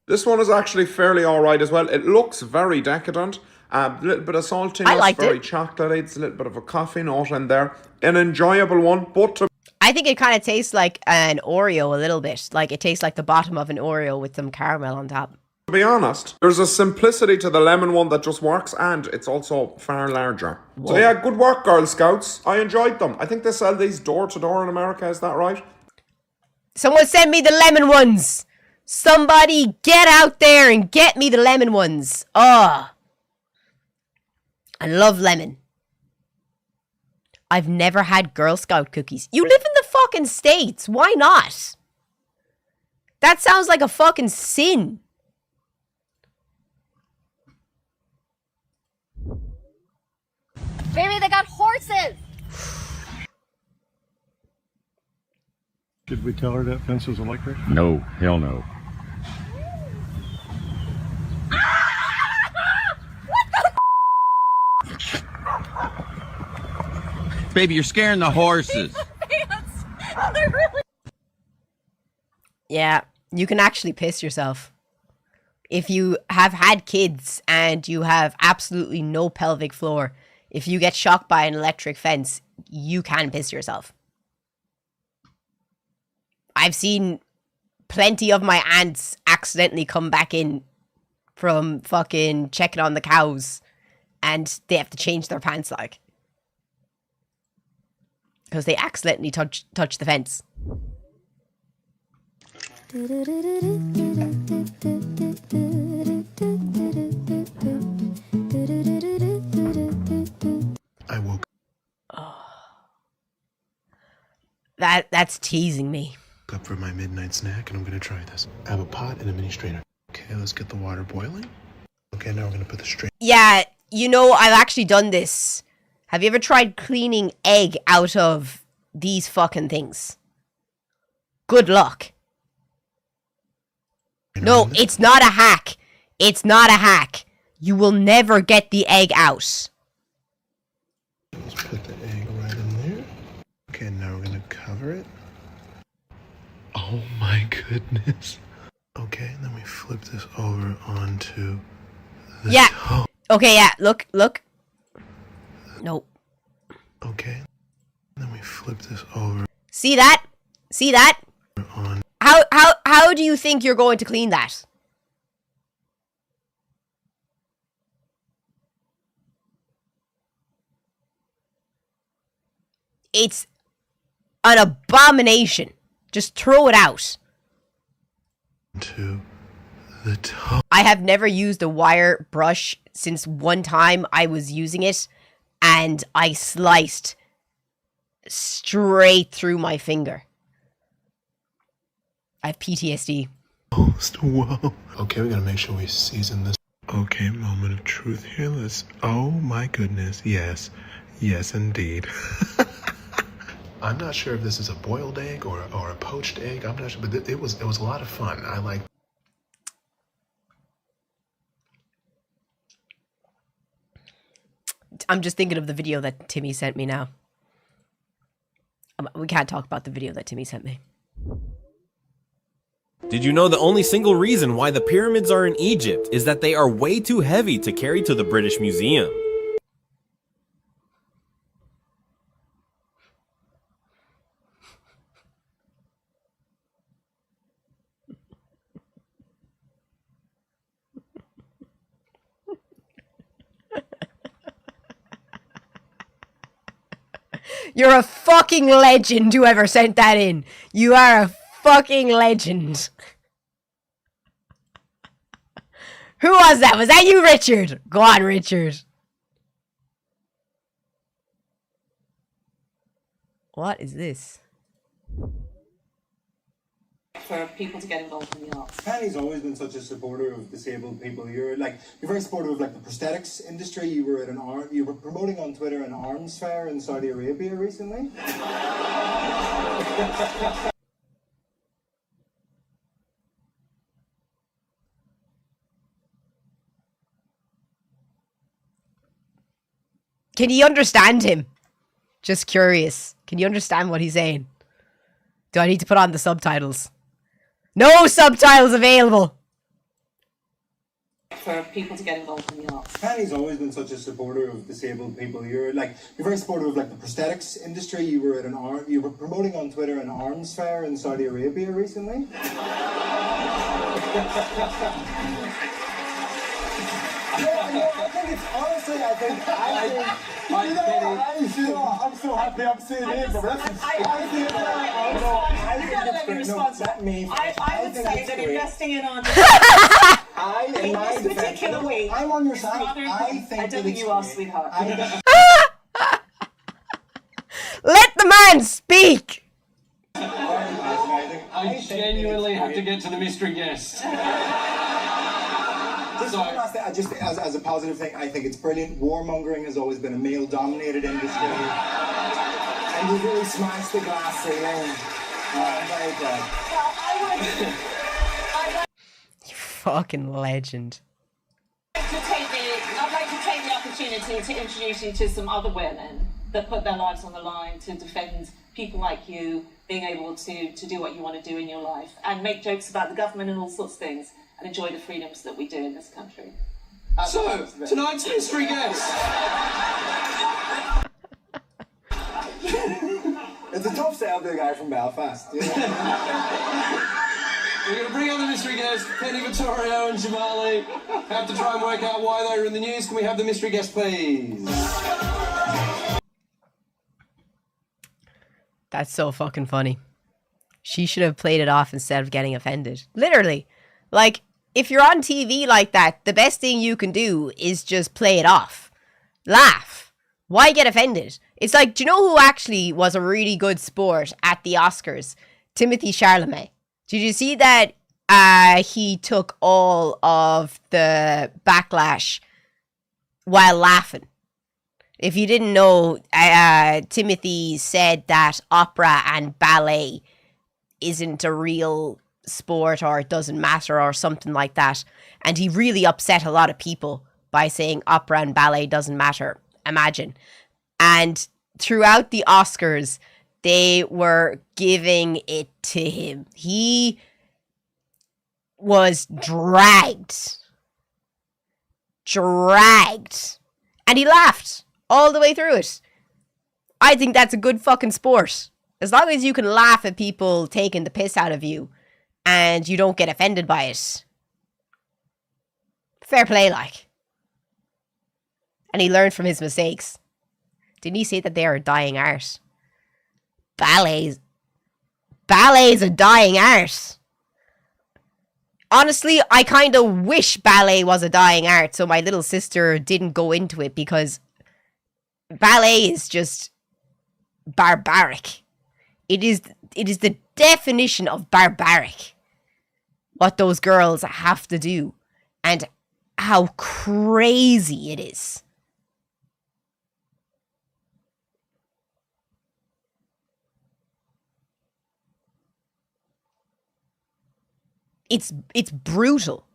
This one is actually fairly alright as well. It looks very decadent. A little bit of saltiness, very chocolatey. It's a little bit of a coffee note in there. An enjoyable one, but I think it kind of tastes like an Oreo a little bit. Like it tastes like the bottom of an Oreo with some caramel on top. to be honest, there's a simplicity to the lemon one that just works, and it's also far larger. Whoa. So yeah, good work, Girl Scouts. I enjoyed them. I think they sell these door to door in America, is that right? Someone send me the lemon ones. Somebody get out there and get me the lemon ones. Oh, I love lemon. I've never had Girl Scout cookies. You live in the fucking States. Why not? That sounds like a fucking sin. Baby, they got horses. Did we tell her that fence was electric? No, hell no. Baby, you're scaring the horses. Yeah, you can actually piss yourself. If you have had kids and you have absolutely no pelvic floor, if you get shocked by an electric fence, you can piss yourself. I've seen plenty of my aunts accidentally come back in from fucking checking on the cows and they have to change their pants like. Because they accidentally touch the fence. I woke That's teasing me. up for my midnight snack and I'm gonna try this. I have a pot and a mini strainer. Okay, let's get the water boiling. Okay, now we're gonna put the strainer. Yeah, you know, I've actually done this. Have you ever tried cleaning egg out of these fucking things? Good luck. No, it's not a hack. It's not a hack. You will never get the egg out. Let's put the egg right in there. Okay, now we're gonna cover it. Oh my goodness. Okay, then we flip this over onto the top. Okay, yeah, look. Nope. Okay, then we flip this over. See that? See that? On. How do you think you're going to clean that? It's an abomination. Just throw it out. To the top. I have never used a wire brush since one time I was using it and I sliced straight through my finger. I have PTSD. Whoa. Okay, we gotta make sure we season this. Okay, moment of truth here. Let's. Oh my goodness. Yes. Yes, indeed. I'm not sure if this is a boiled egg or a poached egg. I'm not sure, but it was a lot of fun. I like. I'm just thinking of the video that Timmy sent me now. We can't talk about the video that Timmy sent me. Did you know the only single reason why the pyramids are in Egypt is that they are way too heavy to carry to the British Museum? You're a fucking legend, whoever sent that in. You are a fucking legend. Who was that? Was that you, Richard? Go on, Richard. What is this? For people to get involved in the arts. Penny's always been such a supporter of disabled people. You're very supportive of like the prosthetics industry. You were promoting on Twitter an arms fair in Saudi Arabia recently. Can you understand him? Just curious. Can you understand what he's saying? Do I need to put on the subtitles? No subtitles available! For people to get involved in the arts. Penny's always been such a supporter of disabled people. You're very supportive of like the prosthetics industry. You were promoting on Twitter an arms fair in Saudi Arabia recently. I'm so happy I'm sitting here, but that's I would say that investing in on in this particular way. I'm on your side. I don't think you are, sweetheart. Let the man speak! I genuinely have to get to the mystery guest. Just as a positive thing, I think it's brilliant. Warmongering has always been a male-dominated industry. And you've really smashed the glass ceiling. I'm very proud. You fucking legend. I'd like to take the opportunity to introduce you to some other women that put their lives on the line to defend people like you being able to do what you want to do in your life and make jokes about the government and all sorts of things and enjoy the freedoms that we do in this country. So, tonight's mystery guest. It's a tough sell to a guy from Belfast. You know? We're going to bring on the mystery guest, Penny Vittorio and Jamali. Have to try and work out why they were in the news. Can we have the mystery guest, please? That's so fucking funny. She should have played it off instead of getting offended. Literally. Like, if you're on TV like that, the best thing you can do is just play it off. Laugh. Why get offended? It's like, do you know who actually was a really good sport at the Oscars? Timothy Chalamet. Did you see that he took all of the backlash while laughing? If you didn't know, Timothy said that opera and ballet isn't a real sport or it doesn't matter or something like that. And he really upset a lot of people by saying opera and ballet doesn't matter. Imagine. And throughout the Oscars, they were giving it to him. He was dragged. And he laughed all the way through it. I think that's a good fucking sport. As long as you can laugh at people taking the piss out of you and you don't get offended by it. Fair play, like. And he learned from his mistakes. Didn't he say that they are a dying art? Ballet's a dying art. Honestly, I kind of wish ballet was a dying art so my little sister didn't go into it, because ballet is just barbaric. It is the definition of barbaric. What those girls have to do and how crazy it is. It's brutal,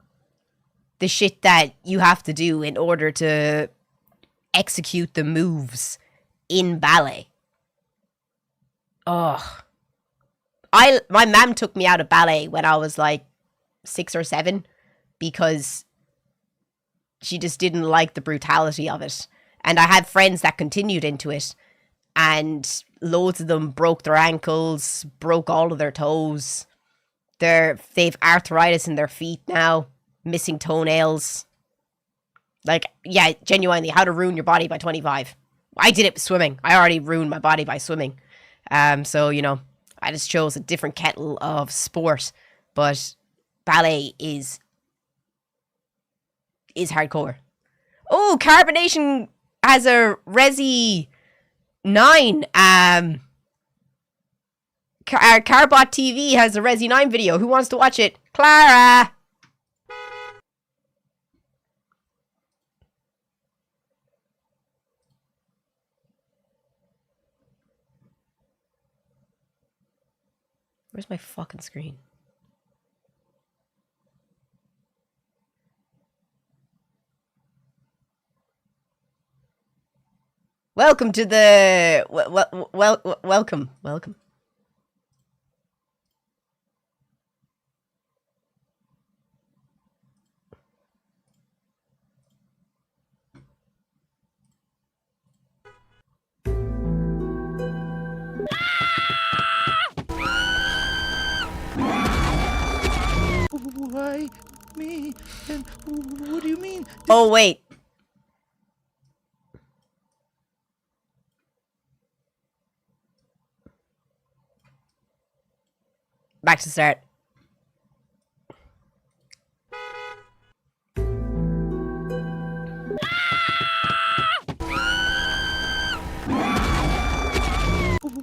the shit that you have to do in order to execute the moves in ballet. Oh, my mom took me out of ballet when I was like 6 or 7 because she just didn't like the brutality of it. And I had friends that continued into it, and loads of them broke their ankles, broke all of their toes. They've arthritis in their feet now, missing toenails. Like, yeah, genuinely, how to ruin your body by 25. I did it with swimming. I already ruined my body by swimming. So, you know, I just chose a different kettle of sport. But ballet is hardcore. Oh, Carbonation has a Resi 9. Carbot TV has a Resi 9 video. Who wants to watch it? Clara! Where's my fucking screen? Welcome to the... welcome. Why me? And what do you mean? Oh, wait. Back to start.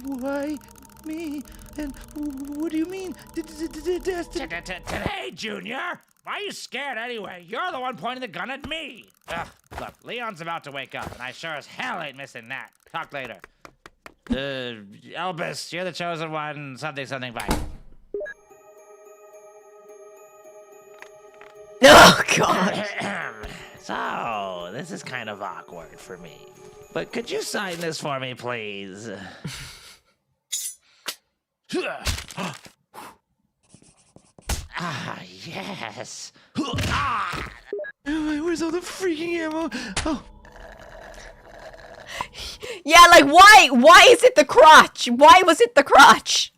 Why me? And what do you mean? Today, Junior? Why are you scared anyway? You're the one pointing the gun at me. Ugh, look, Leon's about to wake up, and I sure as hell ain't missing that. Talk later. Elvis, you're the chosen one. Something, bye. Oh, God. So, this is kind of awkward for me. But could you sign this for me, please? Ah, yes. Where's all the freaking ammo? Oh. Yeah, like, why? Why is it the crotch? Why was it the crotch?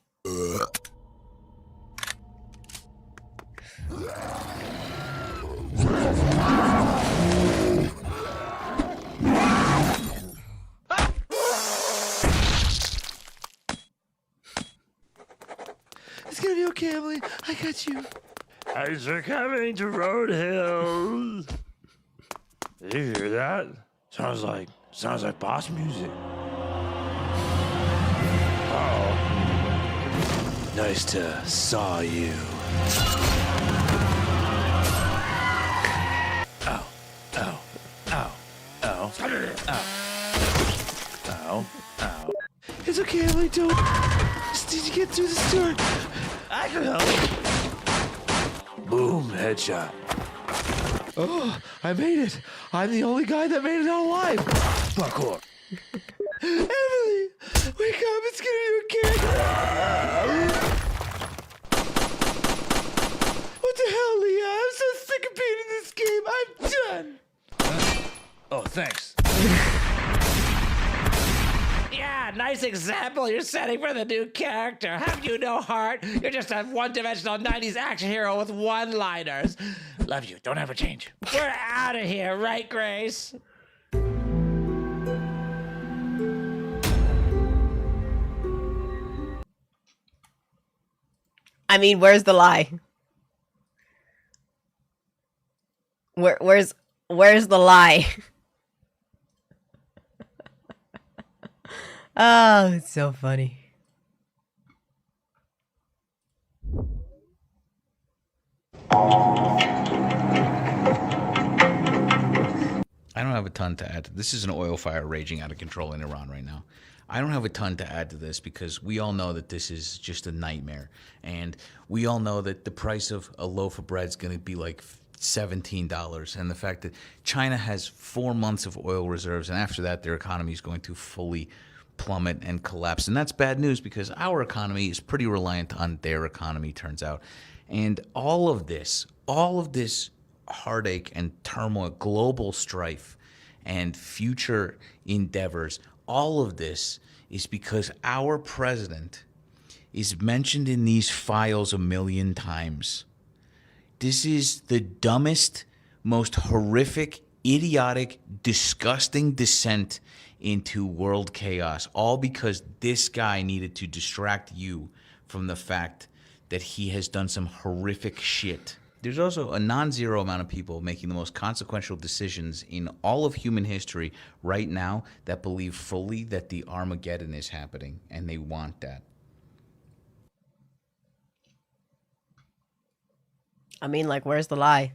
It's gonna be okay, Emily. I got you. Thanks for coming to Road Hills. Did you hear that? Sounds like boss music. Oh. Nice to saw you. Ow. Ow. Ow. Ow. Ow. Ow. Ow. It's okay, Emily. Don't. Just need to get through the store. I can help. Boom, headshot. Oh, I made it. I'm the only guy that made it out alive. Parkour. Emily, wake up. It's gonna be okay. What the hell, Leah? I'm so sick of being in this game. I'm done. Oh, thanks. Yeah, nice example you're setting for the new character. Have you no heart? You're just a one-dimensional 90s action hero with one-liners. Love you. Don't ever change. We're out of here, right, Grace? I mean, where's the lie? Where's the lie? Oh, it's so funny. I don't have a ton to add. This is an oil fire raging out of control in Iran right now. I don't have a ton to add to this because we all know that this is just a nightmare. And we all know that the price of a loaf of bread is going to be like $17. And the fact that China has 4 months of oil reserves, and after that, their economy is going to fully plummet and collapse. And that's bad news because our economy is pretty reliant on their economy, turns out. And all of this heartache and turmoil, global strife and future endeavors, all of this is because our president is mentioned in these files 1,000,000 times. This is the dumbest, most horrific, idiotic, disgusting descent into world chaos, all because this guy needed to distract you from the fact that he has done some horrific shit. There's also a non-zero amount of people making the most consequential decisions in all of human history right now that believe fully that the Armageddon is happening, and they want that. I mean, like, where's the lie?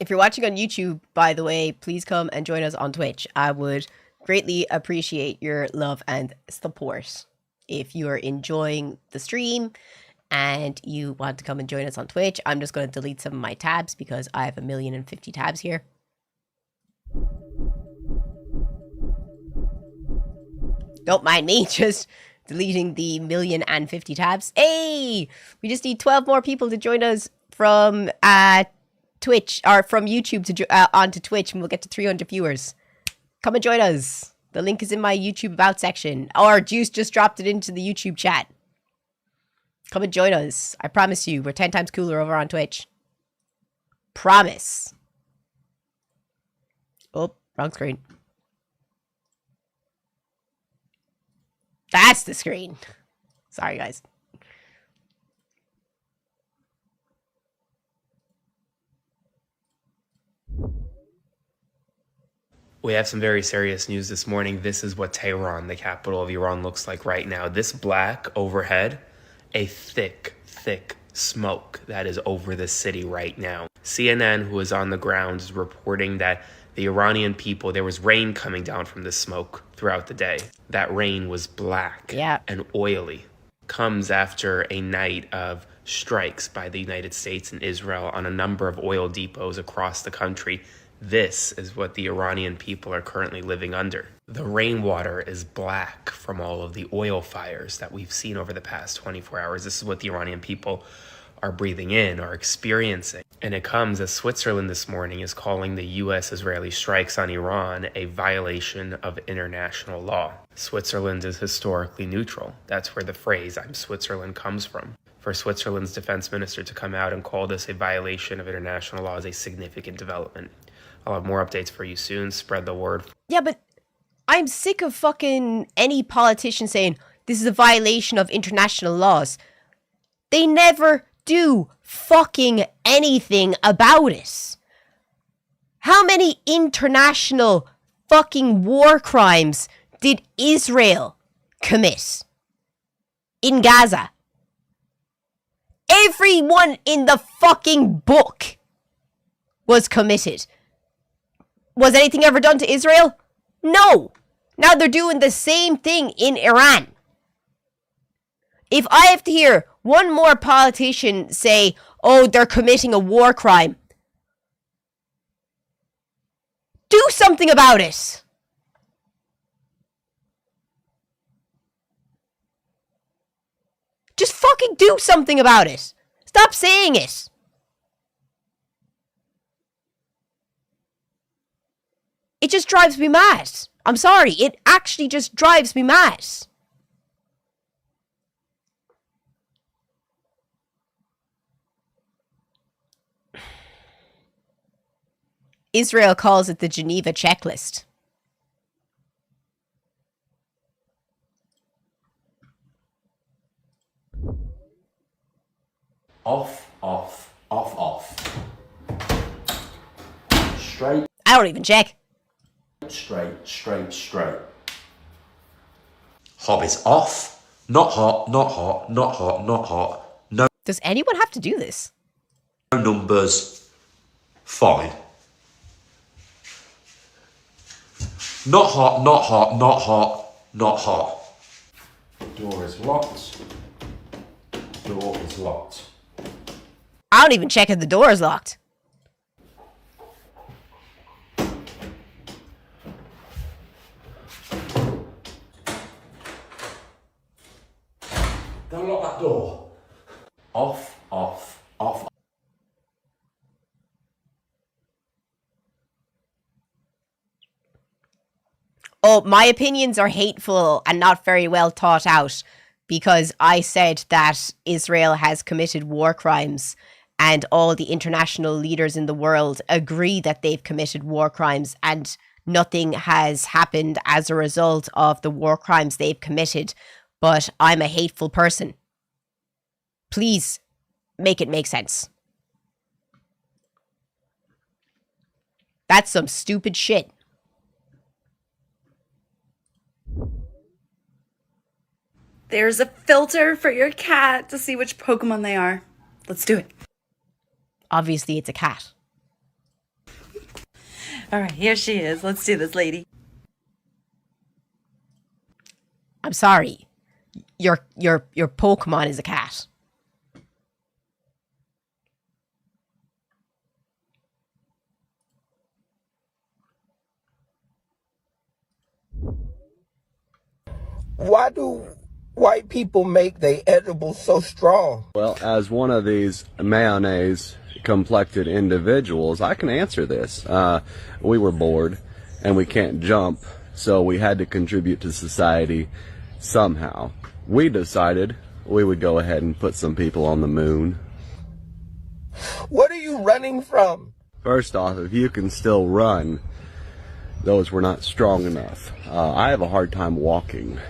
If you're watching on YouTube, by the way, please come and join us on Twitch. I would greatly appreciate your love and support. If you're enjoying the stream and you want to come and join us on Twitch, I'm just going to delete some of my tabs because I have 1,050,000 tabs here. Don't mind me, just deleting the 1,050,000 tabs. Hey, we just need 12 more people to join us from Twitch, or from YouTube to onto Twitch, and we'll get to 300 viewers. Come and join us. The link is in my YouTube About section, or Juice just dropped it into the YouTube chat. Come and join us. I promise you, we're 10 times cooler over on Twitch. Promise. Oh, wrong screen. That's the screen. Sorry, guys. We have some very serious news this morning. This is what Tehran, the capital of Iran, looks like right now. This black overhead, a thick, thick smoke that is over the city right now. CNN, who is on the ground, is reporting that the Iranian people, there was rain coming down from the smoke throughout the day. That rain was black and oily. Comes after a night of strikes by the United States and Israel on a number of oil depots across the country. This is what the Iranian people are currently living under. The rainwater is black from all of the oil fires that we've seen over the past 24 hours. This is what the Iranian people are breathing in, are experiencing. And it comes as Switzerland this morning is calling the U.S.-Israeli strikes on Iran a violation of international law. Switzerland is historically neutral. That's where the phrase, "I'm Switzerland," comes from. For Switzerland's defense minister to come out and call this a violation of international law is a significant development. I'll have more updates for you soon. Spread the word. Yeah, but I'm sick of fucking any politician saying this is a violation of international laws. They never do fucking anything about it. How many international fucking war crimes did Israel commit in Gaza? Everyone in the fucking book was committed. Was anything ever done to Israel? No. Now they're doing the same thing in Iran. If I have to hear one more politician say, oh, they're committing a war crime, do something about it. Just fucking do something about it. Stop saying it. It just drives me mad. I'm sorry. It actually just drives me mad. Israel calls it the Geneva checklist. Off, off, off, off. Straight. I don't even check. Straight, straight, straight. Hob is off. Not hot, not hot, not hot, not hot. No. Does anyone have to do this? No numbers. Fine. Not hot, not hot, not hot, not hot. Door is locked. Door is locked. I don't even check if the door is locked. Don't lock that door. Off, off, off. Oh, my opinions are hateful and not very well thought out because I said that Israel has committed war crimes and all the international leaders in the world agree that they've committed war crimes and nothing has happened as a result of the war crimes they've committed. But I'm a hateful person. Please make it make sense. That's some stupid shit. There's a filter for your cat to see which Pokemon they are. Let's do it. Obviously, it's a cat. All right, here she is. Let's do this, lady. I'm sorry. Your Pokemon is a cat. Why do white people make their edibles so strong? Well, as one of these mayonnaise complected individuals, I can answer this. We were bored and we can't jump, so we had to contribute to society somehow. We decided we would go ahead and put some people on the moon. What are you running from? First off, if you can still run, those were not strong enough. I have a hard time walking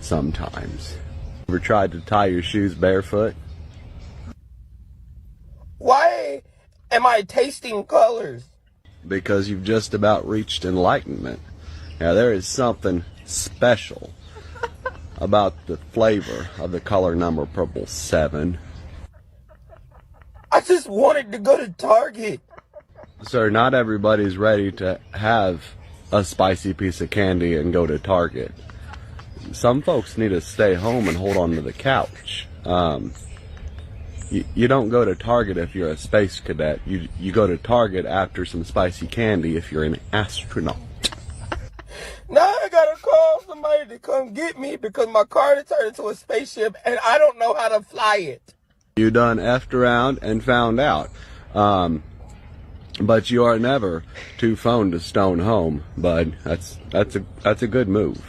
sometimes. Ever tried to tie your shoes barefoot? Why am I tasting colors? Because you've just about reached enlightenment. Now, there is something special about the flavor of the color number purple 7. I just wanted to go to Target. Sir, not everybody's ready to have a spicy piece of candy and go to Target. Some folks need to stay home and hold on to the couch. You don't go to Target if you're a space cadet. You go to Target after some spicy candy if you're an astronaut. Now I gotta call somebody to come get me because my car turned into a spaceship and I don't know how to fly it. You done effed around and found out. But you are never too phone to stone home, bud. That's a good move.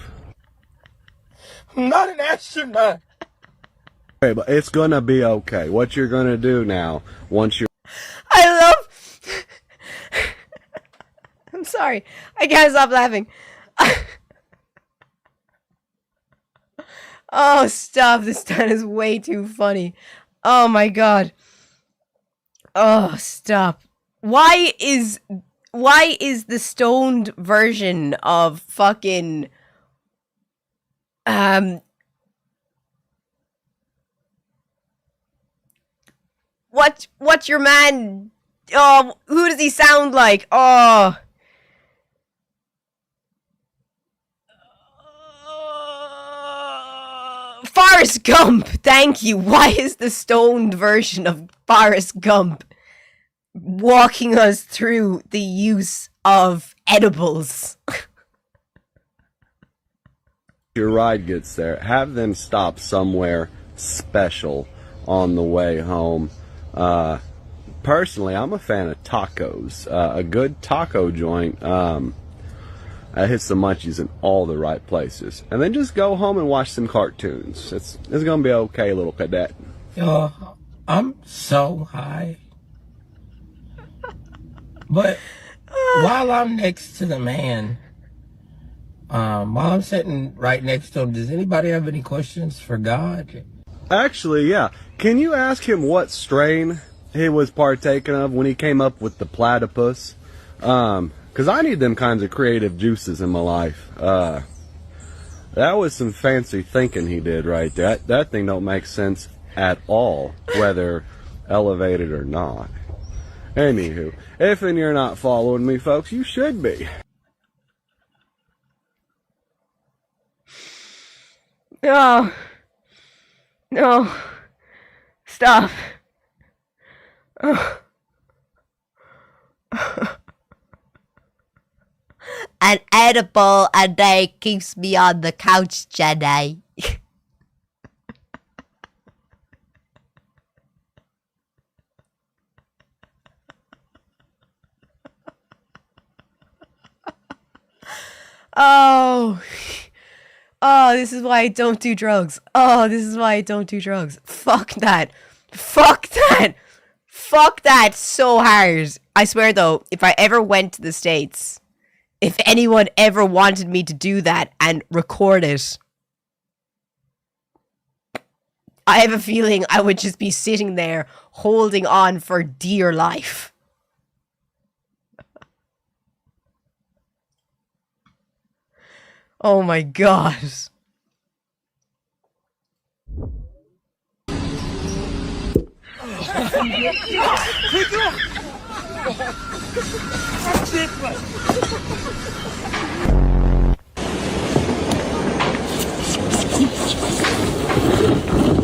I'm not an astronaut. Okay, but it's gonna be okay. What you're gonna do now, once you're... I love... I'm sorry. I can't stop laughing. Oh, stop. This time is way too funny. Oh my god. Oh, stop. Why is the stoned version of fucking what's your man? Oh, who does he sound like? Oh, Forrest Gump. Thank you. Why is the stoned version of Forrest Gump walking us through the use of edibles? Your ride gets there, have them stop somewhere special on the way home. Personally, I'm a fan of tacos. A good taco joint hits the munchies in all the right places. And then just go home and watch some cartoons. It's gonna be okay, little cadet. Yo, I'm so high. But while I'm next to the man, while I'm sitting right next to him, does anybody have any questions for God? Actually, yeah. Can you ask him what strain he was partaking of when he came up with the platypus? Because I need them kinds of creative juices in my life. That was some fancy thinking he did right there. That thing don't make sense at all, whether elevated or not. Anywho, if and you're not following me, folks, you should be. No. No. Stop. Oh. An edible a day keeps me on the couch, Jenny. Oh. Oh, this is why I don't do drugs. Oh, this is why I don't do drugs. Fuck that. Fuck that. Fuck that so hard. I swear though, if I ever went to the States, if anyone ever wanted me to do that and record it, I have a feeling I would just be sitting there holding on for dear life. Oh my god.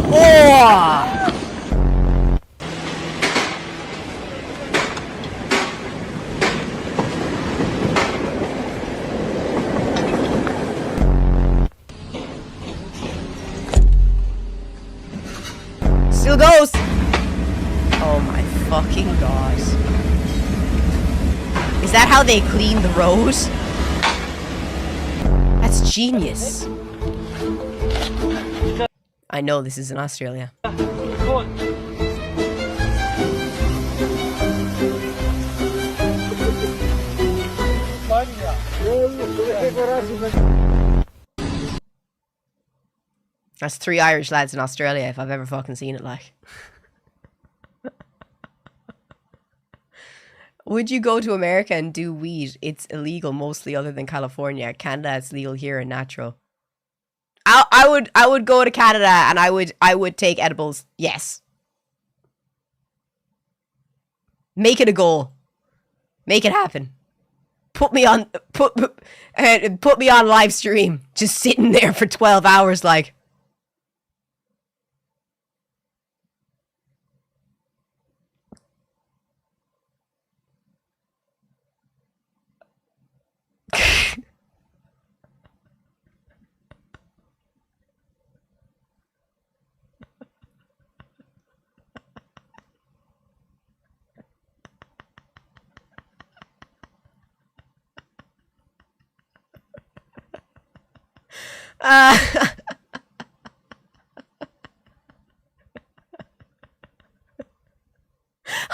Oh! Still goes! Oh my fucking god. Is that how they clean the road? That's genius. I know this is in Australia. That's 3 Irish lads in Australia if I've ever fucking seen it, like. Would you go to America and do weed? It's illegal mostly other than California. Canada, it's legal here and natural. I would go to Canada and I would take edibles. Yes. Make it a goal. Make it happen. Put me on live stream. Just sitting there for 12 hours like.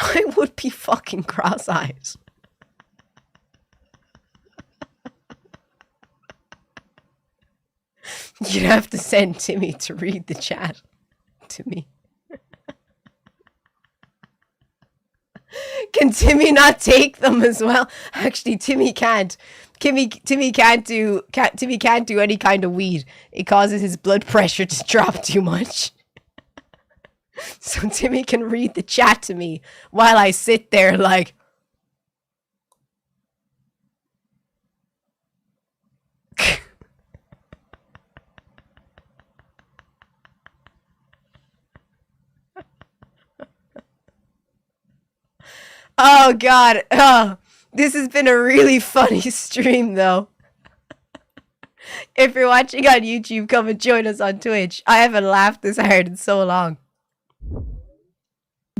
I would be fucking cross-eyed. You'd have to send Timmy to read the chat to me. Can Timmy not take them as well? Actually, Timmy can't. Timmy can't do any kind of weed. It causes his blood pressure to drop too much. So Timmy can read the chat to me while I sit there like. Oh god. Oh, this has been a really funny stream though. If you're watching on YouTube, come and join us on Twitch. I haven't laughed this hard in so long.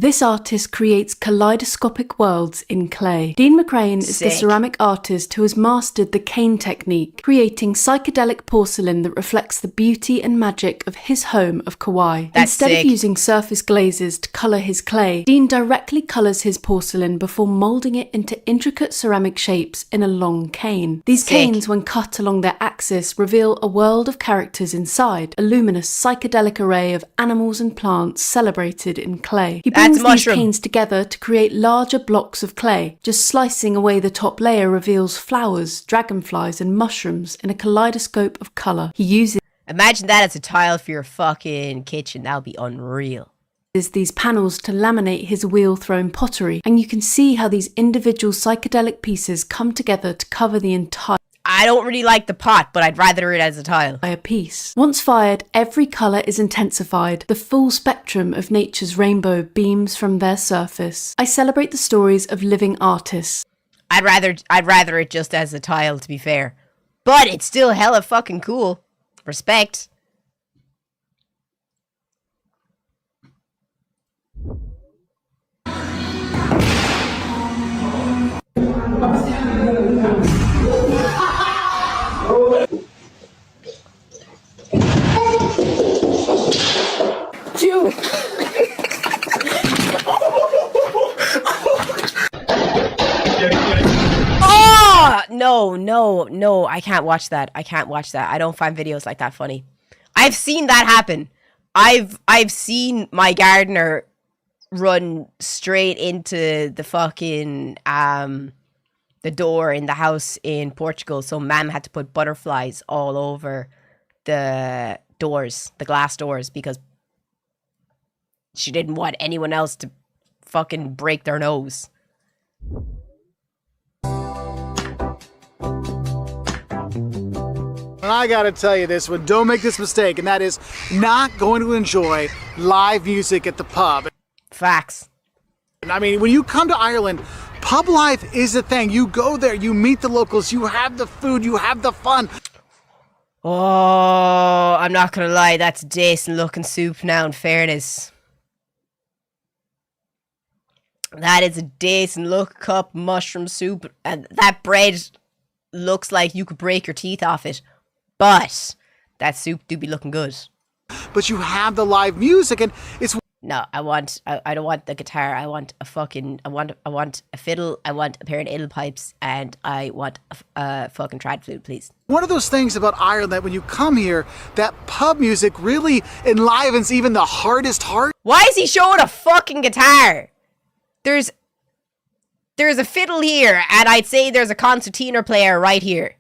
This artist creates kaleidoscopic worlds in clay. Dean McCrane is the Sick. ceramic artist who has mastered the cane technique, creating psychedelic porcelain that reflects the beauty and magic of his home of Kauai. That's Instead sick. of using surface glazes to colour his clay, Dean directly colours his porcelain before moulding it into intricate ceramic shapes in a long cane. These Sick. canes, when cut along their axis, reveal a world of characters inside, a luminous psychedelic array of animals and plants celebrated in clay. He That's brings these mushroom. canes together to create larger blocks of clay. Just slicing away the top layer reveals flowers, dragonflies and mushrooms in a kaleidoscope of colour. He uses Imagine that as a tile for your fucking kitchen. That would be unreal. these panels to laminate his wheel-thrown pottery, and you can see how these individual psychedelic pieces come together to cover the entire I don't really like the pot, but I'd rather it as a tile. a piece. Once fired, every colour is intensified. The full spectrum of nature's rainbow beams from their surface. I celebrate the stories of living artists. I'd rather it just as a tile, to be fair. But it's still hella fucking cool. Respect. Dude. Oh no! I can't watch that. I don't find videos like that funny. I've seen that happen. I've seen my gardener run straight into the fucking the door in the house in Portugal. So Mum had to put butterflies all over the doors, the glass doors, because she didn't want anyone else to fucking break their nose. And I gotta tell you this one, don't make this mistake, and that is not going to enjoy live music at the pub. Facts. I mean, when you come to Ireland, pub life is a thing. You go there, you meet the locals, you have the food, you have the fun. Oh, I'm not gonna lie, that's a decent looking soup now, in fairness. That is a decent look cup mushroom soup, and that bread looks like you could break your teeth off it. But that soup do be looking good. But you have the live music, and it's... No, I don't want the guitar. I want a fucking, I want a fiddle. I want a pair of idle pipes, and I want a fucking trad flute, please. One of those things about Ireland that when you come here, that pub music really enlivens even the hardest heart. Why is he showing a fucking guitar? There's a fiddle here, and I'd say there's a concertina player right here.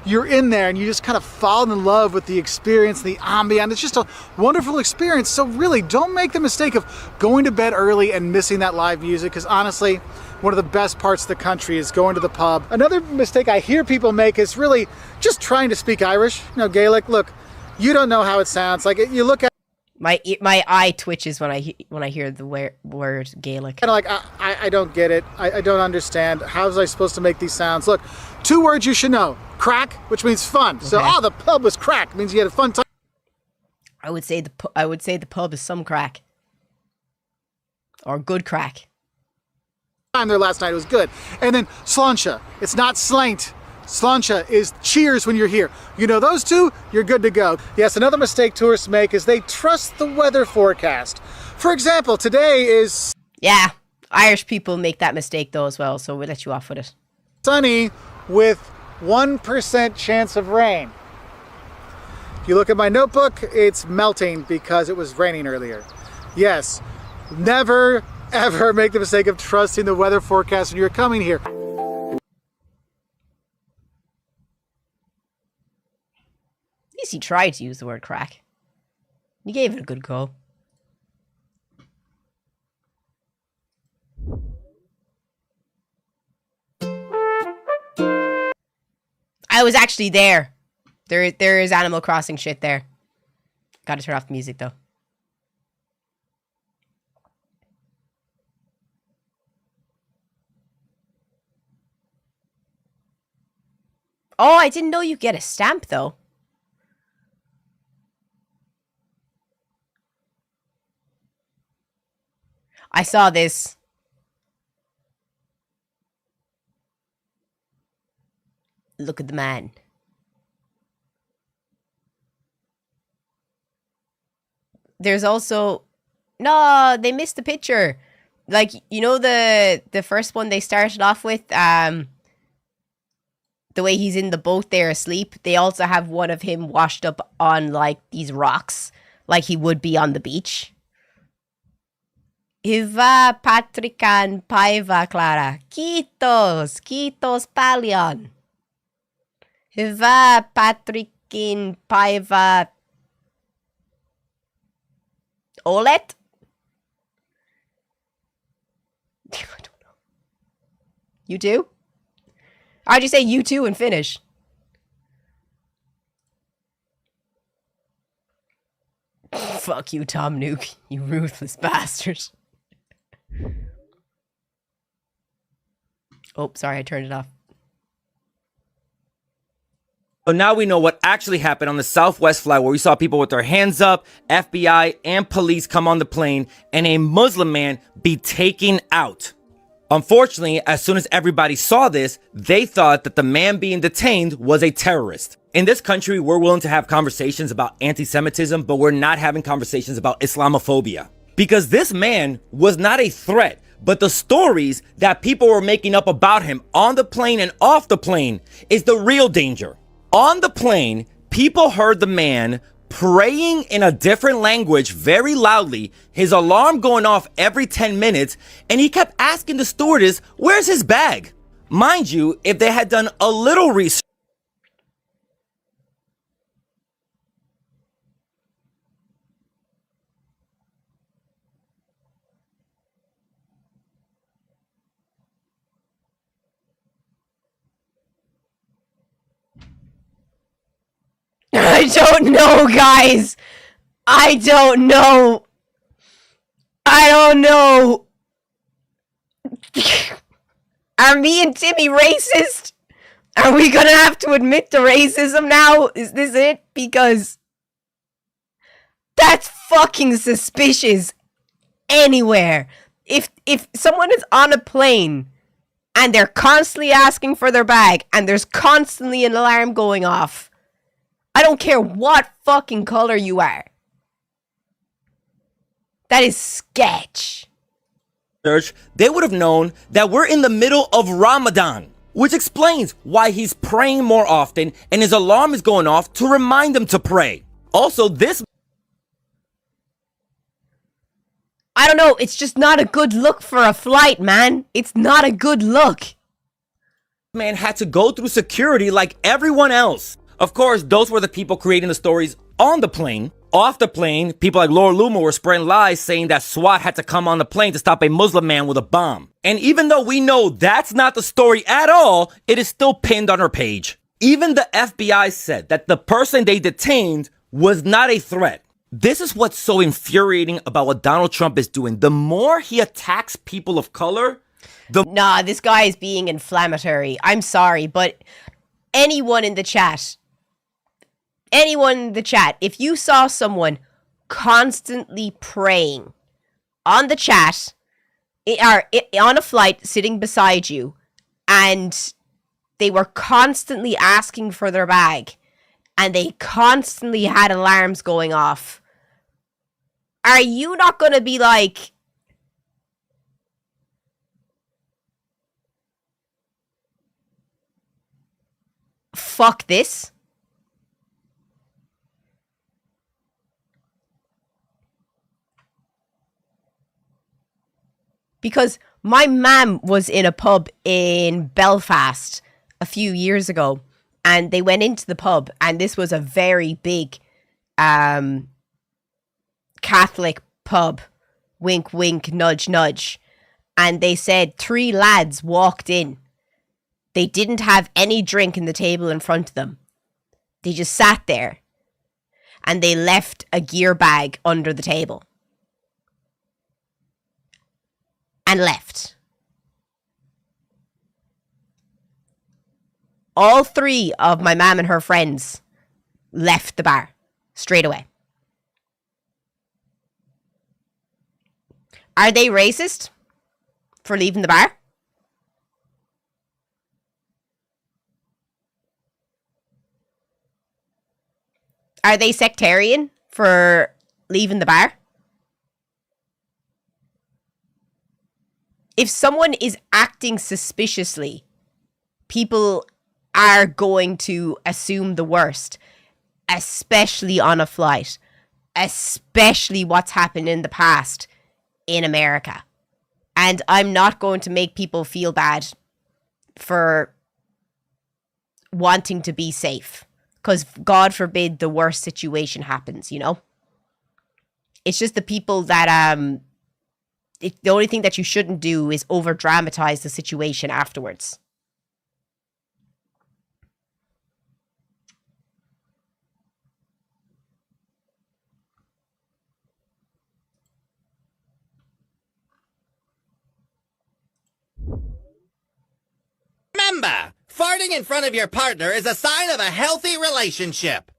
You're in there and you just kind of fall in love with the experience, the ambient. It's just a wonderful experience. So really, don't make the mistake of going to bed early and missing that live music, because honestly, one of the best parts of the country is going to the pub. Another mistake I hear people make is really just trying to speak Irish, Gaelic. Look, you don't know how it sounds. Like, you look at my eye twitches when I hear the word Gaelic. Kind of like, I don't get it. I don't understand. How was I supposed to make these sounds? Look, 2 words you should know. Crack, which means fun. So, the pub was crack. It means you had a fun time. I would say the pub is some crack. Or good crack. Time there last night, it was good. And then sláinte. It's not slaint. Sláinte is cheers when you're here. You know those two, you're good to go. Yes, another mistake tourists make is they trust the weather forecast. For example, today is... Yeah, Irish people make that mistake though as well, so we'll let you off with it. Sunny with 1% chance of rain. If you look at my notebook, it's melting because it was raining earlier. Yes, never ever make the mistake of trusting the weather forecast when you're coming here. At least he tried to use the word crack. He gave it a good go. I was actually there. There is Animal Crossing shit there. Gotta turn off the music though. Oh, I didn't know you get a stamp though. I saw this. Look at the man. There's also... No, they missed the picture. Like, you know the first one they started off with? The way he's in the boat there asleep. They also have one of him washed up on, like, these rocks. Like he would be on the beach. Iva Patrikan Paiva Clara. Kitos. Kitos Palion. Iva Patrikin Paiva Olet? I don't know. You too? How'd you say you too and finish? Fuck you, Tom Nook, you ruthless bastard. Oh, sorry, I turned it off. So now we know what actually happened on the Southwest flight, where we saw people with their hands up, FBI and police come on the plane, and a Muslim man be taken out. Unfortunately, as soon as everybody saw this, they thought that the man being detained was a terrorist. In this country, we're willing to have conversations about anti-Semitism, but we're not having conversations about Islamophobia. Because this man was not a threat, but the stories that people were making up about him on the plane and off the plane is the real danger. On the plane, people heard the man praying in a different language very loudly, his alarm going off every 10 minutes, and he kept asking the stewardess, where's his bag? Mind you, if they had done a little research, I don't know, guys. I don't know. I don't know. Are me and Timmy racist? Are we gonna have to admit to racism now? Is this it? Because that's fucking suspicious anywhere. If someone is on a plane and they're constantly asking for their bag and there's constantly an alarm going off, I don't care what fucking color you are. That is sketch. they would have known that we're in the middle of Ramadan, which explains why he's praying more often and his alarm is going off to remind him to pray. Also, this... I don't know, it's just not a good look for a flight, man. It's not a good look. Man had to go through security like everyone else. Of course, those were the people creating the stories on the plane. Off the plane, people like Laura Loomer were spreading lies saying that SWAT had to come on the plane to stop a Muslim man with a bomb. And even though we know that's not the story at all, it is still pinned on her page. Even the FBI said that the person they detained was not a threat. This is what's so infuriating about what Donald Trump is doing. The more he attacks people of color, Nah, this guy is being inflammatory. I'm sorry, but anyone in the chat, if you saw someone constantly praying on the chat, or on a flight sitting beside you, and they were constantly asking for their bag, and they constantly had alarms going off, are you not going to be like, fuck this? Because my mum was in a pub in Belfast a few years ago, and they went into the pub, and this was a very big Catholic pub, wink wink, nudge nudge, and they said 3 lads walked in. They didn't have any drink in the table in front of them. They just sat there, and they left a gear bag under the table and left. All 3 of my mum and her friends left the bar straight away. Are they racist for leaving the bar? Are they sectarian for leaving the bar? If someone is acting suspiciously, people are going to assume the worst, especially on a flight, especially what's happened in the past in America. And I'm not going to make people feel bad for wanting to be safe, because God forbid the worst situation happens, you know? It's just the people that, the only thing that you shouldn't do is over dramatize the situation afterwards. Remember, farting in front of your partner is a sign of a healthy relationship.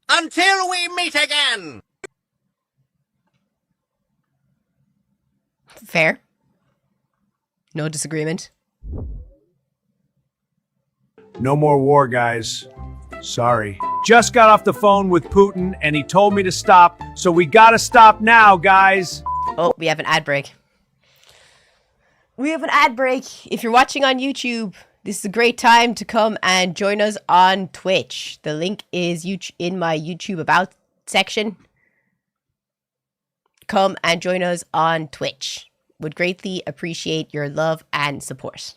Until we meet again! Fair. No disagreement. No more war, guys. Sorry. Just got off the phone with Putin and he told me to stop, so we gotta stop now, guys. Oh, we have an ad break. We have an ad break. If you're watching on YouTube, this is a great time to come and join us on Twitch. The link is in my YouTube About section. Come and join us on Twitch. Would greatly appreciate your love and support.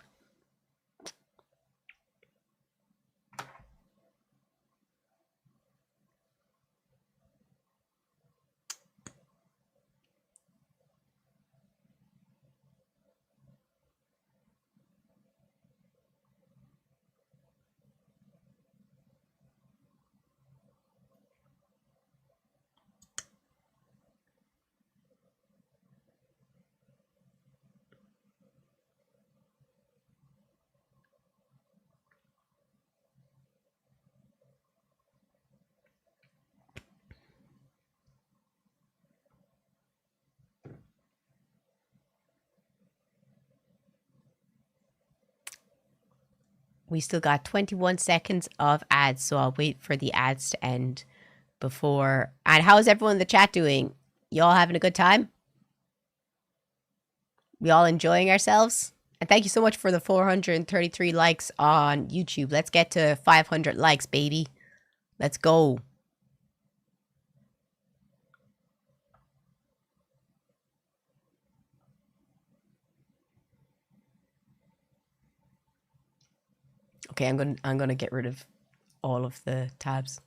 We still got 21 seconds of ads, so I'll wait for the ads to end before. And how's everyone in the chat doing? Y'all having a good time? We all enjoying ourselves? And thank you so much for the 433 likes on YouTube. Let's get to 500 likes, baby. Let's go. Okay, I'm gonna get rid of all of the tabs.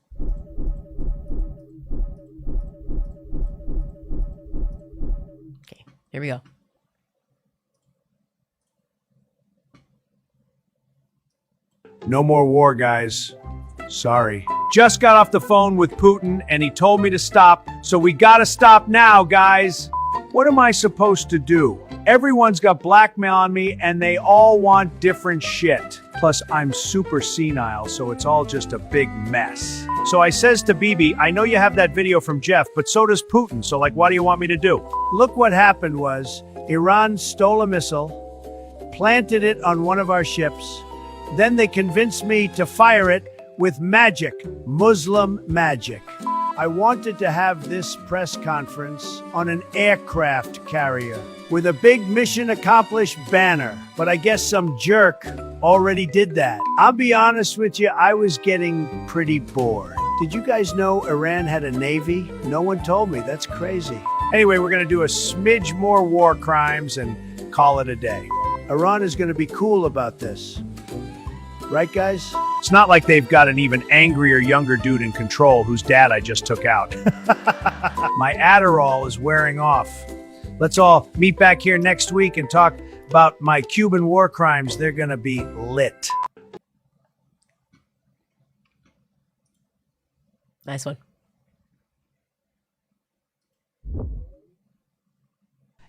Okay, here we go. No more war, guys. Sorry. Just got off the phone with Putin and he told me to stop, so we gotta stop now, guys. What am I supposed to do? Everyone's got blackmail on me and they all want different shit. Plus, I'm super senile, so it's all just a big mess. So I says to Bibi, I know you have that video from Jeff, but so does Putin, so like, what do you want me to do? Look what happened was, Iran stole a missile, planted it on one of our ships, then they convinced me to fire it with magic, Muslim magic. I wanted to have this press conference on an aircraft carrier with a big mission accomplished banner, but I guess some jerk already did that. I'll be honest with you, I was getting pretty bored. Did you guys know Iran had a navy? No one told me, that's crazy. Anyway, we're gonna do a smidge more war crimes and call it a day. Iran is gonna be cool about this. Right, guys? It's not like they've got an even angrier younger dude in control whose dad I just took out. My Adderall is wearing off. Let's all meet back here next week and talk about my Cuban war crimes. They're gonna be lit. Nice one.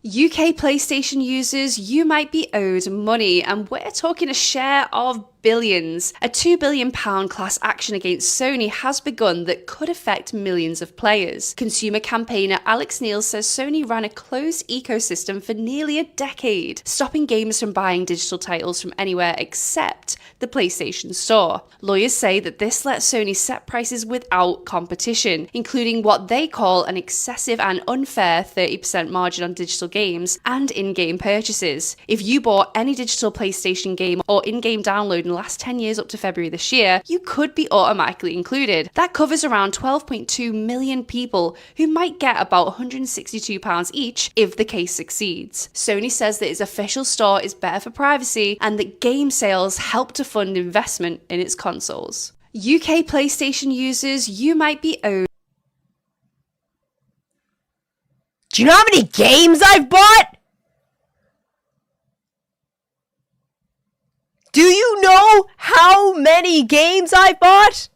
UK PlayStation users, you might be owed money, and we're talking a share of billions. A £2 billion class action against Sony has begun that could affect millions of players. Consumer campaigner Alex Neil says Sony ran a closed ecosystem for nearly a decade, stopping gamers from buying digital titles from anywhere except the PlayStation Store. Lawyers say that this lets Sony set prices without competition, including what they call an excessive and unfair 30% margin on digital games and in-game purchases. If you bought any digital PlayStation game or in-game download in the last 10 years up to February this year, you could be automatically included. That covers around 12.2 million people who might get about £162 each if the case succeeds. Sony says that its official store is better for privacy and that game sales help to fund investment in its consoles. UK PlayStation users, you might be owed. Do you know how many games I've bought? Do you know how many games I bought?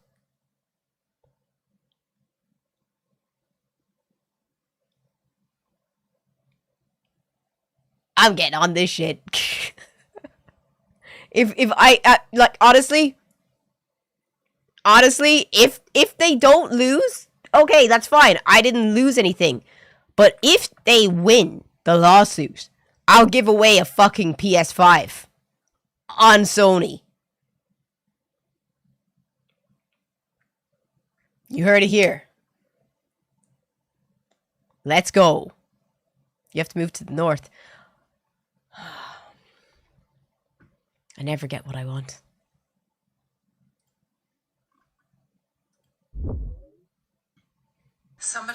I'm getting on this shit. if I like honestly, if they don't lose, okay, that's fine. I didn't lose anything. But if they win the lawsuit, I'll give away a fucking PS5 on Sony. You heard it here. Let's go. You have to move to the north. I never get what I want. Something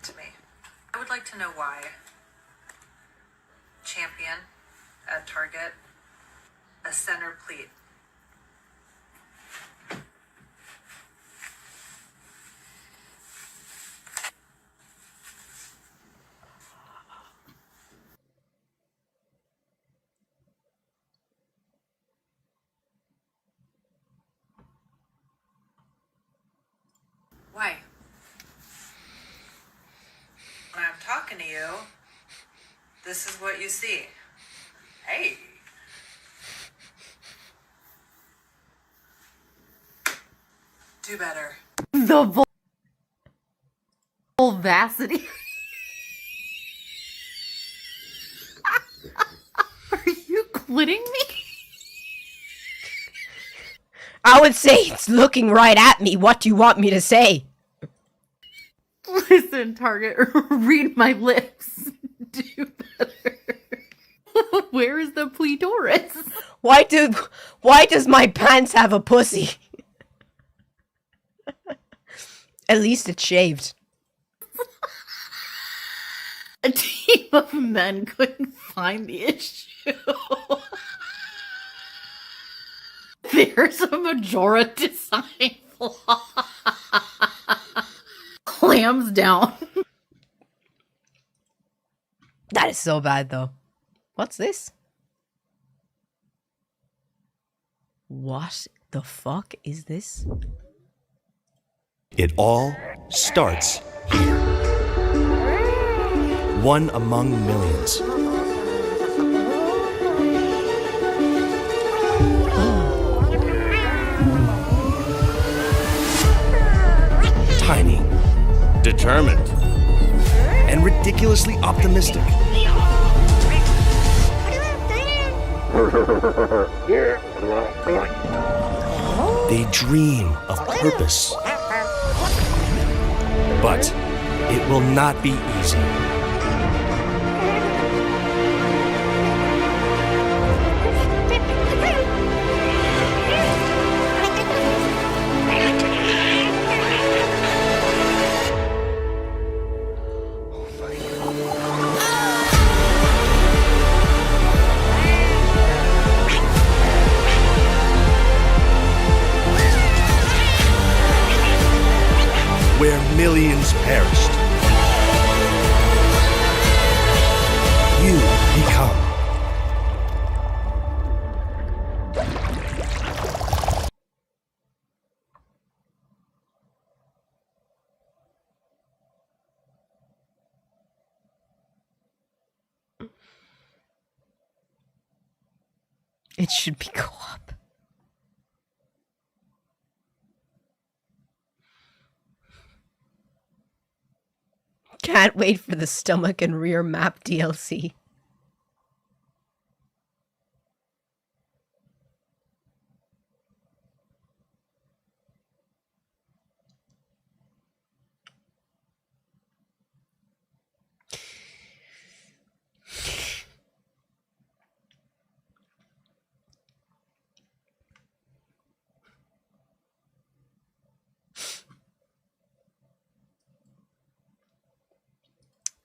to me. I would like to know why. Champion at Target, a center pleat. Why? When I'm talking to you, this is what you see. Hey. Do better. The vulvacity. Are you quitting me? I would say it's looking right at me. What do you want me to say? Listen, Target, read my lips. Do better. Where is the clitoris? Why does my pants have a pussy? At least it's shaved. A team of men couldn't find the issue. There's a Majora design flaw. Clams down. That is so bad, though. What's this? What the fuck is this? It all starts here. One among millions. Tiny, determined, and ridiculously optimistic. They dream of purpose. But it will not be easy. Where millions perished, you become. It should be co-op. Can't wait for the stomach and rear map DLC.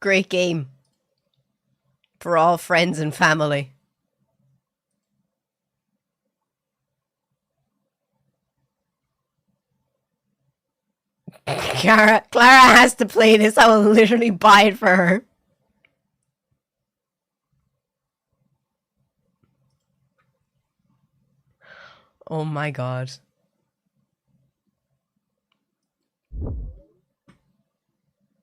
Great game for all friends and family. Clara has to play this. I will literally buy it for her. Oh my god.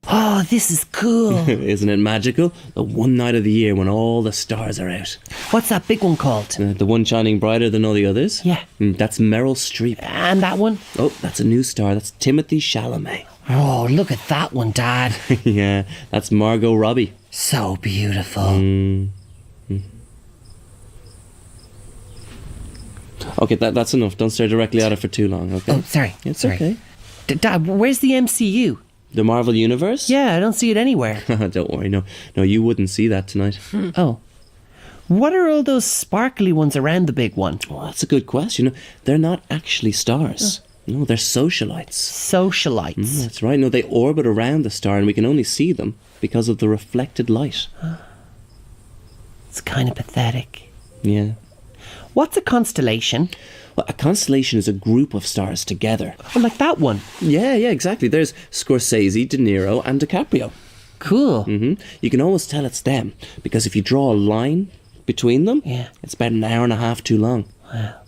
Oh, this is cool. Isn't it magical? The one night of the year when all the stars are out. What's that big one called? The one shining brighter than all the others? Yeah. That's Meryl Streep. And that one? Oh, that's a new star. That's Timothée Chalamet. Oh, look at that one, Dad. Yeah, that's Margot Robbie. So beautiful. Okay, that's enough. Don't stare directly at it for too long, okay? Oh, sorry. It's sorry. okay. Dad, where's the MCU? The Marvel Universe? Yeah, I don't see it anywhere. Don't worry, no, you wouldn't see that tonight. Oh. What are all those sparkly ones around the big one? Oh, that's a good question. They're not actually stars. No, they're socialites. Socialites? That's right. No, they orbit around the star and we can only see them because of the reflected light. It's kind of pathetic. Yeah. What's a constellation? Well, a constellation is a group of stars together. Oh, like that one? Yeah, exactly. There's Scorsese, De Niro and DiCaprio. Cool. You can always tell it's them because if you draw a line between them, it's about an hour and a half too long. Wow.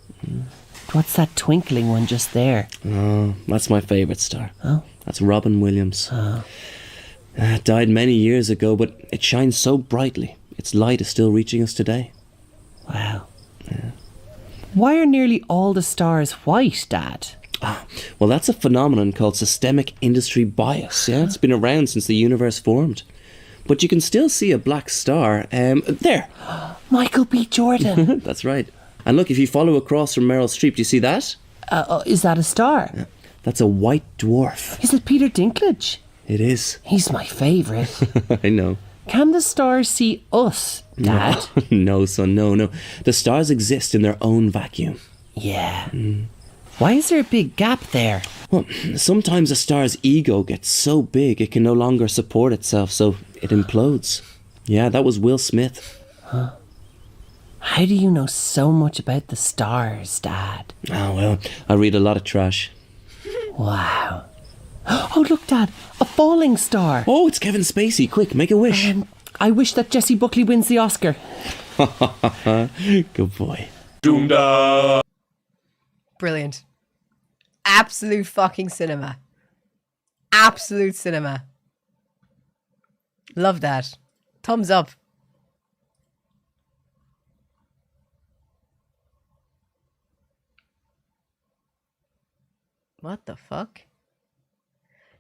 What's that twinkling one just there? Oh, that's my favourite star. Oh? That's Robin Williams. It died many years ago, but it shines so brightly. Its light is still reaching us today. Wow. Yeah. Why are nearly all the stars white, Dad? Well, that's a phenomenon called systemic industry bias. Yeah, it's been around since the universe formed. But you can still see a black star. There. Michael B. Jordan. That's right. And look, if you follow across from Meryl Streep, do you see that? Is that a star? Yeah. That's a white dwarf. Is it Peter Dinklage? It is. He's my favourite. I know. Can the stars see us, Dad? No, son, no. The stars exist in their own vacuum. Yeah. Why is there a big gap there? Well, sometimes a star's ego gets so big it can no longer support itself, so it implodes. Yeah, that was Will Smith. Huh. How do you know so much about the stars, Dad? Oh, well, I read a lot of trash. Wow. Oh, look, Dad, a falling star. Oh, it's Kevin Spacey. Quick, make a wish. I wish that Jessie Buckley wins the Oscar. Good boy. Doomda. Brilliant. Absolute fucking cinema. Absolute cinema. Love that. Thumbs up. What the fuck?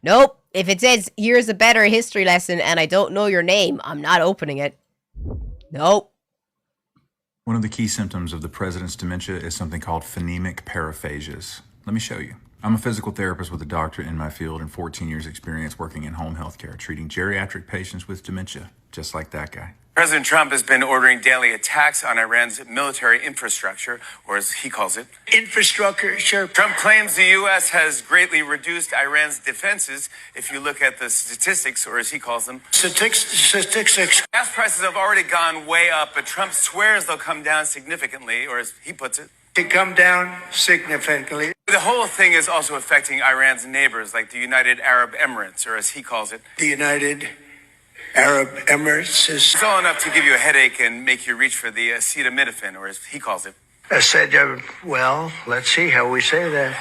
Nope. If it says, here's a better history lesson and I don't know your name, I'm not opening it. Nope. One of the key symptoms of the president's dementia is something called phonemic paraphasias. Let me show you. I'm a physical therapist with a doctorate in my field and 14 years experience working in home health care, treating geriatric patients with dementia, just like that guy. President Trump has been ordering daily attacks on Iran's military infrastructure, or as he calls it, infrastructure. Trump claims the U.S. has greatly reduced Iran's defenses. If you look at the statistics, or as he calls them, statistics. Gas prices have already gone way up, but Trump swears they'll come down significantly, or as he puts it, to come down significantly. The whole thing is also affecting Iran's neighbors, like the United Arab Emirates, or as he calls it, the United Arab Emirates. It's all enough to give you a headache and make you reach for the acetaminophen, or as he calls it. Well, let's see how we say that.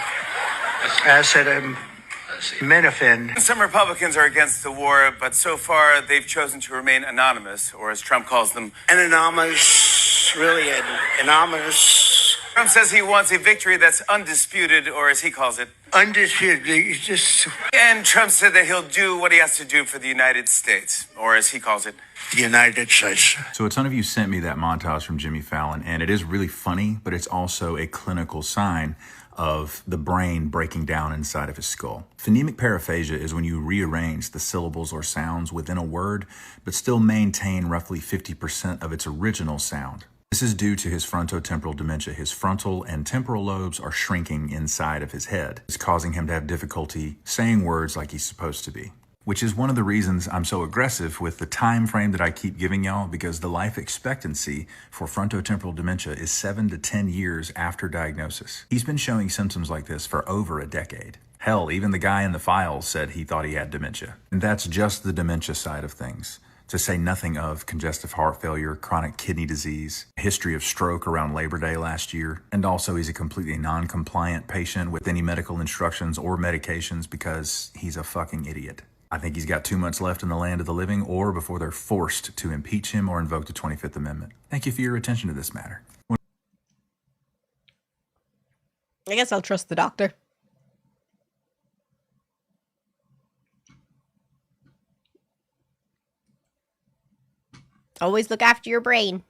Acetaminophen. Some Republicans are against the war, but so far they've chosen to remain anonymous, or as Trump calls them, anonymous. It's really an ominous. Trump says he wants a victory that's undisputed, or as he calls it, Undisputed. It's just and Trump said that he'll do what he has to do for the United States, or as he calls it, the United States. So a ton of you sent me that montage from Jimmy Fallon, and it is really funny, but it's also a clinical sign of the brain breaking down inside of his skull. Phonemic paraphasia is when you rearrange the syllables or sounds within a word, but still maintain roughly 50% of its original sound. This is due to his frontotemporal dementia. His frontal and temporal lobes are shrinking inside of his head. It's causing him to have difficulty saying words like he's supposed to be, which is one of the reasons I'm so aggressive with the time frame that I keep giving y'all, because the life expectancy for frontotemporal dementia is 7 to 10 years after diagnosis. He's been showing symptoms like this for over a decade. Hell, even the guy in the files said he thought he had dementia. And that's just the dementia side of things, to say nothing of congestive heart failure, chronic kidney disease, history of stroke around Labor Day last year, and also he's a completely non-compliant patient with any medical instructions or medications because he's a fucking idiot. I think he's got 2 months left in the land of the living, or before they're forced to impeach him or invoke the 25th Amendment. Thank you for your attention to this matter. I guess I'll trust the doctor. Always look after your brain.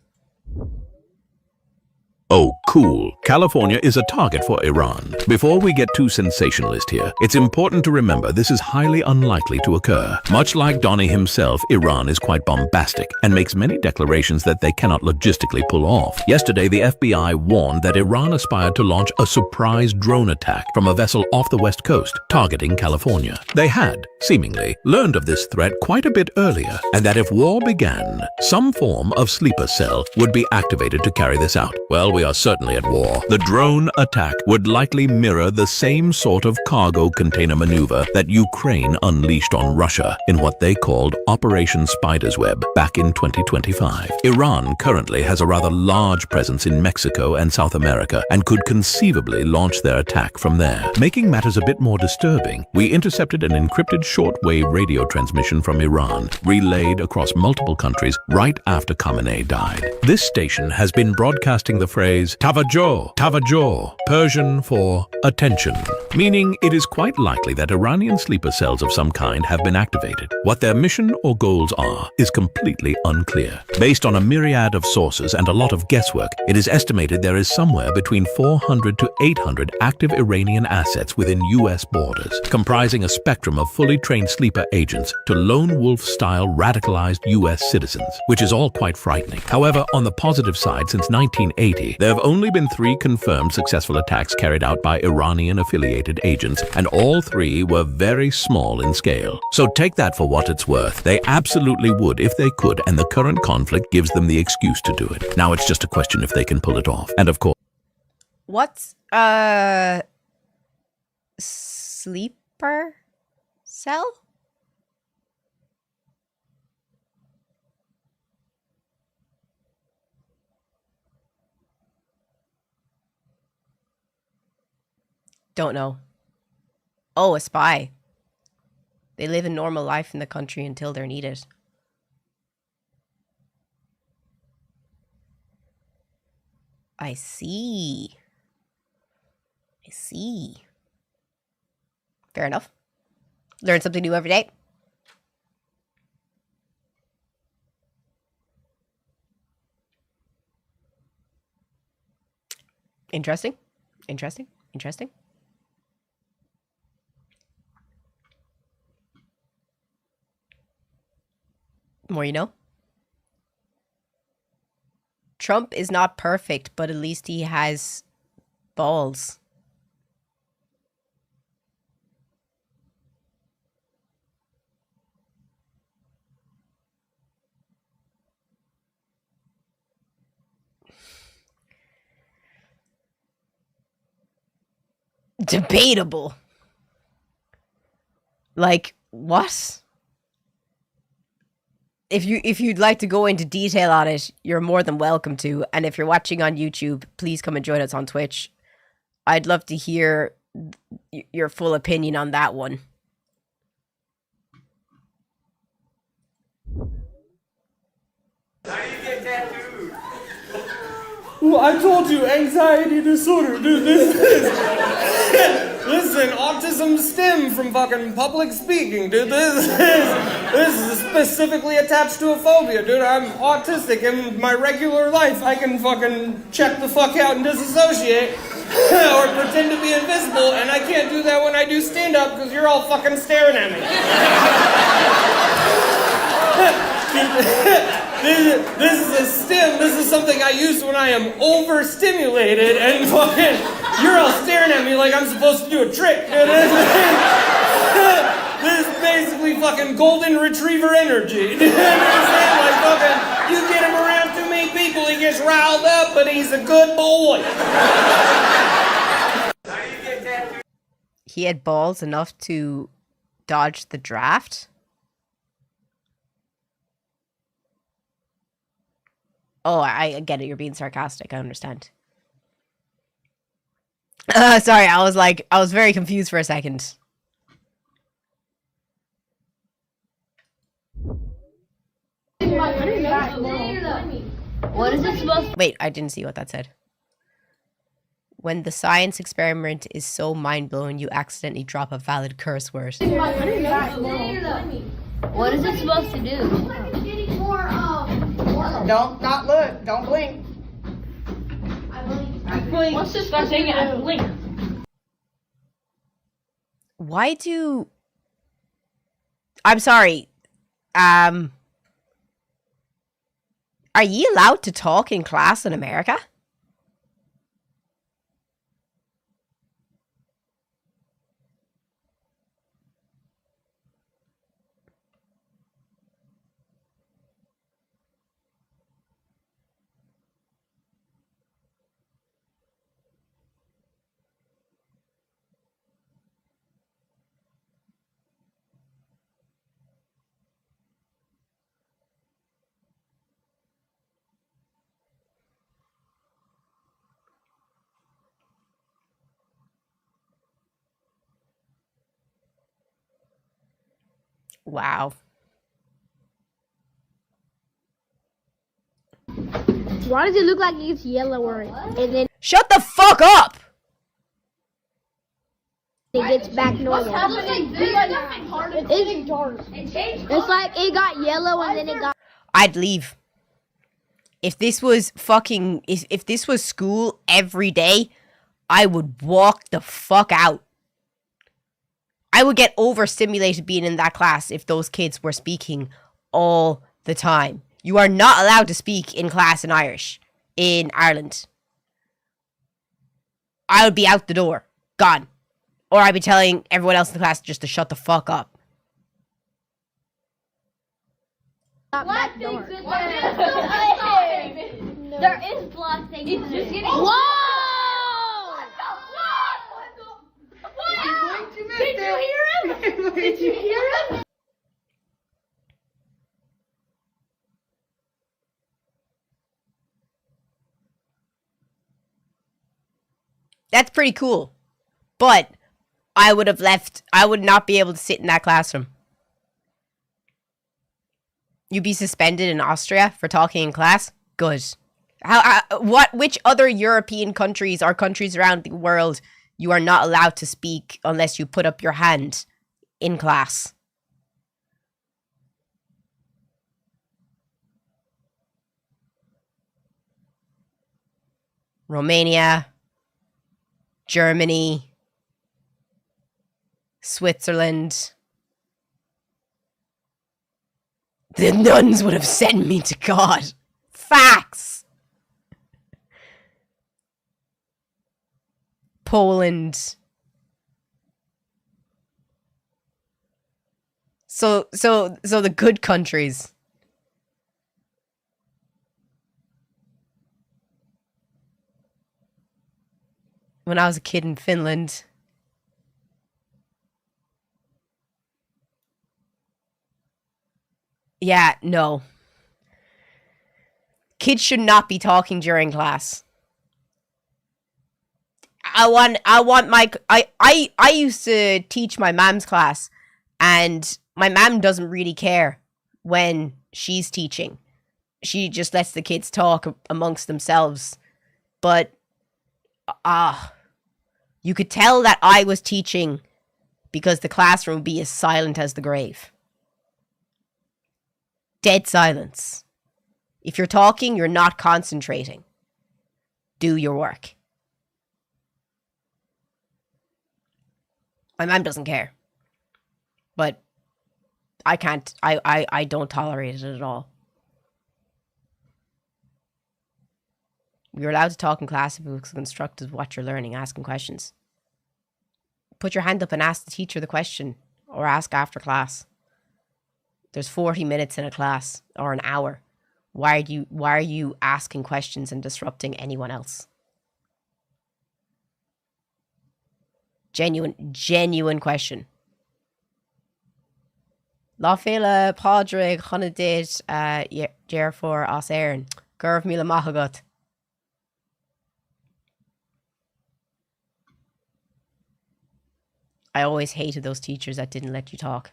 Oh, cool. California is a target for Iran. Before we get too sensationalist here, it's important to remember this is highly unlikely to occur. Much like Donnie himself, Iran is quite bombastic and makes many declarations that they cannot logistically pull off. Yesterday, the FBI warned that Iran aspired to launch a surprise drone attack from a vessel off the west coast, targeting California. They had, seemingly, learned of this threat quite a bit earlier, and that if war began, some form of sleeper cell would be activated to carry this out. Well, we are certainly at war. The drone attack would likely mirror the same sort of cargo container maneuver that Ukraine unleashed on Russia in what they called Operation Spider's Web back in 2025. Iran currently has a rather large presence in Mexico and South America and could conceivably launch their attack from there. Making matters a bit more disturbing, we intercepted an encrypted shortwave radio transmission from Iran, relayed across multiple countries right after Khamenei died. This station has been broadcasting the phrase Tavajo, Tavajo, Persian for attention, meaning it is quite likely that Iranian sleeper cells of some kind have been activated. What their mission or goals are is completely unclear. Based on a myriad of sources and a lot of guesswork, it is estimated there is somewhere between 400 to 800 active Iranian assets within U.S. borders, comprising a spectrum of fully trained sleeper agents to lone wolf-style radicalized U.S. citizens, which is all quite frightening. However, on the positive side, since 1980, there have only been 3 confirmed successful attacks carried out by Iranian-affiliated agents, and all 3 were very small in scale. So take that for what it's worth. They absolutely would if they could, and the current conflict gives them the excuse to do it. Now it's just a question if they can pull it off. And of course... What's sleeper cell? Don't know. Oh, a spy. They live a normal life in the country until they're needed. I see. I see. Fair enough. Learn something new every day. Interesting. Interesting. Interesting. More you know. Trump is not perfect, but at least he has balls. Debatable. Like, what? If you'd like to go into detail on it, you're more than welcome to. And if you're watching on YouTube, please come and join us on Twitch. I'd love to hear your full opinion on that one. How do you get tattooed? I told you, anxiety disorder, dude. This is... Listen, autism stem from fucking public speaking, dude. This is specifically attached to a phobia, dude. I'm autistic. In my regular life, I can fucking check the fuck out and disassociate or pretend to be invisible, and I can't do that when I do stand-up because you're all fucking staring at me. This is a stim. This is something I use when I am overstimulated and fucking you're all staring at me like I'm supposed to do a trick. This is basically fucking golden retriever energy. You understand? Like fucking, you get him around too many people, he gets riled up, but he's a good boy. He had balls enough to dodge the draft? Oh, I get it. You're being sarcastic. I understand. Sorry, I was very confused for a second. What is it supposed to? Wait, I didn't see what that said. When the science experiment is so mind-blowing, you accidentally drop a valid curse word. What is it supposed to do? Don't not look. Don't blink. What's this guy saying? I blink. Why do... I'm sorry. Are you allowed to talk in class in America? Wow. Why does it look like it's yellower and then Shut the fuck up! it gets back normal? It's like it got yellow and then it got... I'd leave. If this was fucking... If this was school every day, I would walk the fuck out. I would get overstimulated being in that class if those kids were speaking all the time. You are not allowed to speak in class in Irish in Ireland. I would be out the door. Gone. Or I'd be telling everyone else in the class just to shut the fuck up. Black things in there. There is black things in there. Whoa! Did you hear him? Did you hear him? That's pretty cool. But I would have left. I would not be able to sit in that classroom. You'd be suspended in Austria for talking in class? Good. Which other European countries or countries around the world you are not allowed to speak unless you put up your hand in class? Romania, Germany, Switzerland. The nuns would have sent me to God. Facts. Poland. So the good countries. When I was a kid in Finland, yeah, no. Kids should not be talking during class. I used to teach my mom's class, and my mom doesn't really care when she's teaching. She just lets the kids talk amongst themselves But, you could tell that I was teaching because the classroom would be as silent as the grave. Dead silence. If you're talking, you're not concentrating. Do your work. My mom doesn't care. But I can't, I don't tolerate it at all. You're allowed to talk in class if it's constructive what you're learning, asking questions. Put your hand up and ask the teacher the question, or ask after class. There's 40 minutes in a class, or an hour. Why are you asking questions and disrupting anyone else? Genuine question. Láféile Pádraig Chonadid Jerfor Os Éireann. Gurv Mila Mahagat. I always hated those teachers that didn't let you talk.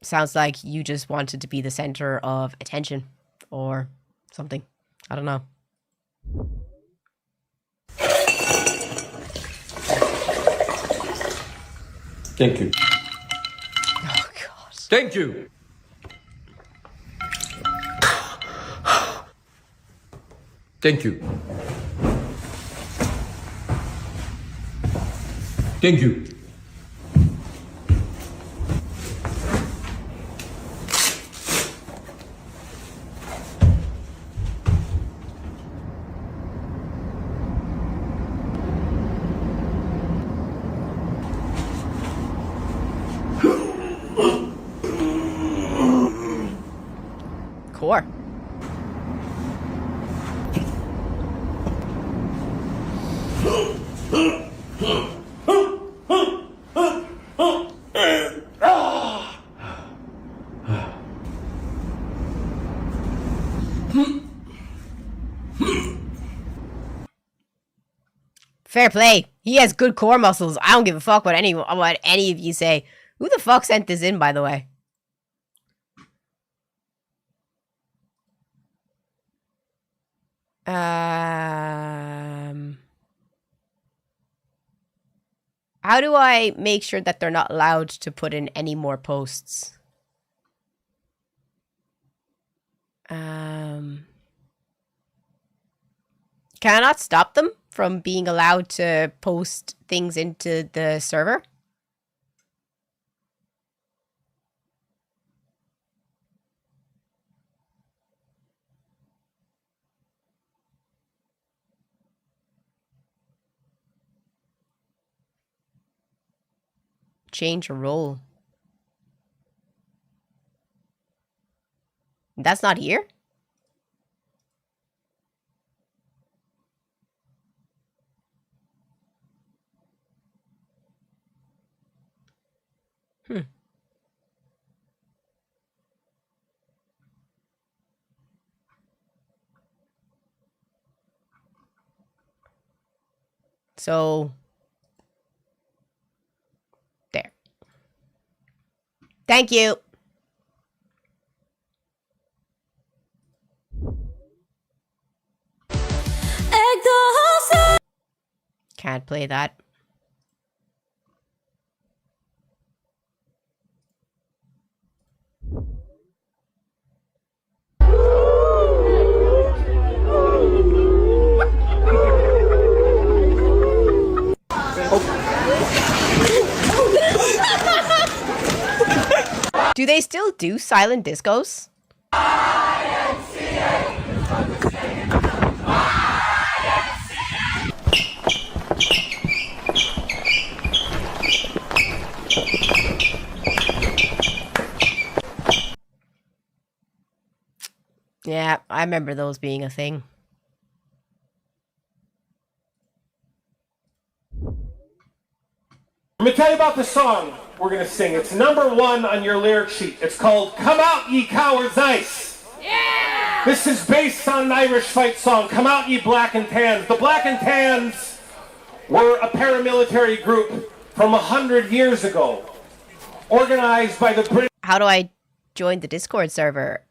Sounds like you just wanted to be the center of attention or something. I don't know. Thank you. Oh, God. Thank you. Thank you. Thank you. Core. Fair play. He has good core muscles. I don't give a fuck what any of you say. Who the fuck sent this in, by the way? How do I make sure that they're not allowed to put in any more posts? Can I not stop them from being allowed to post things into the server? Change a role. That's not here? So, there. Thank you. Can't play that. Do they still do silent discos? Yeah, I remember those being a thing. Let me tell you about the song we're going to sing. It's #1 on your lyric sheet. It's called Come Out Ye Cowards Ice. Yeah! This is based on an Irish fight song, Come Out Ye Black and Tans. The Black and Tans were a paramilitary group from 100 years ago, organized by the British. How do I join the Discord server?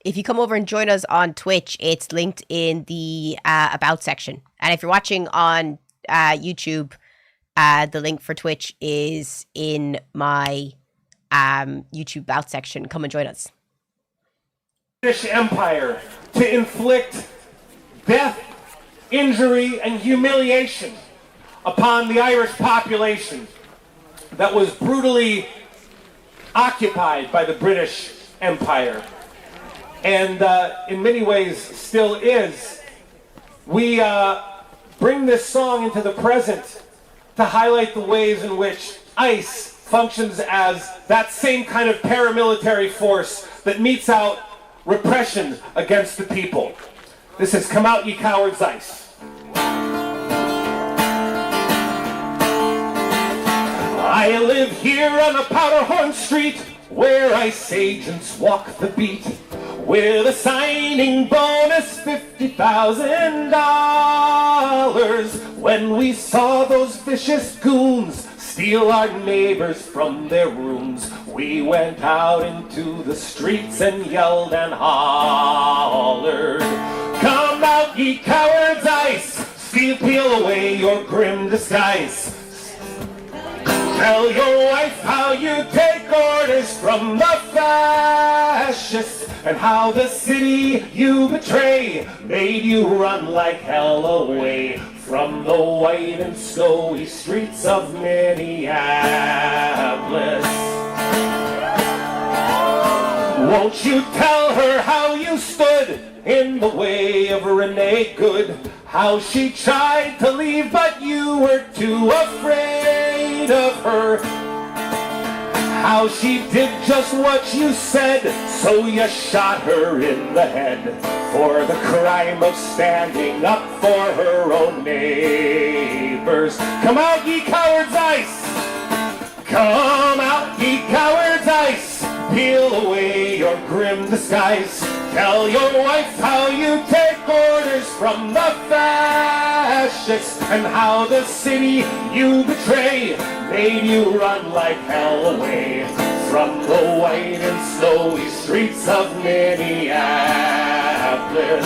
if you come over and join us on Twitch, it's linked in the About section. And if you're watching on YouTube, the link for Twitch is in my YouTube About section. Come and join us. British Empire to inflict death, injury, and humiliation upon the Irish population that was brutally occupied by the British Empire, and in many ways still is. We bring this song into the present to highlight the ways in which ICE functions as that same kind of paramilitary force that metes out repression against the people. This is Come Out Ye Cowards, ICE. I live here on a Powderhorn Street, where ICE agents walk the beat, with a signing bonus $50,000. When we saw those vicious goons steal our neighbors from their rooms, we went out into the streets and yelled and hollered. Come out, ye cowards, ICE! Peel away your grim disguise. Tell your wife how you take orders from the fascists, and how the city you betray made you run like hell away from the white and snowy streets of Minneapolis. Won't you tell her how you stood in the way of Renee Good, how she tried to leave but you were too afraid of her, how she did just what you said, so you shot her in the head for the crime of standing up for her own neighbors. Come out, ye cowards, ICE! Come out, ye cowards, ICE! Peel away your grim disguise. Tell your wife how you take orders from the fascists, and how the city you betray made you run like hell away from the white and snowy streets of Minneapolis.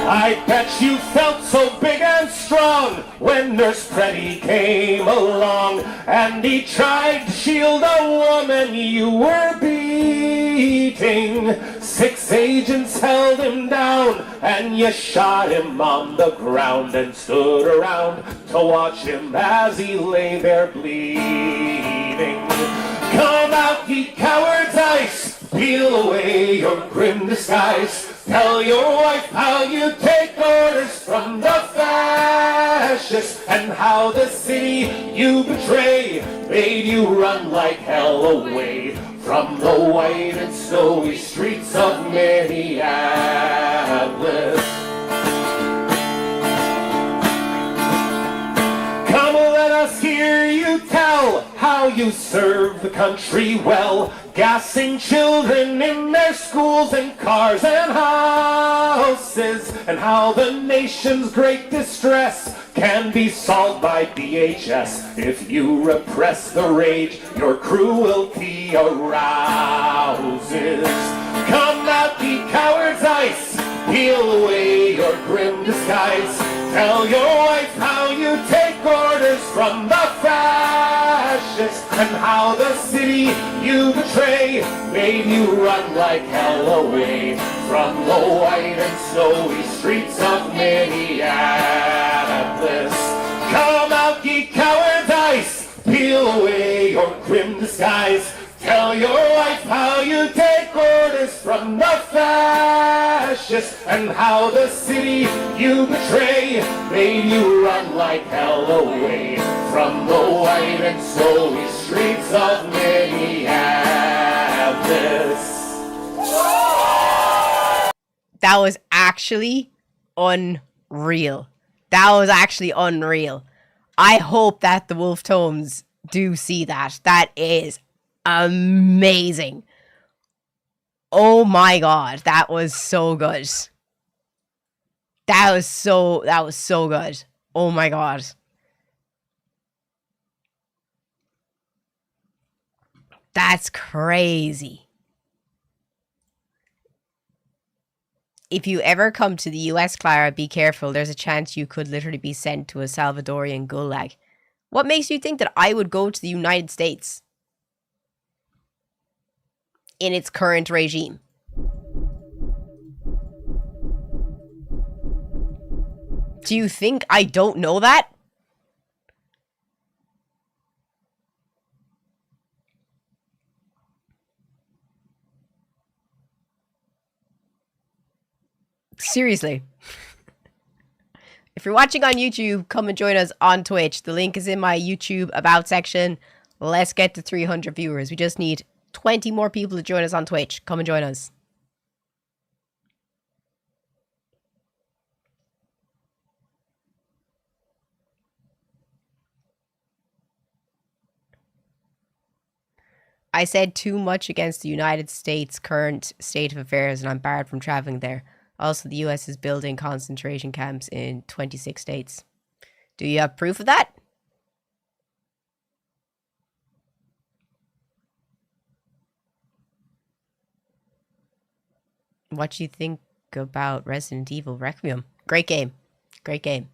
I bet you felt so big and strong when Nurse Freddie came along, and he tried to shield a woman you were beating. 6 agents held him down, and you shot him on the ground and stood around to watch him as he lay there bleeding. Come out, ye cowards, ICE! Peel away your grim disguise. Tell your wife how you take orders from the fascists, and how the city you betray made you run like hell away from the white and snowy streets of Minneapolis. Come, let us hear you tell how you serve the country well, gassing children in their schools and cars and houses, and how the nation's great distress can be solved by BHS if you repress the rage your cruelty arouses. Come out, ye cowards, ICE! Peel away your grim disguise. Tell your wife how you take orders from the fascists, and how the city you betray made you run like hell away from the white and snowy streets of Minneapolis. Come out, ye cowards, ICE! Peel away your grim disguise. Tell your wife how you take orders from the fascists, and how the city you betray made you run like hell away from the white and snowy streets of Minneapolis. That was actually unreal. That was actually unreal. I hope that the Wolf Tones do see that. That is amazing. Oh my god, that was so good. That was so good. Oh my god. That's crazy. If you ever come to the US, Clara, be careful. There's a chance you could literally be sent to a Salvadorian gulag. What makes you think that I would go to the United States in its current regime? Do you think I don't know that? Seriously. If you're watching on YouTube, come and join us on Twitch. The link is in my YouTube About section. Let's get to 300 viewers. We just need 20 more people to join us on Twitch. Come and join us. I said too much against the United States' current state of affairs, and I'm barred from traveling there. Also, the US is building concentration camps in 26 states. Do you have proof of that? What do you think about Resident Evil Requiem? Great game. Great game.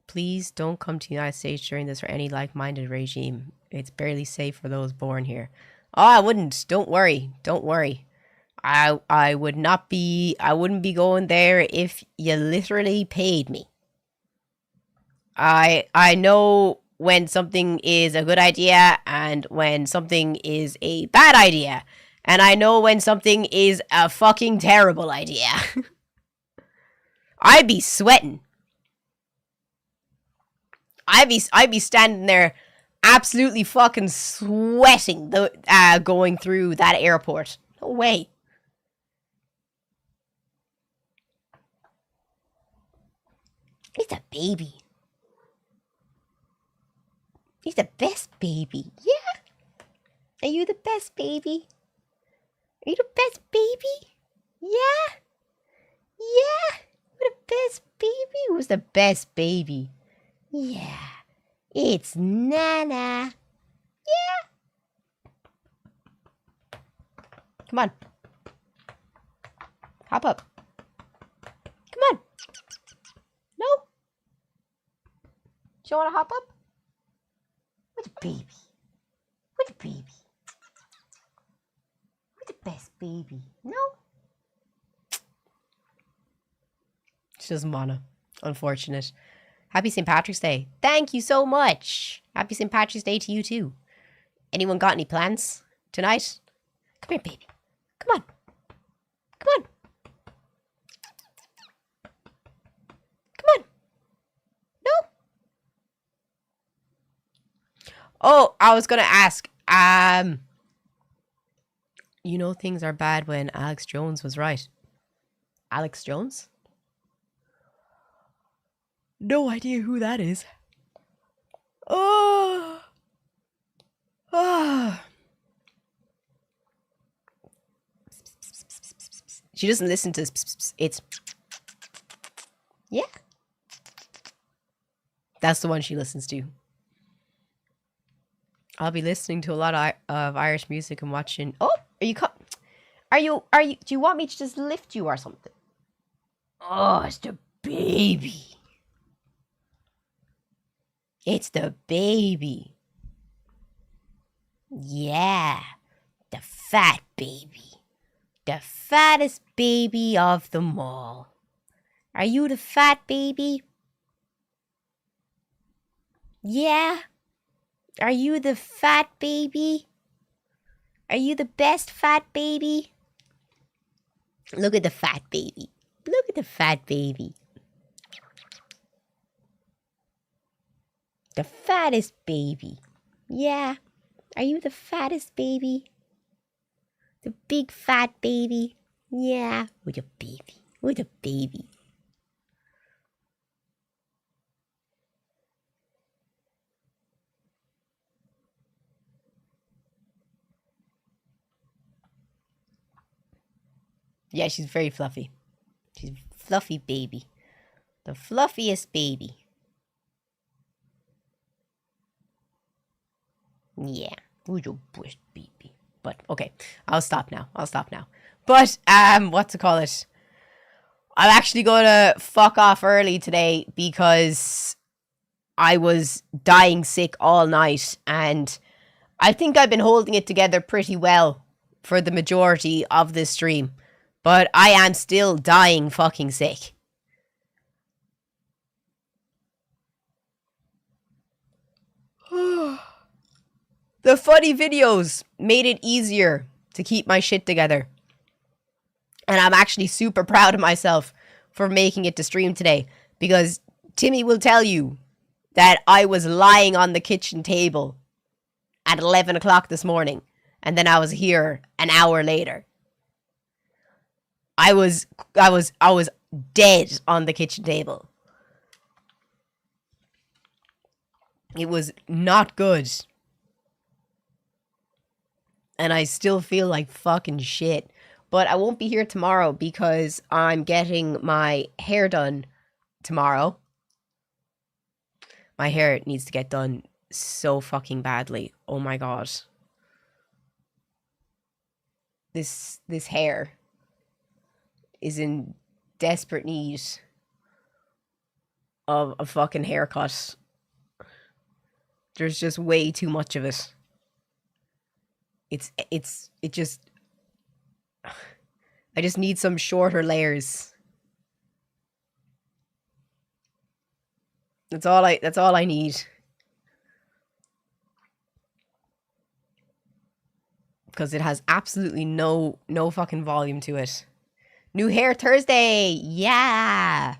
Please don't come to the United States during this or any like-minded regime. It's barely safe for those born here. Oh, I wouldn't. Don't worry. Don't worry. I wouldn't be going there if you literally paid me. I know when something is a good idea and when something is a bad idea. And I know when something is a fucking terrible idea. I'd be sweating. I'd be standing there absolutely fucking sweating going through that airport. No way. He's a baby. He's the best baby. Yeah. Are you the best baby? Are you the best baby? Yeah. Yeah. You're the best baby. Who's the best baby? Yeah, it's Nana. Yeah. Come on. Hop up. Come on. No? Do you want to hop up? Where's the baby? Where's the baby? Where's the best baby? No? She doesn't want to. Unfortunate. Happy St. Patrick's Day. Thank you so much. Happy St. Patrick's Day to you too. Anyone got any plans tonight? Come here, baby. Come on. Come on. Come on. No? Oh, I was going to ask. You know things are bad when Alex Jones was right. Alex Jones? No idea who that is. Oh. Oh. She doesn't listen to it's. Yeah. That's the one she listens to. I'll be listening to a lot of Irish music and watching. Oh, are you? Do you want me to just lift you or something? Oh, it's the baby. It's the baby. Yeah, the fat baby. The fattest baby of them all. Are you the fat baby? Yeah? Are you the fat baby? Are you the best fat baby? Look at the fat baby. Look at the fat baby. The fattest baby. Yeah. Are you the fattest baby? The big fat baby. Yeah. With a baby. With a baby. Yeah, she's very fluffy. She's a fluffy baby. The fluffiest baby. Yeah. But okay, I'll stop now. But what's it call it? I'm actually gonna fuck off early today because I was dying sick all night, and I think I've been holding it together pretty well for the majority of this stream, but I am still dying fucking sick. The funny videos made it easier to keep my shit together. And I'm actually super proud of myself for making it to stream today, because Timmy will tell you that I was lying on the kitchen table at 11 o'clock this morning, and then I was here an hour later. I was dead on the kitchen table. It was not good. And I still feel like fucking shit. But I won't be here tomorrow because I'm getting my hair done tomorrow. My hair needs to get done so fucking badly. Oh my god. This hair is in desperate need of a fucking haircut. There's just way too much of it. I just need some shorter layers. That's all I need. Because it has absolutely no fucking volume to it. New hair Thursday. Yeah.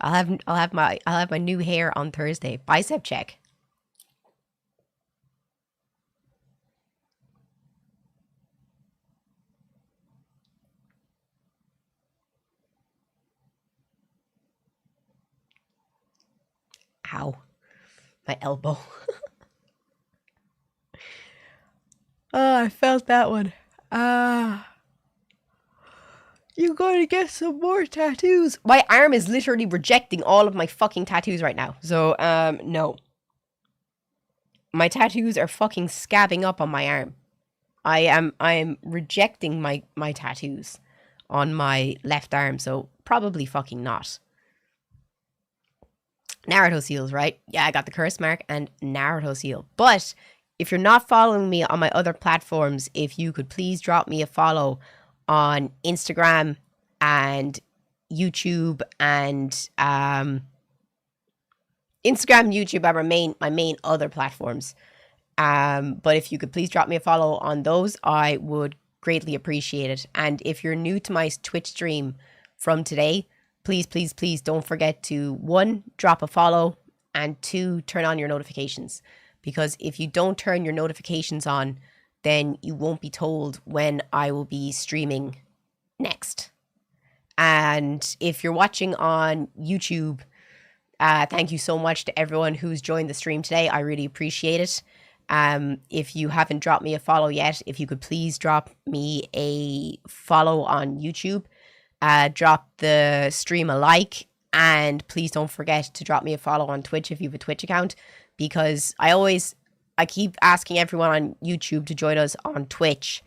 I'll have my new hair on Thursday. Bicep check. Ow. My elbow. Oh, I felt that one. You gotta get some more tattoos. My arm is literally rejecting all of my fucking tattoos right now. So, no. My tattoos are fucking scabbing up on my arm. I am rejecting my tattoos on my left arm, so probably fucking not. Naruto seals, right? Yeah, I got the curse mark and Naruto seal. But if you're not following me on my other platforms, if you could please drop me a follow on Instagram and YouTube and Instagram and YouTube are my main other platforms. But if you could please drop me a follow on those, I would greatly appreciate it. And if you're new to my Twitch stream from today, please, please, please don't forget to 1, drop a follow, and 2, turn on your notifications. Because if you don't turn your notifications on, then you won't be told when I will be streaming next. And if you're watching on YouTube, thank you so much to everyone who's joined the stream today. I really appreciate it. If you haven't dropped me a follow yet, if you could please drop me a follow on YouTube. Drop the stream a like, and please don't forget to drop me a follow on Twitch if you have a Twitch account, because I keep asking everyone on YouTube to join us on Twitch,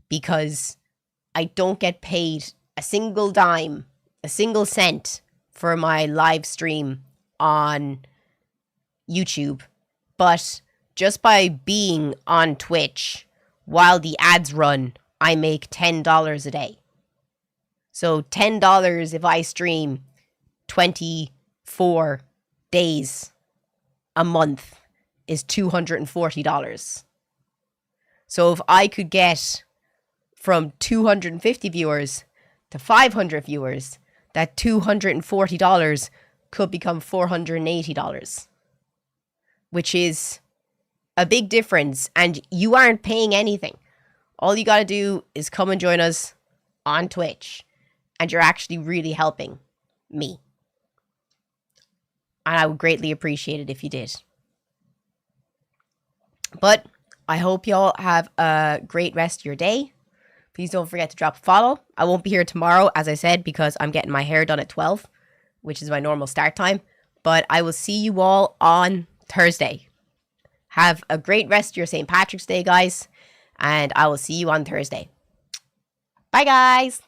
because I don't get paid a single dime, a single cent for my live stream on YouTube, but just by being on Twitch while the ads run, I make $10 a day. So $10 if I stream 24 days a month is $240. So if I could get from 250 viewers to 500 viewers, that $240 could become $480, which is a big difference. And you aren't paying anything. All you got to do is come and join us on Twitch. And you're actually really helping me. And I would greatly appreciate it if you did. But I hope y'all have a great rest of your day. Please don't forget to drop a follow. I won't be here tomorrow, as I said, because I'm getting my hair done at 12, which is my normal start time. But I will see you all on Thursday. Have a great rest of your St. Patrick's Day, guys. And I will see you on Thursday. Bye, guys.